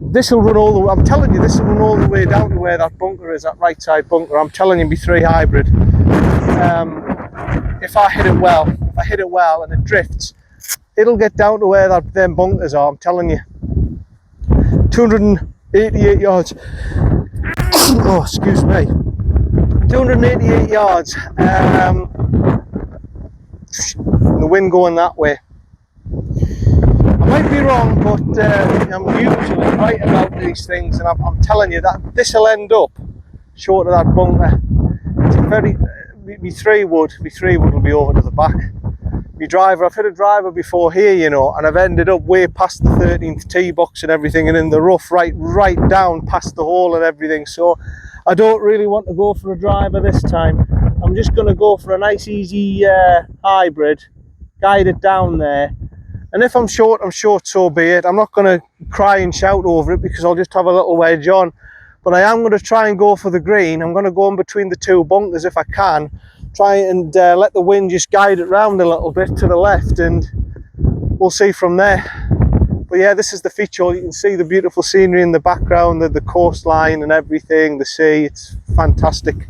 This will run all the way. I'm telling you, this will run all the way down to where that bunker is, that right side bunker. I'm telling you, my 3 hybrid. If I hit it well, and it drifts, it'll get down to where them bunkers are. I'm telling you. 288 yards. Oh, excuse me. 288 yards. The wind going that way. I might be wrong, but I'm usually right about these things, and I'm telling you that this will end up short of that bunker. It's a very, my 3-wood will be over to the back. My driver, I've hit a driver before here, you know, and I've ended up way past the 13th tee box and everything, and in the rough, right down past the hole and everything. So I don't really want to go for a driver this time. I'm just going to go for a nice easy hybrid, guide it down there, and if I'm short, so be it. I'm not going to cry and shout over it, because I'll just have a little wedge on, but I am going to try and go for the green. I'm going to go in between the 2 bunkers if I can, try and let the wind just guide it round a little bit to the left, and we'll see from there. But yeah, this is the feature. You can see the beautiful scenery in the background, the coastline and everything, the sea. It's fantastic.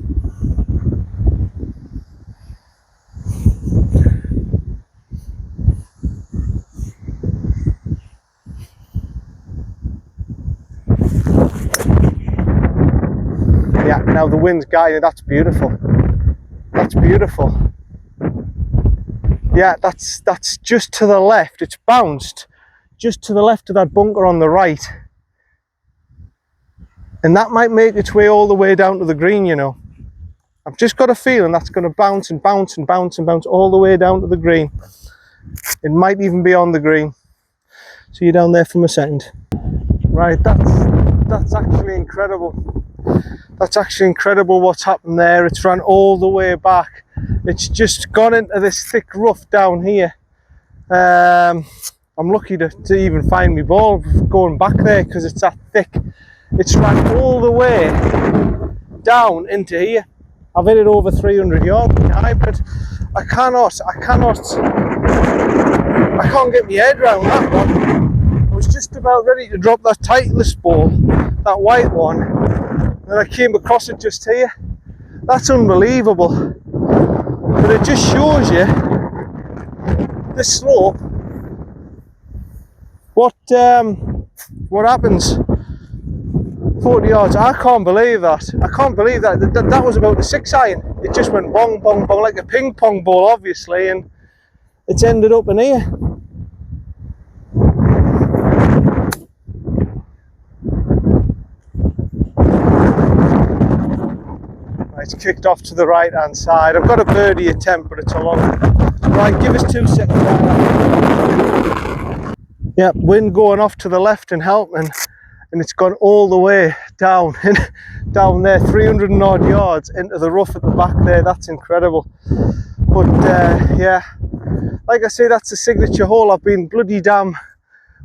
Yeah, now the wind's guiding. That's beautiful. That's beautiful. Yeah, that's just to the left. It's bounced just to the left of that bunker on the right, and that might make its way all the way down to the green, you know. I've just got a feeling that's going to bounce and bounce and bounce and bounce all the way down to the green. It might even be on the green. See you down there from a second. Right, that's actually incredible. That's actually incredible what's happened there. It's run all the way back. It's just gone into this thick rough down here. I'm lucky to even find my ball going back there, because it's that thick. It's run all the way down into here. I've hit it over 300 yards with the hybrid. I can't get my head around that one. I was just about ready to drop that Titleist ball, that white one, and I came across it just here. That's unbelievable. But it just shows you this slope, what happens. 40 yards. I can't believe that. I can't believe that. That was about the 6-iron. It just went bong, bong, bong, like a ping pong ball, obviously, and it's ended up in here. It's kicked off to the right hand side. I've got a birdie attempt, but it's a long one. Right, give us 2 seconds. Yep, wind going off to the left and helping, and it's gone all the way down down there, 300 and odd yards into the rough at the back there. That's incredible. But yeah, like I say, that's the signature hole. I've been bloody damn,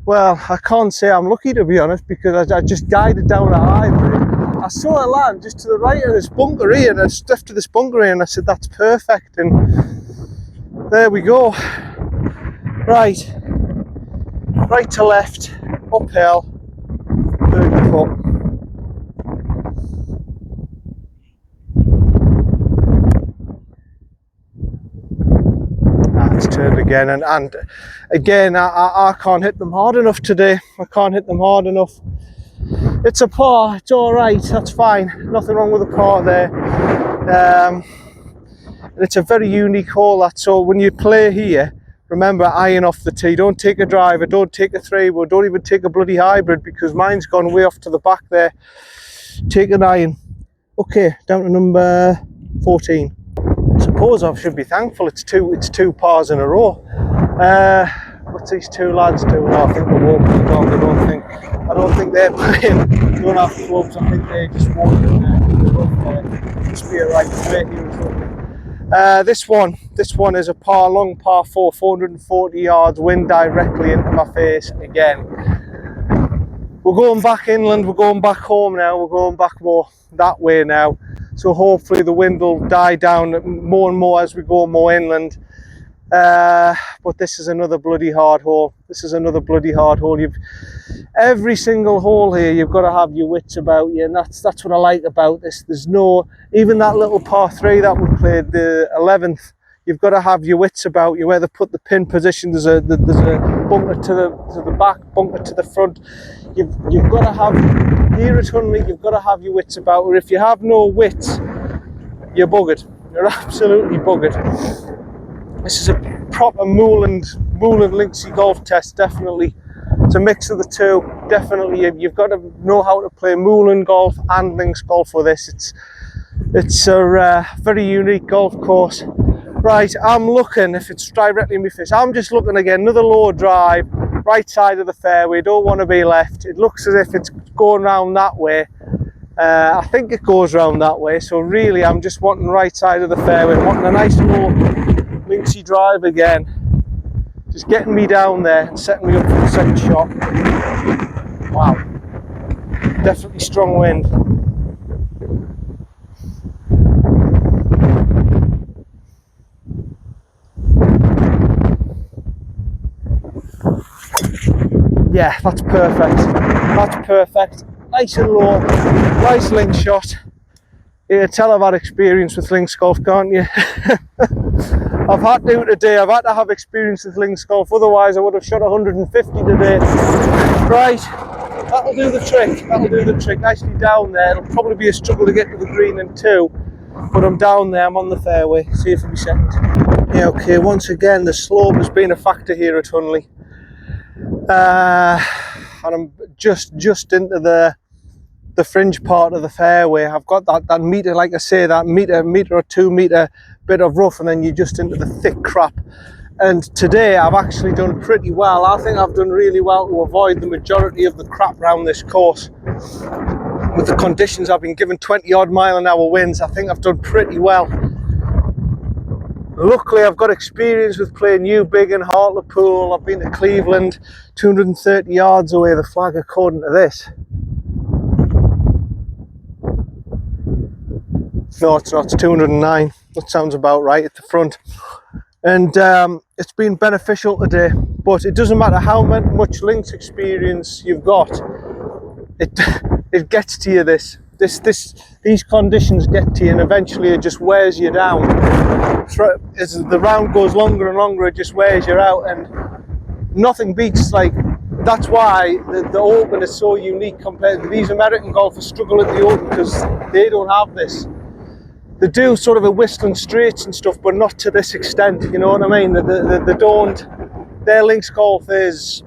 well, I can't say I'm lucky, to be honest, because I just guided down a hybrid. I saw a land just to the right of this bunker here, and I stuffed to this bunker here, and I said that's perfect, and there we go. Right to left, uphill, birdie putt. It's turned again, and again I can't hit them hard enough today. I can't hit them hard enough. It's a par, it's all right, that's fine. Nothing wrong with the par there. And it's a very unique hole, that. So when you play here, remember, iron off the tee. Don't take a driver, don't take a 3-wood, don't even take a bloody hybrid, because mine's gone way off to the back there. Take an iron. Okay, down to number 14. I suppose I should be thankful it's two pars in a row. What's these two lads doing? Oh, I think they're walking the dog. I don't think they're playing. They don't have clubs. I think they're just walking in the rough there. Must be a right straight here or something. This one is a long par 4, 440 yards, wind directly into my face again. We're going back inland, we're going back home now, we're going back more that way now. So hopefully the wind will die down more and more as we go more inland. But this is another bloody hard hole. Every single hole here, you've got to have your wits about you, and that's what I like about this. There's no, even that little par 3 that we played, the 11th, you've got to have your wits about you, where they put the pin position. There's a bunker to the back, bunker to the front. You've got to have, here at Hunley, you've got to have your wits about you. If you have no wits, you're buggered. You're absolutely buggered. This is a proper Moorland Linksy golf test, definitely. It's a mix of the two, definitely. You've got to know how to play Moorland golf and links golf with this. It's a very unique golf course. Right, I'm looking, if it's directly in my face, I'm just looking again, another low drive, right side of the fairway, don't want to be left. It looks as if it's going round that way. I think it goes round that way, so really I'm just wanting right side of the fairway, wanting a nice low linksy drive again. Just getting me down there and setting me up for the second shot. Wow, definitely strong wind. Yeah, that's perfect. Nice and low, nice link shot. You can tell I've had experience with links golf, can't you? I've had to today, I've had to have experience with links golf, otherwise I would have shot 150 today. Right, that'll do the trick, nicely down there. It'll probably be a struggle to get to the green in 2, but I'm down there, I'm on the fairway, see if it'll be second. Yeah, okay, once again, the slope has been a factor here at Hunley. And I'm just into the fringe part of the fairway. I've got that metre, like I say, that metre or 2 metre bit of rough, and then you're just into the thick crap. And today I've actually done pretty well. I think I've done really well to avoid the majority of the crap around this course. With the conditions I've been given, 20 odd mile-an-hour winds, I think I've done pretty well. Luckily, I've got experience with playing New Big and Hartlepool. I've been to Cleveland, 230 yards away, the flag according to this. No, it's not, it's 209. That sounds about right at the front. And it's been beneficial today, but it doesn't matter how much links experience you've got. It gets to you, these conditions get to you, and eventually it just wears you down. As the round goes longer and longer, it just wears you out, and nothing beats, like, that's why the Open is so unique compared to these American golfers struggle at the Open, because they don't have this. They do sort of a Whistling Straits and stuff, but not to this extent, you know what I mean? They don't, their links golf is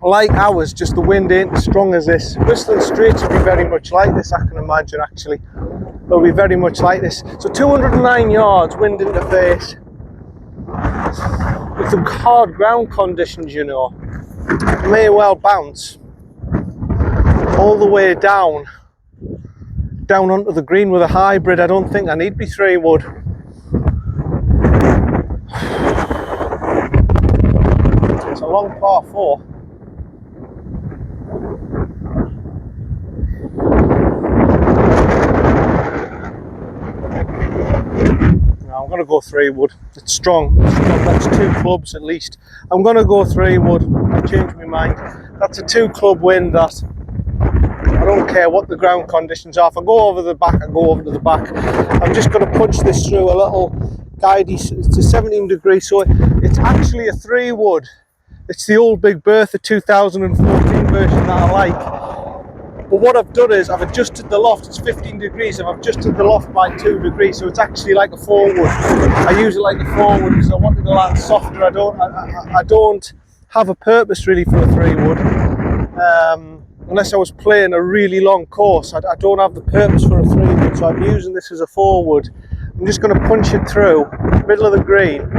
like ours, just the wind ain't as strong as this. Whistling Straits will be very much like this, I can imagine, actually. They'll be very much like this. So 209 yards, wind in the face. With the hard ground conditions, you know, it may well bounce all the way down onto the green with a hybrid. I don't think I need my 3-wood. It's a long par 4. I'm going to go 3-wood. It's strong. That's 2 clubs at least. I'm going to go 3-wood. I've changed my mind. That's a 2-club wind, that. I don't care what the ground conditions are. If I go over the back, I go over to the back. I'm just going to punch this through a little guidey. It's a 17 degrees, so it's actually a 3-wood. It's the old Big Bertha 2014 version that I like. But what I've done is I've adjusted the loft. It's 15 degrees. I've adjusted the loft by 2 degrees, so it's actually like a 4 wood. I use it like a 4 wood because I wanted to land softer. I don't have a purpose really for a 3 wood. Unless I was playing a really long course, I don't have the purpose for a 3 wood, so I'm using this as a 4 wood. I'm just going to punch it through, middle of the green.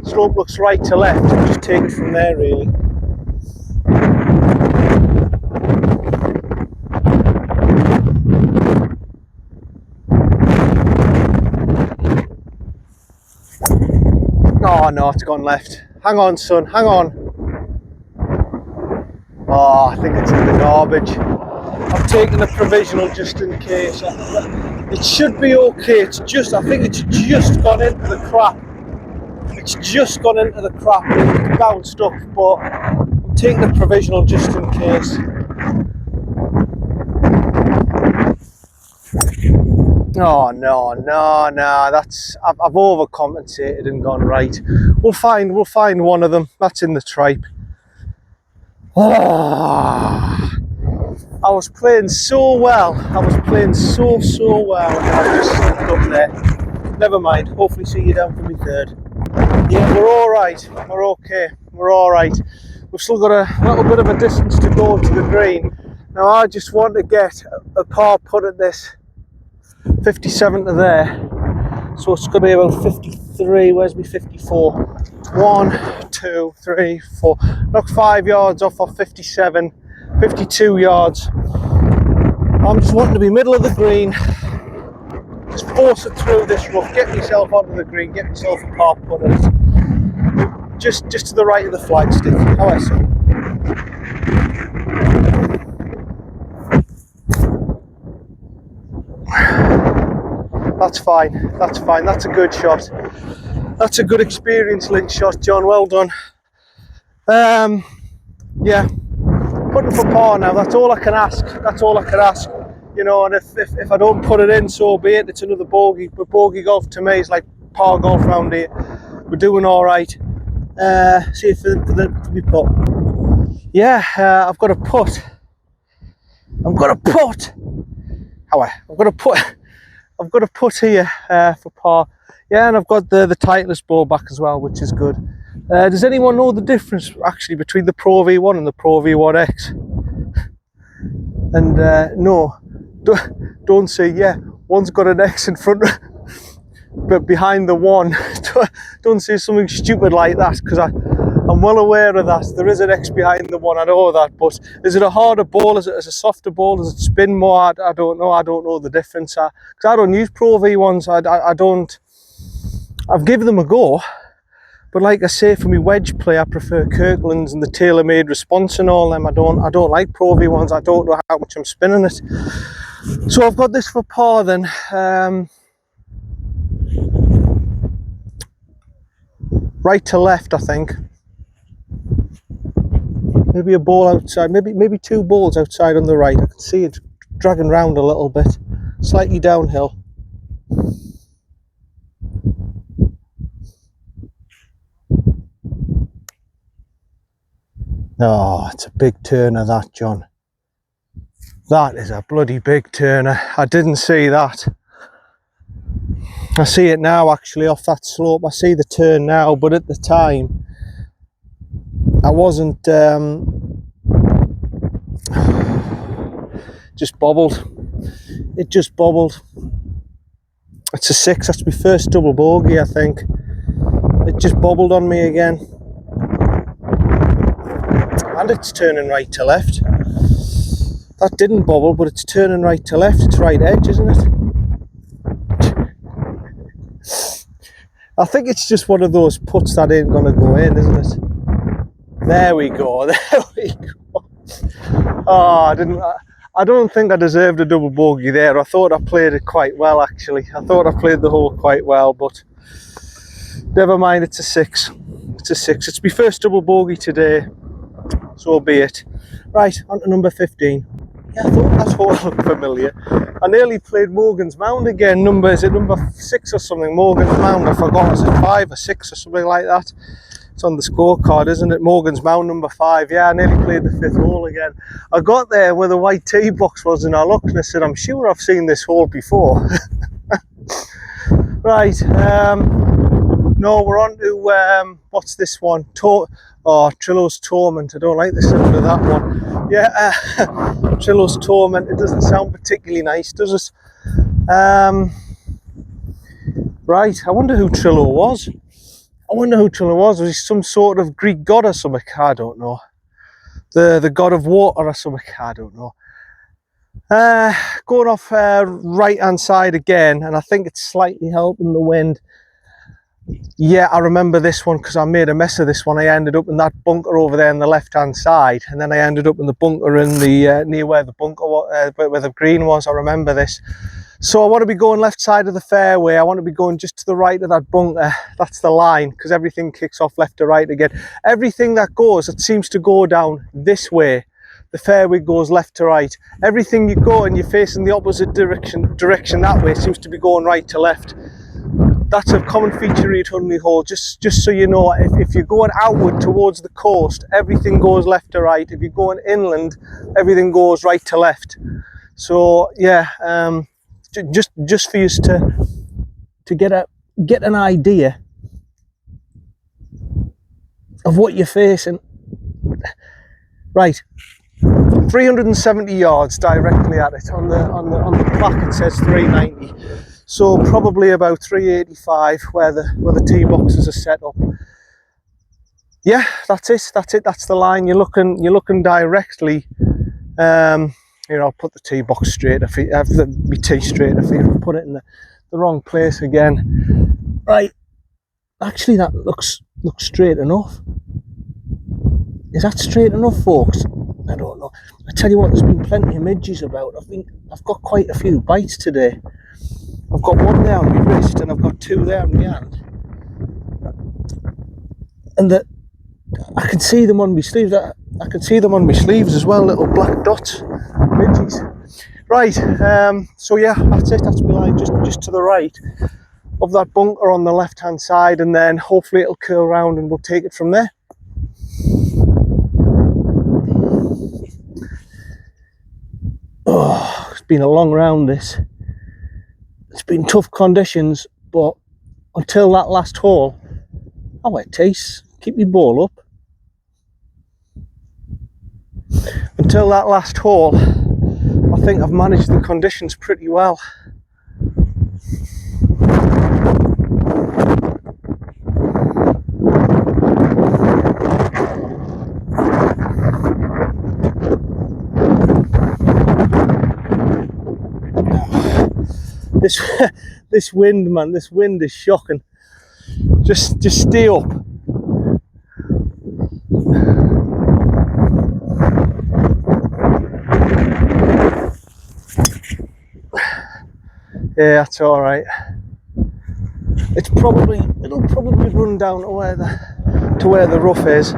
Slope looks right to left, and just take it from there really. Oh no, it's gone left. Hang on, son, hang on. Oh, I think it's in the garbage. I've taken a provisional just in case. It should be okay. I think it's just gone into the crap. It's just gone into the crap. It's bounced up, but I'm taking a provisional just in case. Oh no, I've overcompensated and gone right. We'll find one of them. That's in the tripe. Oh, I was playing so well. I was playing so well, and I just slipped up there. Never mind. Hopefully, see you down for me third. Yeah, we're all right. We're okay. We're all right. We've still got a little bit of a distance to go to the green. Now, I just want to get a par putt at this 57 to there. So it's going to be about 53. Where's me 54? 1, 2, 3, 4. Knock 5 yards off 57. 52 yards. I'm just wanting to be middle of the green. Just force it through this rough. Get yourself onto the green. Get yourself a par putt at it. Just to the right of the flagstick. How I say. That's fine. That's fine. That's a good shot. That's a good experience link shot, John. Well done. Yeah. Putting for par now. That's all I can ask. That's all I can ask. You know, and if I don't put it in, so be it. It's another bogey. But bogey golf to me is like par golf round here. We're doing all right. See if to be put. Yeah, I've got a putt. I've got a putt. I've got a putt here for par. Yeah, and I've got the Titleist ball back as well, which is good. Does anyone know the difference actually between the Pro V1 and the Pro V1X? And no, don't say yeah. One's got an X in front, but behind the one. Don't say something stupid like that, because I'm well aware of that. There is an X behind the one, I know that, but is it a harder ball? Is it a softer ball? Does it spin more? I don't know. I don't know the difference. Because I don't use Pro V1s. I don't. I've given them a go, but like I say, for me wedge play, I prefer Kirkland's and the tailor-made response and all them. I don't like Pro V1s. I don't know how much I'm spinning it. So I've got this for par then. Right to left, I think. Maybe a ball outside, maybe 2 balls outside on the right. I can see it dragging round a little bit, slightly downhill. Oh, it's a big turner that, John. That is a bloody big turner. I didn't see that. I see it now actually off that slope. I see the turn now, but at the time I wasn't, just bobbled. It just bobbled. It's a 6, that's my first double bogey, I think. It just bobbled on me again. And it's turning right to left. That didn't bobble, but it's turning right to left. It's right edge, isn't it? I think it's just one of those putts that ain't gonna go in, isn't it? There we go, there we go. Oh, I don't think I deserved a double bogey there. I thought I played it quite well, actually. I thought I played the hole quite well, but never mind, it's a 6. It's a 6. It's my first double bogey today, so be it. Right, on to number 15. Yeah, I thought that hole looked familiar. I nearly played Morgan's Mound again. Is it number 6 or something? Morgan's Mound, I forgot. Is it 5 or 6 or something like that? It's on the scorecard, isn't it? Morgan's Mount, number 5. Yeah, I nearly played the 5th hole again. I got there where the white tee box was and I looked and I said, I'm sure I've seen this hole before. Right, no, we're on to, what's this one? Trillo's Torment. I don't like the sound of that one. Yeah, Trillo's Torment. It doesn't sound particularly nice, does it? Right, I wonder who Trillo was. Was he some sort of Greek god or something? I don't know. The god of water or something? I don't know. Going off right hand side again, and I think it's slightly helping the wind. Yeah, I remember this one because I made a mess of this one. I ended up in that bunker over there on the left hand side, and then I ended up in the bunker in the near where the bunker where the green was. I remember this. So I want to be going left side of the fairway. I want to be going just to the right of that bunker. That's the line, because everything kicks off left to right again. Everything that goes, it seems to go down this way. The fairway goes left to right. Everything you go and you're facing the opposite direction that way seems to be going right to left. That's a common feature at Hunley Hole, just so you know. If you're going outward towards the coast, everything goes left to right. If you're going inland, everything goes right to left. So yeah, just for you to get an idea of what you're facing. Right, 370 yards directly at it. On the plaque it says 390, so probably about 385 where the tee boxes are set up. Yeah, that's it. That's the line. You're looking directly. I'll put the tee box straight. If you have the tee straight, if you put it in the wrong place again. Right, actually that looks straight enough. Is that straight enough, folks? I don't know. I tell you what, there's been plenty of midges about. I've got quite a few bites today. I've got one there on my wrist and I've got 2 there on my hand. And I can see them on my sleeves. I can see them on my sleeves as well, little black dots, midges. Right, so yeah, that's it. That's my line, just to the right of that bunker on the left hand side, and then hopefully it'll curl around and we'll take it from there. Oh, it's been a long round this. It's been tough conditions, but until that last hole, I went taste, keep my ball up. Until that last hole, I think I've managed the conditions pretty well. This wind, man, this wind is shocking. Just stay up. Yeah, that's all right. It'll probably run down to where the rough is.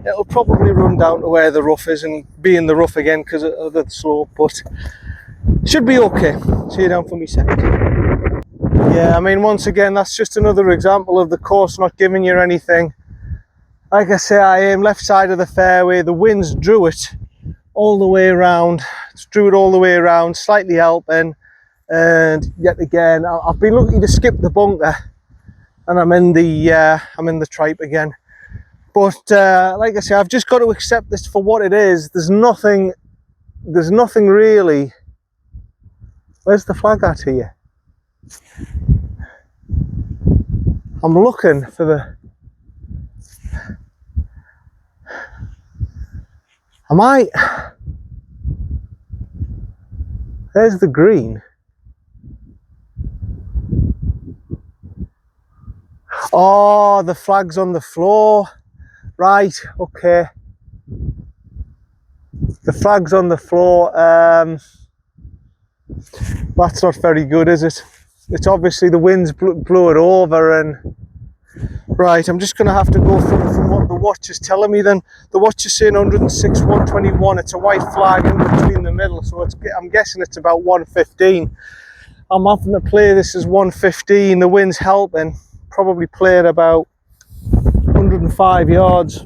It'll probably run down to where the rough is and be in the rough again because of the slope, but should be okay. See you down for me second. Yeah, I mean, once again, that's just another example of the course not giving you anything. Like I say, I aim left side of the fairway. The winds drew it all the way around. It's drew it all the way around, slightly helping. And yet again, I've been lucky to skip the bunker, and I'm in the tripe again. But like I say, I've just got to accept this for what it is. There's nothing really. Where's the flag at here? I'm looking for the. There's the green. Oh, the flag's on the floor. Right, okay. The flag's on the floor. That's not very good, is it? It's obviously the winds blew it over, and right, I'm just going to have to go from what the watch is telling me then. The watch is saying 106, 121. It's a white flag in between the middle, so I'm guessing it's about 115. I'm having to play this as 115. The wind's helping. Probably play it about 105 yards.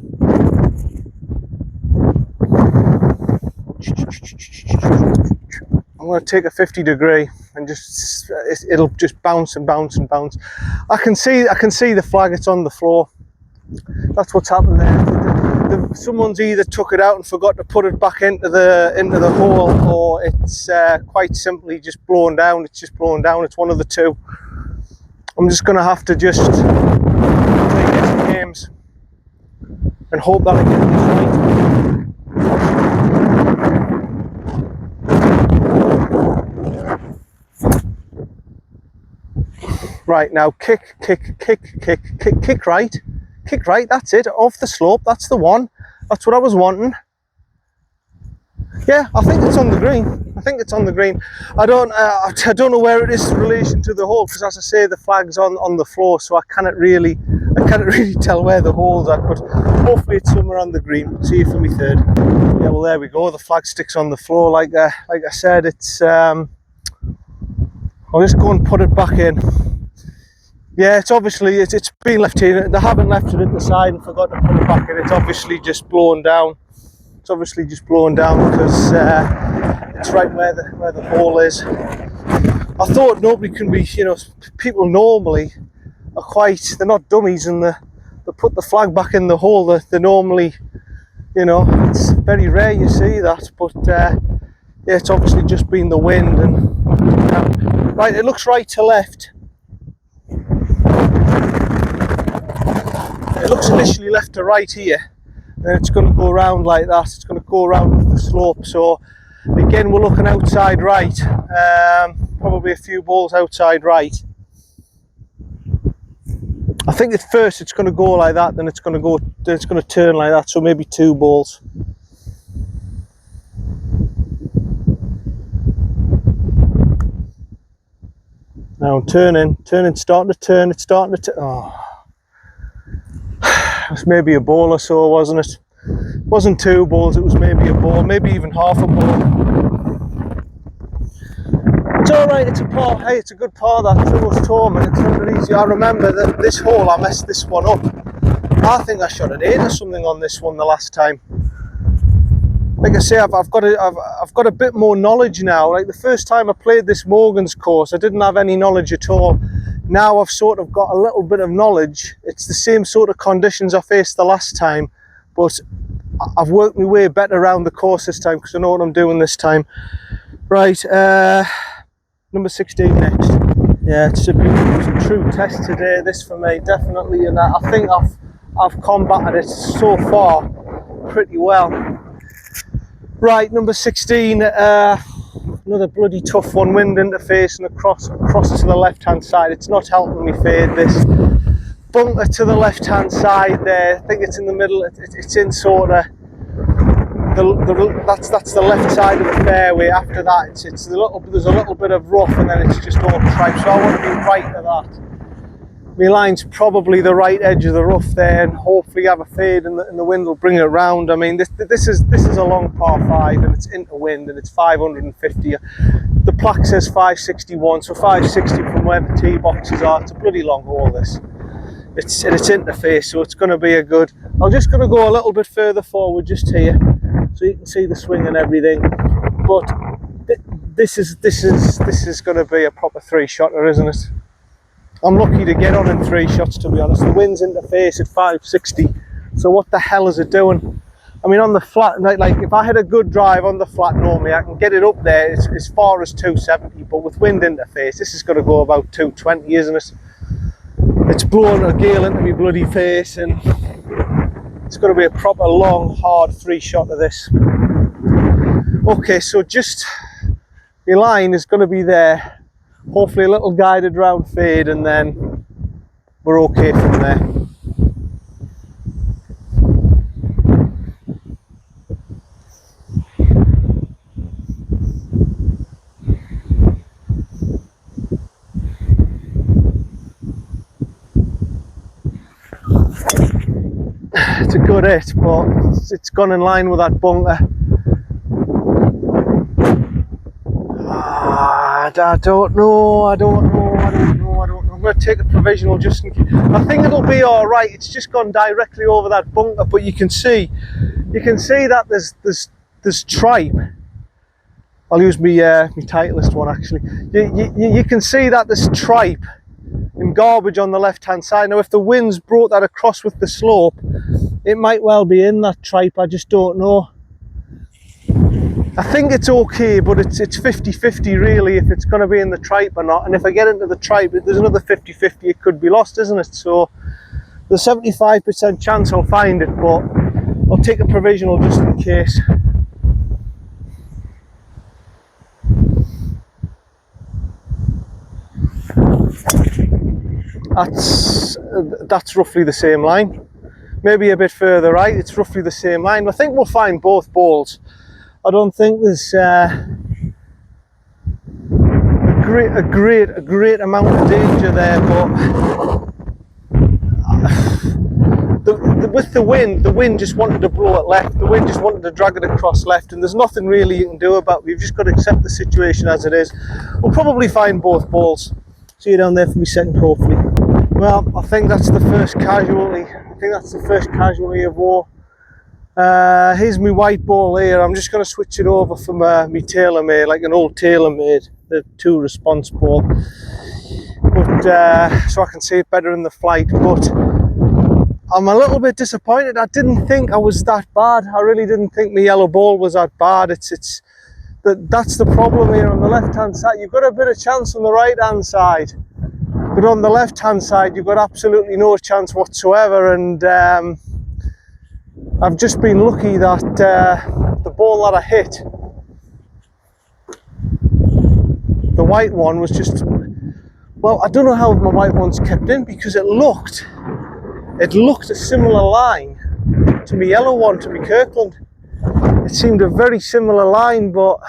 I'm going to take a 50 degree and just it'll just bounce and bounce and bounce. I can see the flag. It's on the floor. That's what's happened there. Someone's either took it out and forgot to put it back into the hole, or it's quite simply just blown down. It's just blown down. It's one of the two. I'm just going to have to just play guessing games and hope that I get this right. Right, now kick right. Kick right, that's it, off the slope, that's the one. That's what I was wanting. Yeah, I think it's on the green. I think it's on the green. I don't know where it is in relation to the hole, because as I say, the flag's on the floor, so I cannot really tell where the hole's at, but hopefully it's somewhere on the green. See you for me third. Yeah, well there we go, the flag sticks on the floor. Like I said, it's I'll just go and put it back in. Yeah, it's obviously it's been left here. They haven't left it at the side and forgot to put it back in. It's obviously just blown down. It's obviously just blown down because it's right where the hole is. I thought nobody can be, people normally are they're not dummies, and they put the flag back in the hole. They normally, it's very rare you see that, but yeah, it's obviously just been the wind and right. It looks right to left. It looks initially left to right here, and it's going to go around like that. It's going to go around with the slope. So again, we're looking outside right, probably a few balls outside right. I think at first it's going to go like that, then it's going to turn like that, so maybe 2 balls. Now turning, starting to turn, it's starting to turn. Oh. It was maybe a ball or so, wasn't it? It wasn't 2 balls, it was maybe a ball, maybe even half a ball. It's alright, it's a par. Hey, it's a good par, that True's Torment. It's not easy. I remember that this hole, I messed this one up. I think I shot an 8 or something on this one the last time. Like I say, I've got a bit more knowledge now. Like the first time I played this Morgan's course, I didn't have any knowledge at all. Now I've sort of got a little bit of knowledge. It's the same sort of conditions I faced the last time, but I've worked my way better around the course this time because I know what I'm doing this time. Right, number 16 next. Yeah, it's a true test today, this for me, definitely, and I think I've combated it so far pretty well. Right, number 16, another bloody tough one, wind interface and across to the left hand side. It's not helping me fade this. Bunker to the left hand side there, I think it's in the middle, it's in sort of, that's the left side of the fairway. After that there's a little bit of rough, and then it's just all tripe, so I want to be right to that. My line's probably the right edge of the rough there, and hopefully have a fade, and the wind will bring it round. I mean, this is a long par 5, and it's into wind, and it's 550. The plaque says 561, so 560 from where the tee boxes are. It's a bloody long hole, this. It's interface, so it's going to be a good. I'm just going to go a little bit further forward, just here, so you can see the swing and everything. But this is going to be a proper 3-shotter, isn't it? I'm lucky to get on in 3 shots, to be honest. The wind's interface at 560, so what the hell is it doing? I mean, on the flat, like if I had a good drive on the flat normally, I can get it up there as far as 270, but with wind interface, this is going to go about 220, isn't it? It's blowing a gale into my bloody face, and it's going to be a proper long, hard 3-shot of this. Okay, so just my line is going to be there. Hopefully a little guided round fade, and then we're okay from there. It's a good hit, but it's gone in line with that bunker. I don't know. I'm going to take a provisional just in case. I think it'll be all right. It's just gone directly over that bunker, but you can see that there's tripe. I'll use my Titleist one actually. You can see that there's tripe and garbage on the left hand side. Now if the wind's brought that across with the slope, it might well be in that tripe, I just don't know. I think it's okay, but it's 50-50 really if it's going to be in the tripe or not. And if I get into the tripe, there's another 50-50 it could be lost, isn't it? So there's a 75% chance I'll find it, but I'll take a provisional just in case. That's roughly the same line, maybe a bit further right. It's roughly the same line. I think we'll find both balls. I don't think there's a great amount of danger there, but with the wind just wanted to blow it left. The wind just wanted to drag it across left, and there's nothing really you can do about it. You've just got to accept the situation as it is. We'll probably find both balls. See you down there for me second, hopefully. Well, I think that's the first casualty. Of war. Here's my white ball here. I'm just going to switch it over for my TaylorMade, like an old TaylorMade, the 2 response ball. But so I can see it better in the flight. But I'm a little bit disappointed. I didn't think I was that bad. I really didn't think my yellow ball was that bad. That's the problem here on the left hand side. You've got a bit of chance on the right hand side, but on the left hand side you've got absolutely no chance whatsoever. And I've just been lucky that the ball that I hit, the white one, was just, well, I don't know how my white one's kept in, because it looked a similar line to my yellow one, to my Kirkland. It seemed a very similar line, but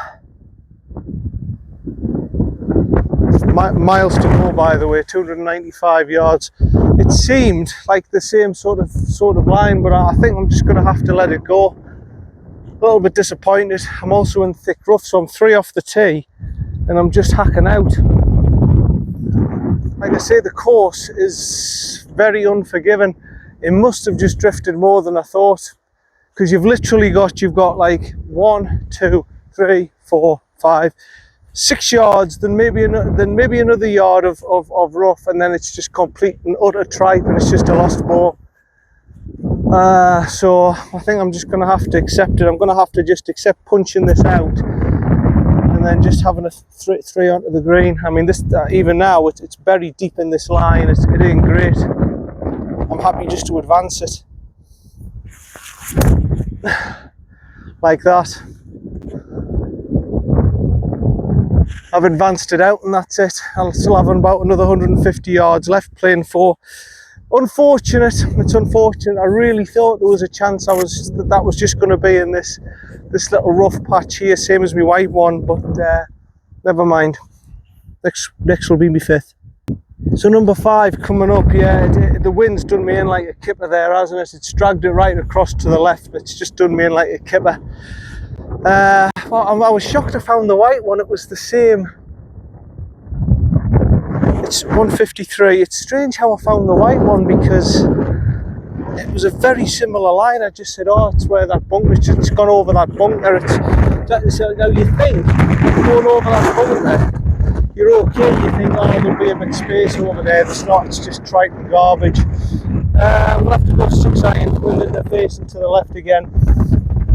miles to go, by the way, 295 yards. It seemed like the same sort of line, but I think I'm just going to have to let it go. A little bit disappointed. I'm also in thick rough, so I'm 3 off the tee, and I'm just hacking out. Like I say, the course is very unforgiving. It must have just drifted more than I thought, because you've got like 1, 2, 3, 4, 5, 6 yards, then maybe another yard of rough, and then it's just complete and utter tripe, and it's just a lost ball. So I think I'm just going to have to accept it. I'm going to have to just accept punching this out, and then just having a three onto the green. I mean, this even now it's buried deep in this line. It ain't great. I'm happy just to advance it like that. I've advanced it out, and that's it. I'll still have about another 150 yards left, playing 4. It's unfortunate. I really thought there was a chance that was just going to be in this little rough patch here, same as my white one, but never mind. Next will be my 5th. So number 5 coming up. Yeah, the wind's done me in like a kipper there, hasn't it? It's dragged it right across to the left. It's just done me in like a kipper. Well, I was shocked I found the white one. It was the same. It's 153. It's strange how I found the white one, because it was a very similar line. I just said, oh, it's where that bunker, it's gone over that bunker. So now you think going over that bunker, you're okay. You think, oh, there'll be a bit of space over there. There's not. It's just tripe and garbage. We'll have to go 6 iron, wind in the face and to the left again.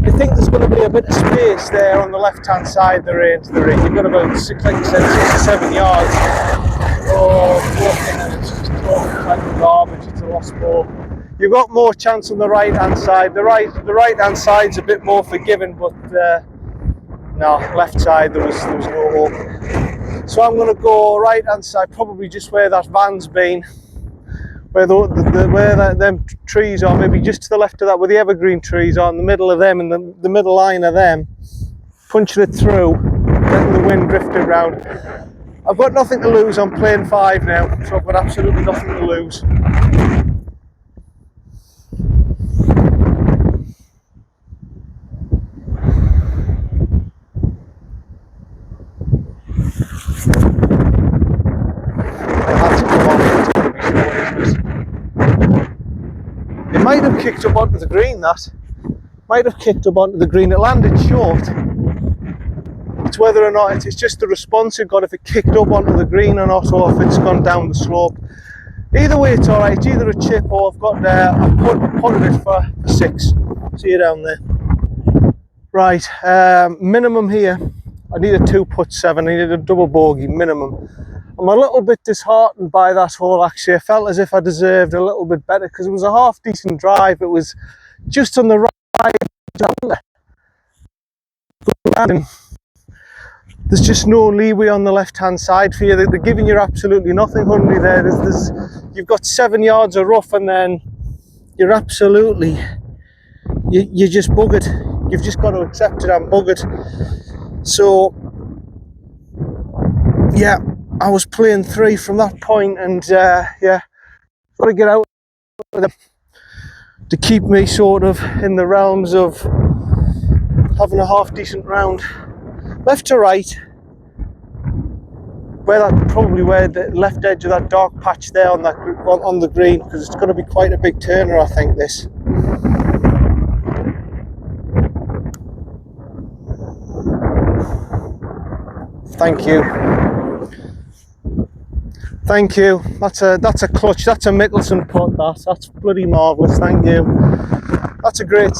I think there's going to be a bit of space there on the left hand side. There ain't. You've got about 6, like you said, 6 to 7 yards. Oh, it's just like garbage. It's a lost ball. You've got more chance on the right hand side. The right hand side's a bit more forgiving, but no, left side there was no hope. So I'm going to go right hand side, probably just where that van's been. Where them trees are, maybe just to the left of that, where the evergreen trees are, in the middle of them, and the middle line of them, punching it through, letting the wind drift it around. I've got nothing to lose. I'm playing 5 now, so I've got absolutely nothing to lose. I had to come on. kicked up onto the green, that. Might have kicked up onto the green. It landed short. It's whether or not it's just the response it got, if it kicked up onto the green or not, or if it's gone down the slope. Either way, it's alright. It's either a chip or I've got I putted it for 6. See you down there. Right, minimum here. I need a 2-putt-7. I needed a double bogey minimum. I'm a little bit disheartened by that hole, actually. I felt as if I deserved a little bit better because it was a half decent drive. It was just on the right down there. There's just no leeway on the left hand side for you. They're giving you absolutely nothing, Hunley, there. You've got 7 yards of rough and then you're absolutely, you're just buggered. You've just got to accept it, I'm buggered. So, yeah, I was playing 3 from that point and yeah, got to get out of them to keep me sort of in the realms of having a half decent round. Left to right, where the left edge of that dark patch there on the green, because it's going to be quite a big turner, I think, this. Thank you. Thank you. That's a clutch. That's a Mickelson putt. That's bloody marvellous. Thank you. That's a great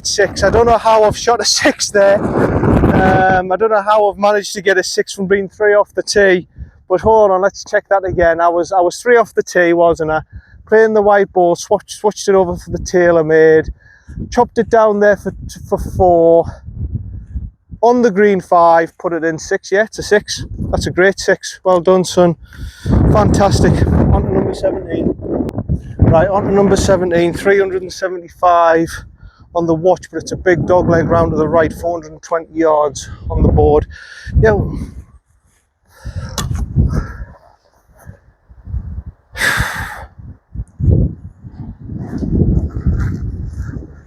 6. I don't know how I've shot a 6 there. I don't know how I've managed to get a 6 from being 3 off the tee. But hold on, let's check that again. I was 3 off the tee, wasn't I? Playing the white ball, switched it over for the TaylorMade, chopped it down there for 4. On the green 5, put it in 6. Yeah, it's a 6. That's a great 6. Well done, son. Fantastic. On to number 17. Right, on to number 17, 375 on the watch, but it's a big dog leg round to the right, 420 yards on the board. Yeah.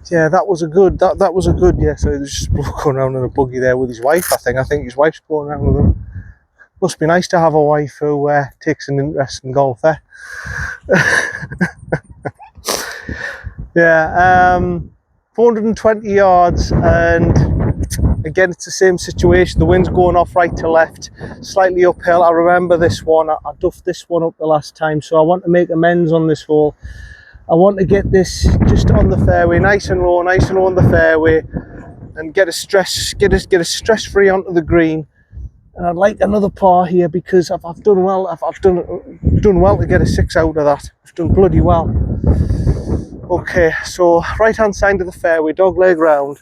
Yeah, that was a good, yeah, so there's just a bloke going around in a buggy there with his wife, I think his wife's going around with him. Must be nice to have a wife who takes an interest in golf, eh? Yeah, 420 yards, and again it's the same situation. The wind's going off right to left, slightly uphill. I remember this one, I duffed this one up the last time, so I want to make amends on this hole. I want to get this just on the fairway, nice and low on the fairway, and get a stress free onto the green. And I'd like another par here because I've done well. I've done well to get a 6 out of that. I've done bloody well. Okay, so right hand side of the fairway, dog leg round,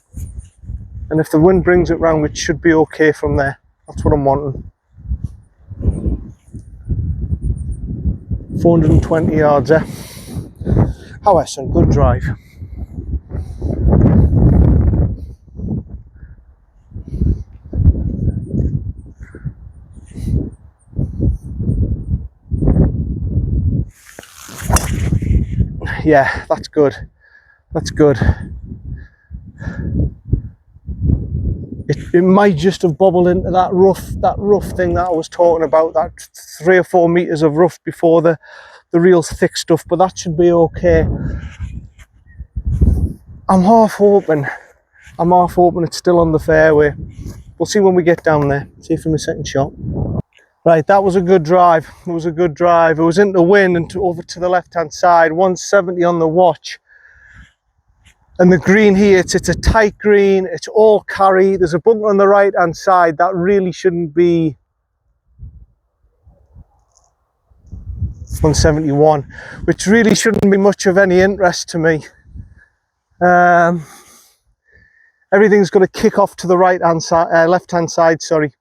and if the wind brings it round, it should be okay from there. That's what I'm wanting. 420 yards, eh? How excellent, good drive. Yeah, that's good. That's good. It might just have bobbled into that rough thing that I was talking about, that 3 or 4 meters of rough before the real thick stuff, but that should be okay. I'm half hoping it's still on the fairway. We'll see when we get down there. See for my second shot. Right, that was a good drive. It was a good drive. It was into wind and over to the left hand side. 170 on the watch. And the green here, it's a tight green. It's all carry. There's a bunker on the right hand side that really shouldn't be. 171, which really shouldn't be much of any interest to me. Everything's going to kick off to the right hand side, left hand side, sorry.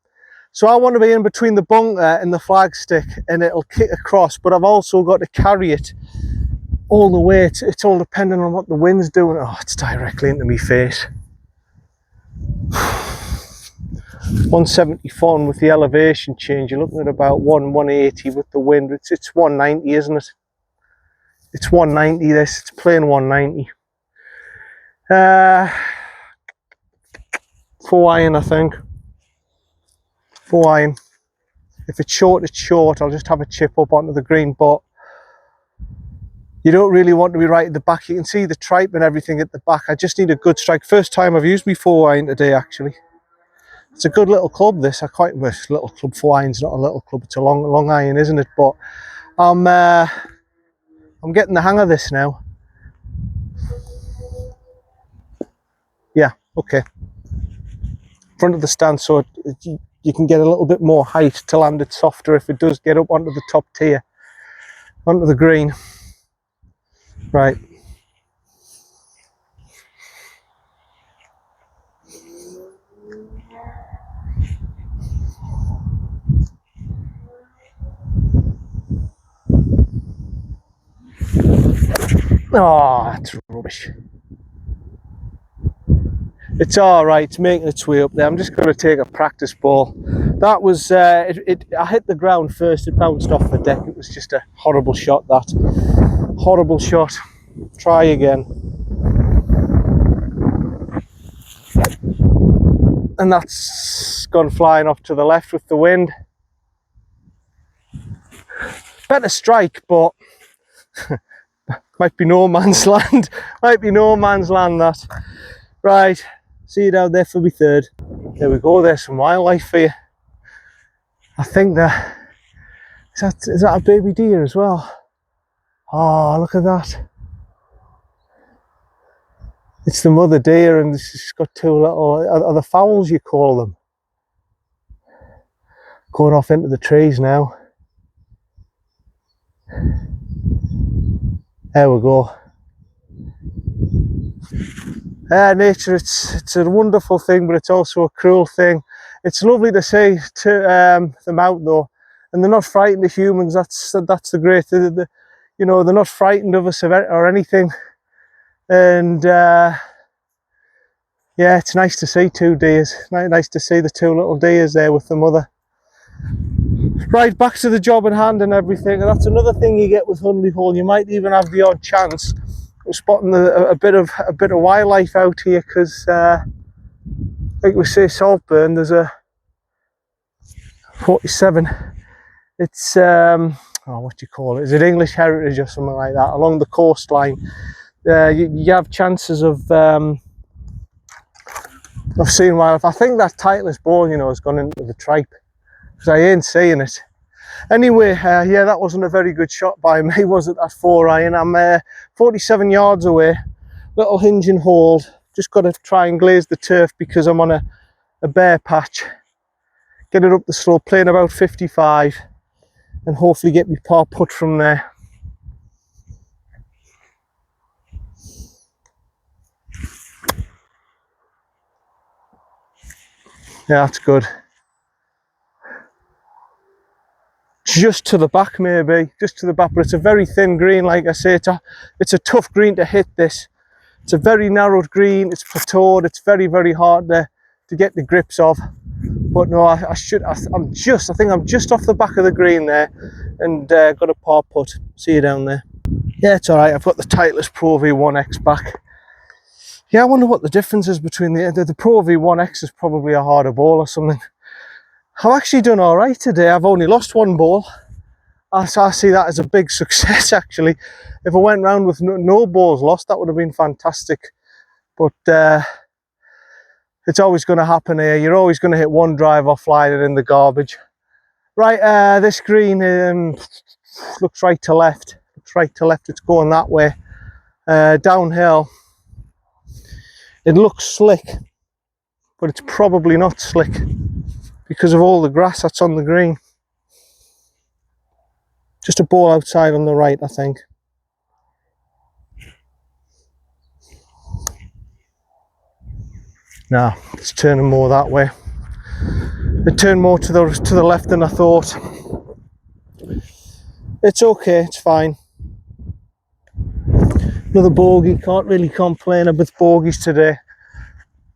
So I want to be in between the bunker and the flagstick, and it'll kick across, but I've also got to carry it all the way. It's all dependent on what the wind's doing. Oh, it's directly into my face. 174, and with the elevation change, you're looking at about 180 with the wind. It's 190, isn't it? It's 190 this, it's playing 190. 4 iron, I think. 4 iron. If it's short, it's short. I'll just have a chip up onto the green, but You don't really want to be right at the back. You can see the tripe and everything at the back. I just need a good strike. First time I've used my 4-iron today, actually. It's a good little club, this. I quite wish little club 4-iron's not a little club. It's a long iron, isn't it? But I'm getting the hang of this now. Yeah, okay. Front of the stand, so you can get a little bit more height to land it softer if it does get up onto the top tier, onto the green. Right. Oh, that's rubbish. It's all right. It's making its way up there. I'm just going to take a practice ball. That was I hit the ground first. It bounced off the deck. It was just a horrible shot. That horrible shot. Try again. And that's gone flying off to the left with the wind. Better strike, but might be no man's land. Might be no man's land, that. Right, see you down there for me third. There we go, there's some wildlife for you. I think that is that a baby deer as well? Oh, look at that. It's the mother deer, and she's got two little, are the fowls you call them? Going off into the trees now. There we go. Nature, it's a wonderful thing, but it's also a cruel thing. It's lovely to see them out though, and they're not frightened of humans. That's the great thing. You know, they're not frightened of us or anything. And yeah, it's nice to see two deers. Nice to see the two little deers there with the mother. Right, back to the job in hand and everything. And that's another thing you get with Hunley Hole. You might even have the odd chance of spotting a bit of wildlife out here, because like we say, Saltburn, there's a 47. It's oh, what do you call it? Is it English Heritage or something like that? Along the coastline, you have chances of seeing wildlife. I think that Titleist ball, you know, has gone into the tripe, because I ain't seeing it. Anyway, yeah, that wasn't a very good shot by me, was it, that 4-iron? I'm 47 yards away, little hinge and hold. Just got to try and glaze the turf because I'm on a bare patch. Get it up the slope, playing about 55, and hopefully get my par putt from there. Yeah, that's good. Just to the back, maybe, just to the back, but it's a very thin green. Like I say, it's a tough green to hit this. It's a very narrowed green, it's plateaued, it's very hard to get the grips of. But no, I think I'm just off the back of the green there, and got a par putt. See you down there. Yeah, it's all right. I've got the Titleist Pro V1X back. Yeah, I wonder what the difference is between the Pro V1X is probably a harder ball or something. I've actually done all right today. I've only lost one ball. I see that as a big success, actually. If I went round with no balls lost, that would have been fantastic. But it's always going to happen here. You're always going to hit one drive offline and in the garbage. Right, this green looks right to left. Looks right to left. It's going that way. Downhill. It looks slick, but it's probably not slick because of all the grass that's on the green. Just a ball outside on the right, I think. Nah, it's turning more that way. It turned more to the left than I thought. It's okay, it's fine. Another bogey. Can't really complain about bogeys today.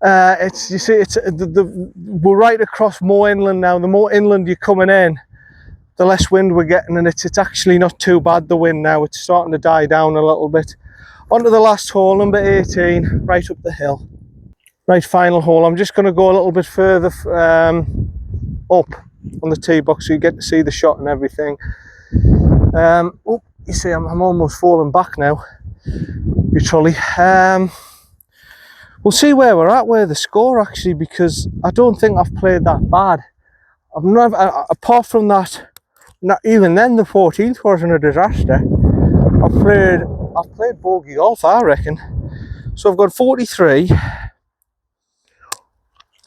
We're right across more inland now. The more inland you're coming in, the less wind we're getting, and it's actually not too bad, the wind now. It's starting to die down a little bit. On to the last hole, number 18, right up the hill. Right, final hole. I'm just going to go a little bit further up on the tee box so you get to see the shot and everything. you see, I'm almost falling back now. Your trolley. We'll see where we're at, where the score actually, because I don't think I've played that bad. I've never, apart from that, not even then the 14th wasn't a disaster. I've played bogey golf, I reckon. So I've got 43,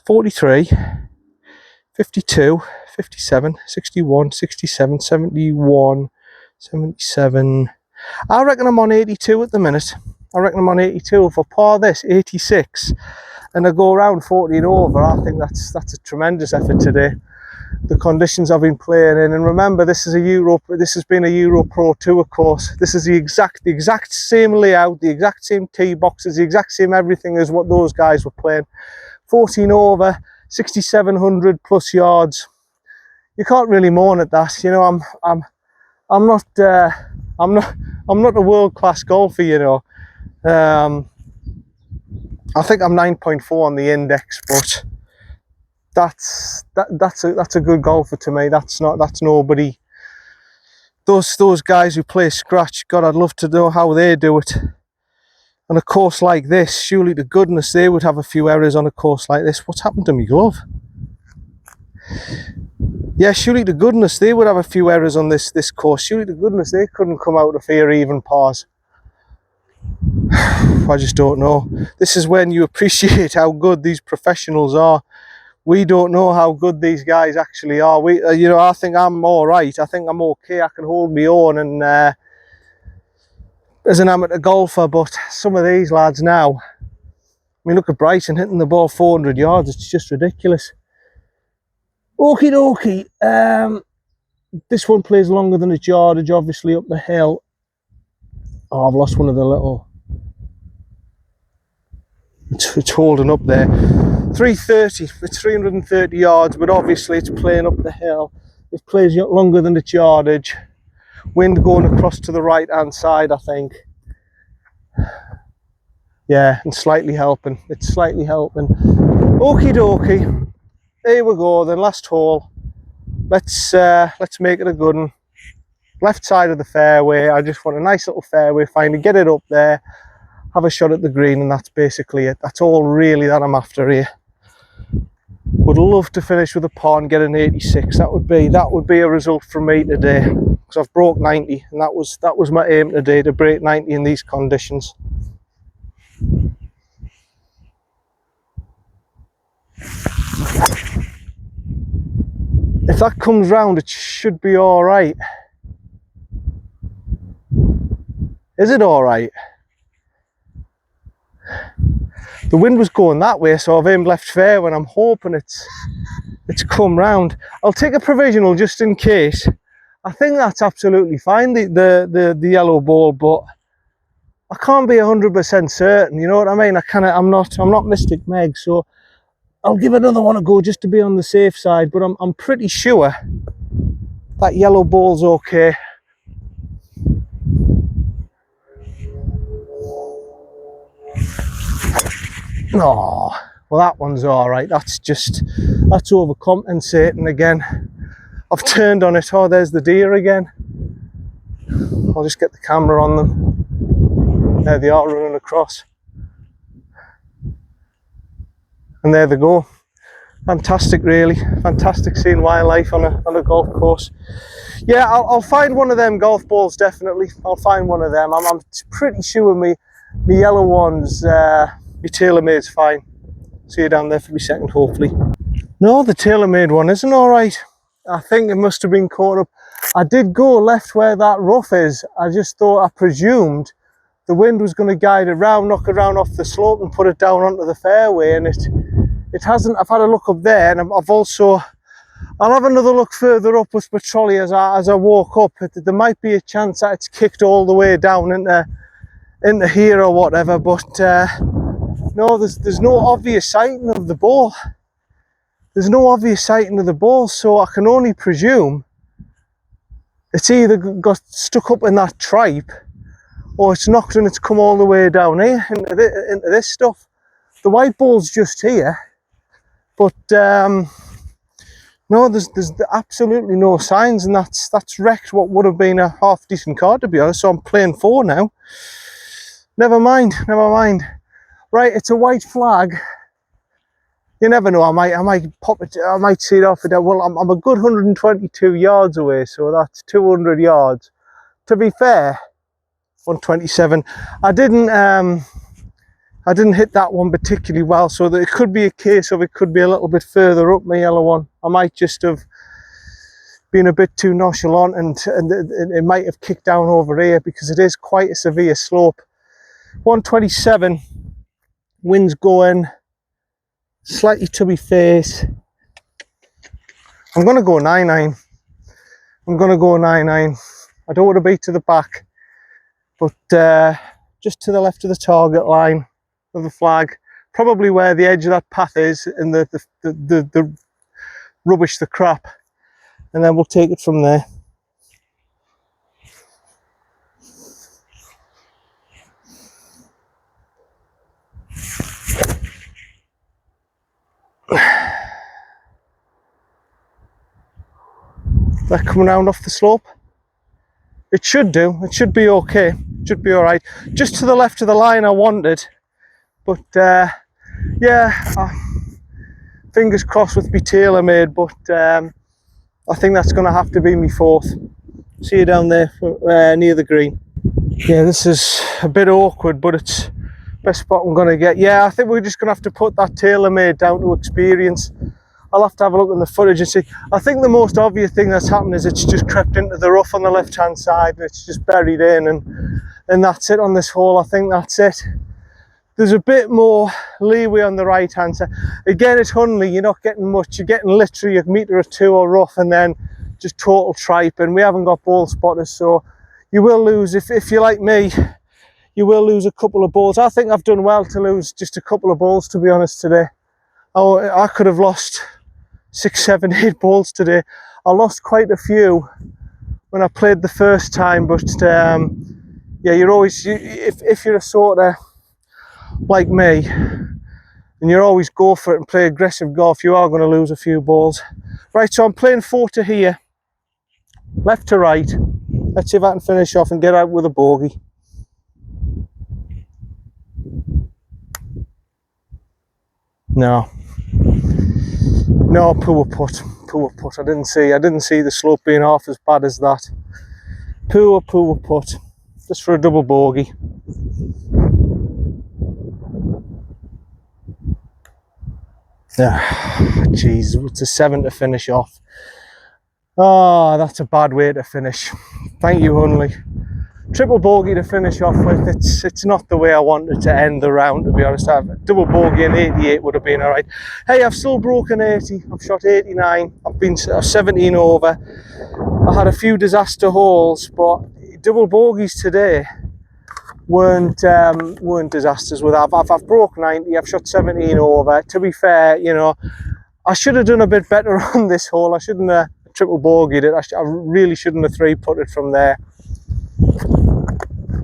52, 57, 61, 67, 71, 77. I reckon I'm on 82 at the minute. I reckon I'm on 82. If I par this, 86, and I go around 14 over, I think that's a tremendous effort today. The conditions I've been playing in, and remember, this has been a Euro Pro Tour course. This is the exact same layout, the exact same tee boxes, the exact same everything as what those guys were playing. 14 over, 6,700 plus yards. You can't really moan at that. You know, I'm not a world-class golfer, you know. I think I'm 9.4 on the index, but that's a good golfer to me. That's nobody. Those guys who play scratch, God, I'd love to know how they do it. On a course like this, surely to goodness they would have a few errors on a course like this. What's happened to me glove? Yeah, surely to goodness they would have a few errors on this course. Surely to goodness they couldn't come out of here even pars. I just don't know. This is when you appreciate how good these professionals are. We don't know how good these guys actually are. You know, I think I'm all right. I think I'm okay. I can hold my own, and as an amateur golfer. But some of these lads now, I mean, look at Bryson hitting the ball 400 yards. It's just ridiculous. Okie dokie. This one plays longer than its yardage, obviously up the hill. Oh, I've lost one of the little. It's holding up there. 330, it's 330 yards, but obviously it's playing up the hill. It plays longer than its yardage. Wind going across to the right hand side, I think. Yeah, and slightly helping. It's slightly helping. Okie dokie. Here we go then, last hole. Let's make it a good one. Left side of the fairway. I just want a nice little fairway, finally get it up there, have a shot at the green, and that's basically it. That's all really that I'm after here. Would love to finish with a par and get an 86. That would be a result for me today, because I've broke 90, and that was my aim today, to break 90 in these conditions. If that comes round, it should be all right. Is it all right? The wind was going that way, so I've aimed left fair when I'm hoping it's come round. I'll take a provisional just in case. I think that's absolutely fine, the yellow ball, but I can't be 100% certain. You know what I mean? I'm not Mystic Meg, so I'll give another one a go just to be on the safe side. But I'm pretty sure that yellow ball's okay. Oh, well, that one's all right. That's overcompensating again. I've turned on it. Oh, there's the deer again. I'll just get the camera on them. There they are running across. And there they go. Fantastic, really. Fantastic seeing wildlife on a golf course. Yeah, I'll find one of them golf balls, definitely. I'll find one of them. I'm pretty sure my yellow ones, my TaylorMade's fine. See you down there for me second, hopefully. No, the TaylorMade one isn't all right. I think it must have been caught up. I did go left where that rough is. I presumed the wind was going to guide it round, knock it round off the slope and put it down onto the fairway, and it hasn't. I've had a look up there, and I'll have another look further up with my trolley as I walk up. There might be a chance that it's kicked all the way down into here or whatever, but no, there's no obvious sighting of the ball. There's no obvious sighting of the ball, so I can only presume it's either got stuck up in that tripe, or it's knocked and it's come all the way down here into this stuff. The white ball's just here, but no, No, there's absolutely no signs, and that's wrecked what would have been a half decent card, to be honest. So I'm playing 4 now. Never mind. Right, it's a white flag. You never know. I might pop it. I might see it off it. Well, I'm a good 122 yards away, so that's 200 yards. To be fair, 127. I didn't hit that one particularly well, so that it could be a case of it could be a little bit further up my yellow one. I might just have been a bit too nonchalant, and it might have kicked down over here because it is quite a severe slope. 127, wind's going slightly to my face. I'm going to go 9-9. I don't want to be to the back, but just to the left of the target line of the flag, probably where the edge of that path is, and the rubbish, the crap, and then we'll take it from there. That coming round off the slope. It should do. It should be okay. It should be all right. Just to the left of the line I wanted, but yeah, fingers crossed with me tailor-made. But I think that's going to have to be me 4th. See you down there near the green. Yeah, this is a bit awkward, but it's best spot I'm going to get. Yeah, I think we're just going to have to put that tailor-made down to experience. I'll have to have a look in the footage and see. I think the most obvious thing that's happened is it's just crept into the rough on the left-hand side, and it's just buried in, and that's it on this hole. I think that's it. There's a bit more leeway on the right-hand side. Again, it's Hunley. You're not getting much. You're getting literally a metre or 2 or rough, and then just total tripe. And we haven't got ball spotters, so you will lose if you're like me. You will lose a couple of balls. I think I've done well to lose just a couple of balls, to be honest, today. I could have lost 6, 7, 8 balls today. I lost quite a few when I played the first time, but yeah, you're always, if you're a sort of like me, and you always go for it and play aggressive golf, you are going to lose a few balls. Right, so I'm playing 4 to here, left to right. Let's see if I can finish off and get out with a bogey. No, poor putt. I didn't see the slope being half as bad as that. Poor putt. Just for a double bogey. Jeez, it's a 7 to finish off. Oh, that's a bad way to finish. Thank you, Hunley. Triple bogey to finish off with. It's not the way I wanted to end the round, to be honest. Double bogey and 88 would have been all right. Hey, I've still broken 80. I've shot 89. I've been 17 over. I had a few disaster holes, but double bogeys today weren't disasters. With I've broke 90. I've shot 17 over. To be fair, you know, I should have done a bit better on this hole. I shouldn't have triple bogeyed it. I really shouldn't have 3-putted from there.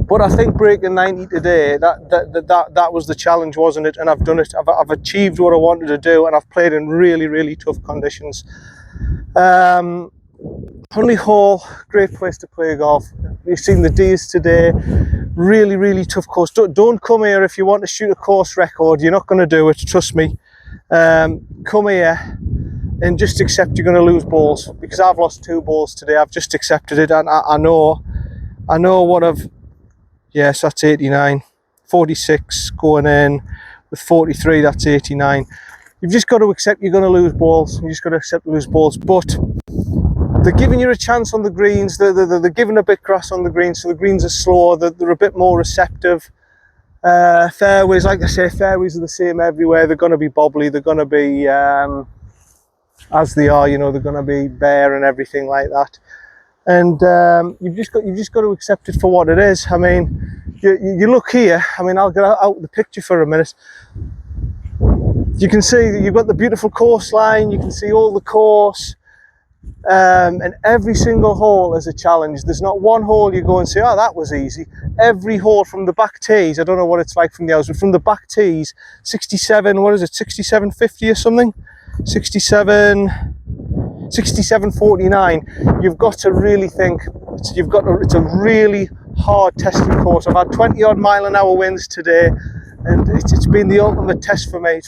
But I think breaking 90 today, that was the challenge, wasn't it? And I've done it. I've achieved what I wanted to do, and I've played in really, really tough conditions. Hunley Hall, great place to play golf. You've seen the D's today. Really, really tough course. Don't come here if you want to shoot a course record. You're not going to do it, trust me. Come here and just accept you're going to lose balls, because I've lost 2 balls today. I've just accepted it, and I know what I've. Yes, that's 89. 46 going in with 43. That's 89. You've just got to accept you're going to lose balls. You just got to accept to lose balls. But they're giving you a chance on the greens. They're giving a bit grass on the greens, so the greens are slower. They're a bit more receptive. Fairways, like I say, fairways are the same everywhere. They're going to be bobbly. They're going to be as they are. You know, they're going to be bare and everything like that. And you've just got to accept it for what it is. I mean, you look here. I mean, I'll get out the picture for a minute. You can see that you've got the beautiful coastline. You can see all the course, and every single hole is a challenge. There's not one hole you go and say, "Oh, that was easy." Every hole from the back tees. I don't know what it's like from the house, but from the back tees, 67. What is it? 67.50 or something? 67. 67.49. You've got to really think, it's a really hard testing course. I've had 20 odd mile-an-hour winds today, and it's been the ultimate test for me.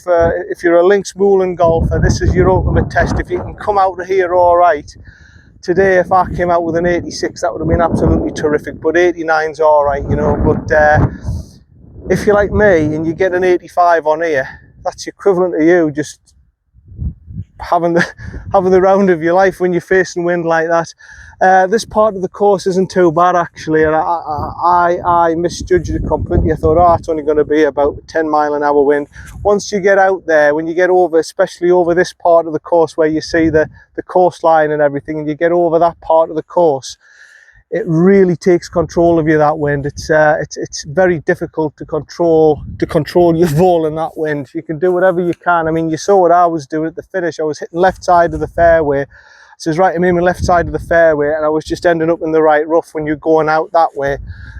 If you're a links Moulin golfer, this is your ultimate test. If you can come out of here all right. Today, if I came out with an 86, that would have been absolutely terrific, but 89's all right, you know. But if you're like me and you get an 85 on here, that's equivalent to you just having the round of your life when you're facing wind like that. This part of the course isn't too bad actually, and I misjudged it completely. I thought, oh, it's only going to be about 10 mile-an-hour wind. Once you get out there, when you get over, especially over this part of the course where you see the coastline and everything, and you get over that part of the course, it really takes control of you, that wind. It's very difficult to control your ball in that wind. You can do whatever you can. I mean, you saw what I was doing at the finish. I was hitting left side of the fairway. So it's right, I'm aiming left side of the fairway, and I was just ending up in the right rough when you're going out that way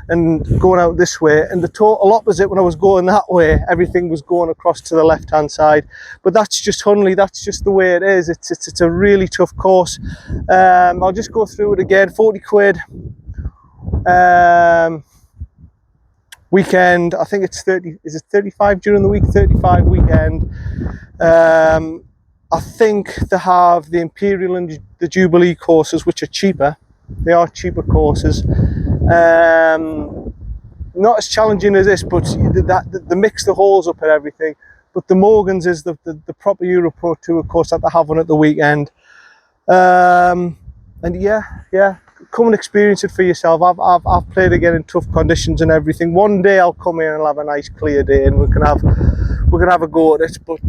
and going out this way. And the total opposite, when I was going that way, everything was going across to the left hand side. But that's just Hunley, that's just the way it is. It's a really tough course. I'll just go through it again. 40 quid. Weekend, I think it's 30, is it 35 during the week? 35 weekend. I think they have the Imperial and the Jubilee courses, which are cheaper. They are cheaper courses. Not as challenging as this, but they mix the holes up and everything. But the Morgans is the proper Euro Pro Tour course that they have on at the weekend. And yeah, come and experience it for yourself. I've played again in tough conditions and everything. One day I'll come in and I'll have a nice clear day, and we can have a go at it. But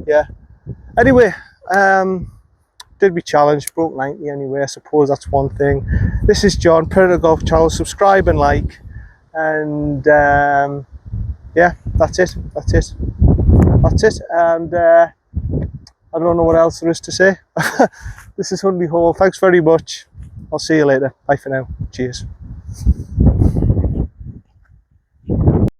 yeah. Anyway, did we challenge, broke 90 anyway. I suppose that's one thing. This is John, Predator Golf Channel. Subscribe and like, and yeah, that's it. And I don't know what else there is to say. This is Hunley Hall. Thanks very much. I'll see you later. Bye for now. Cheers.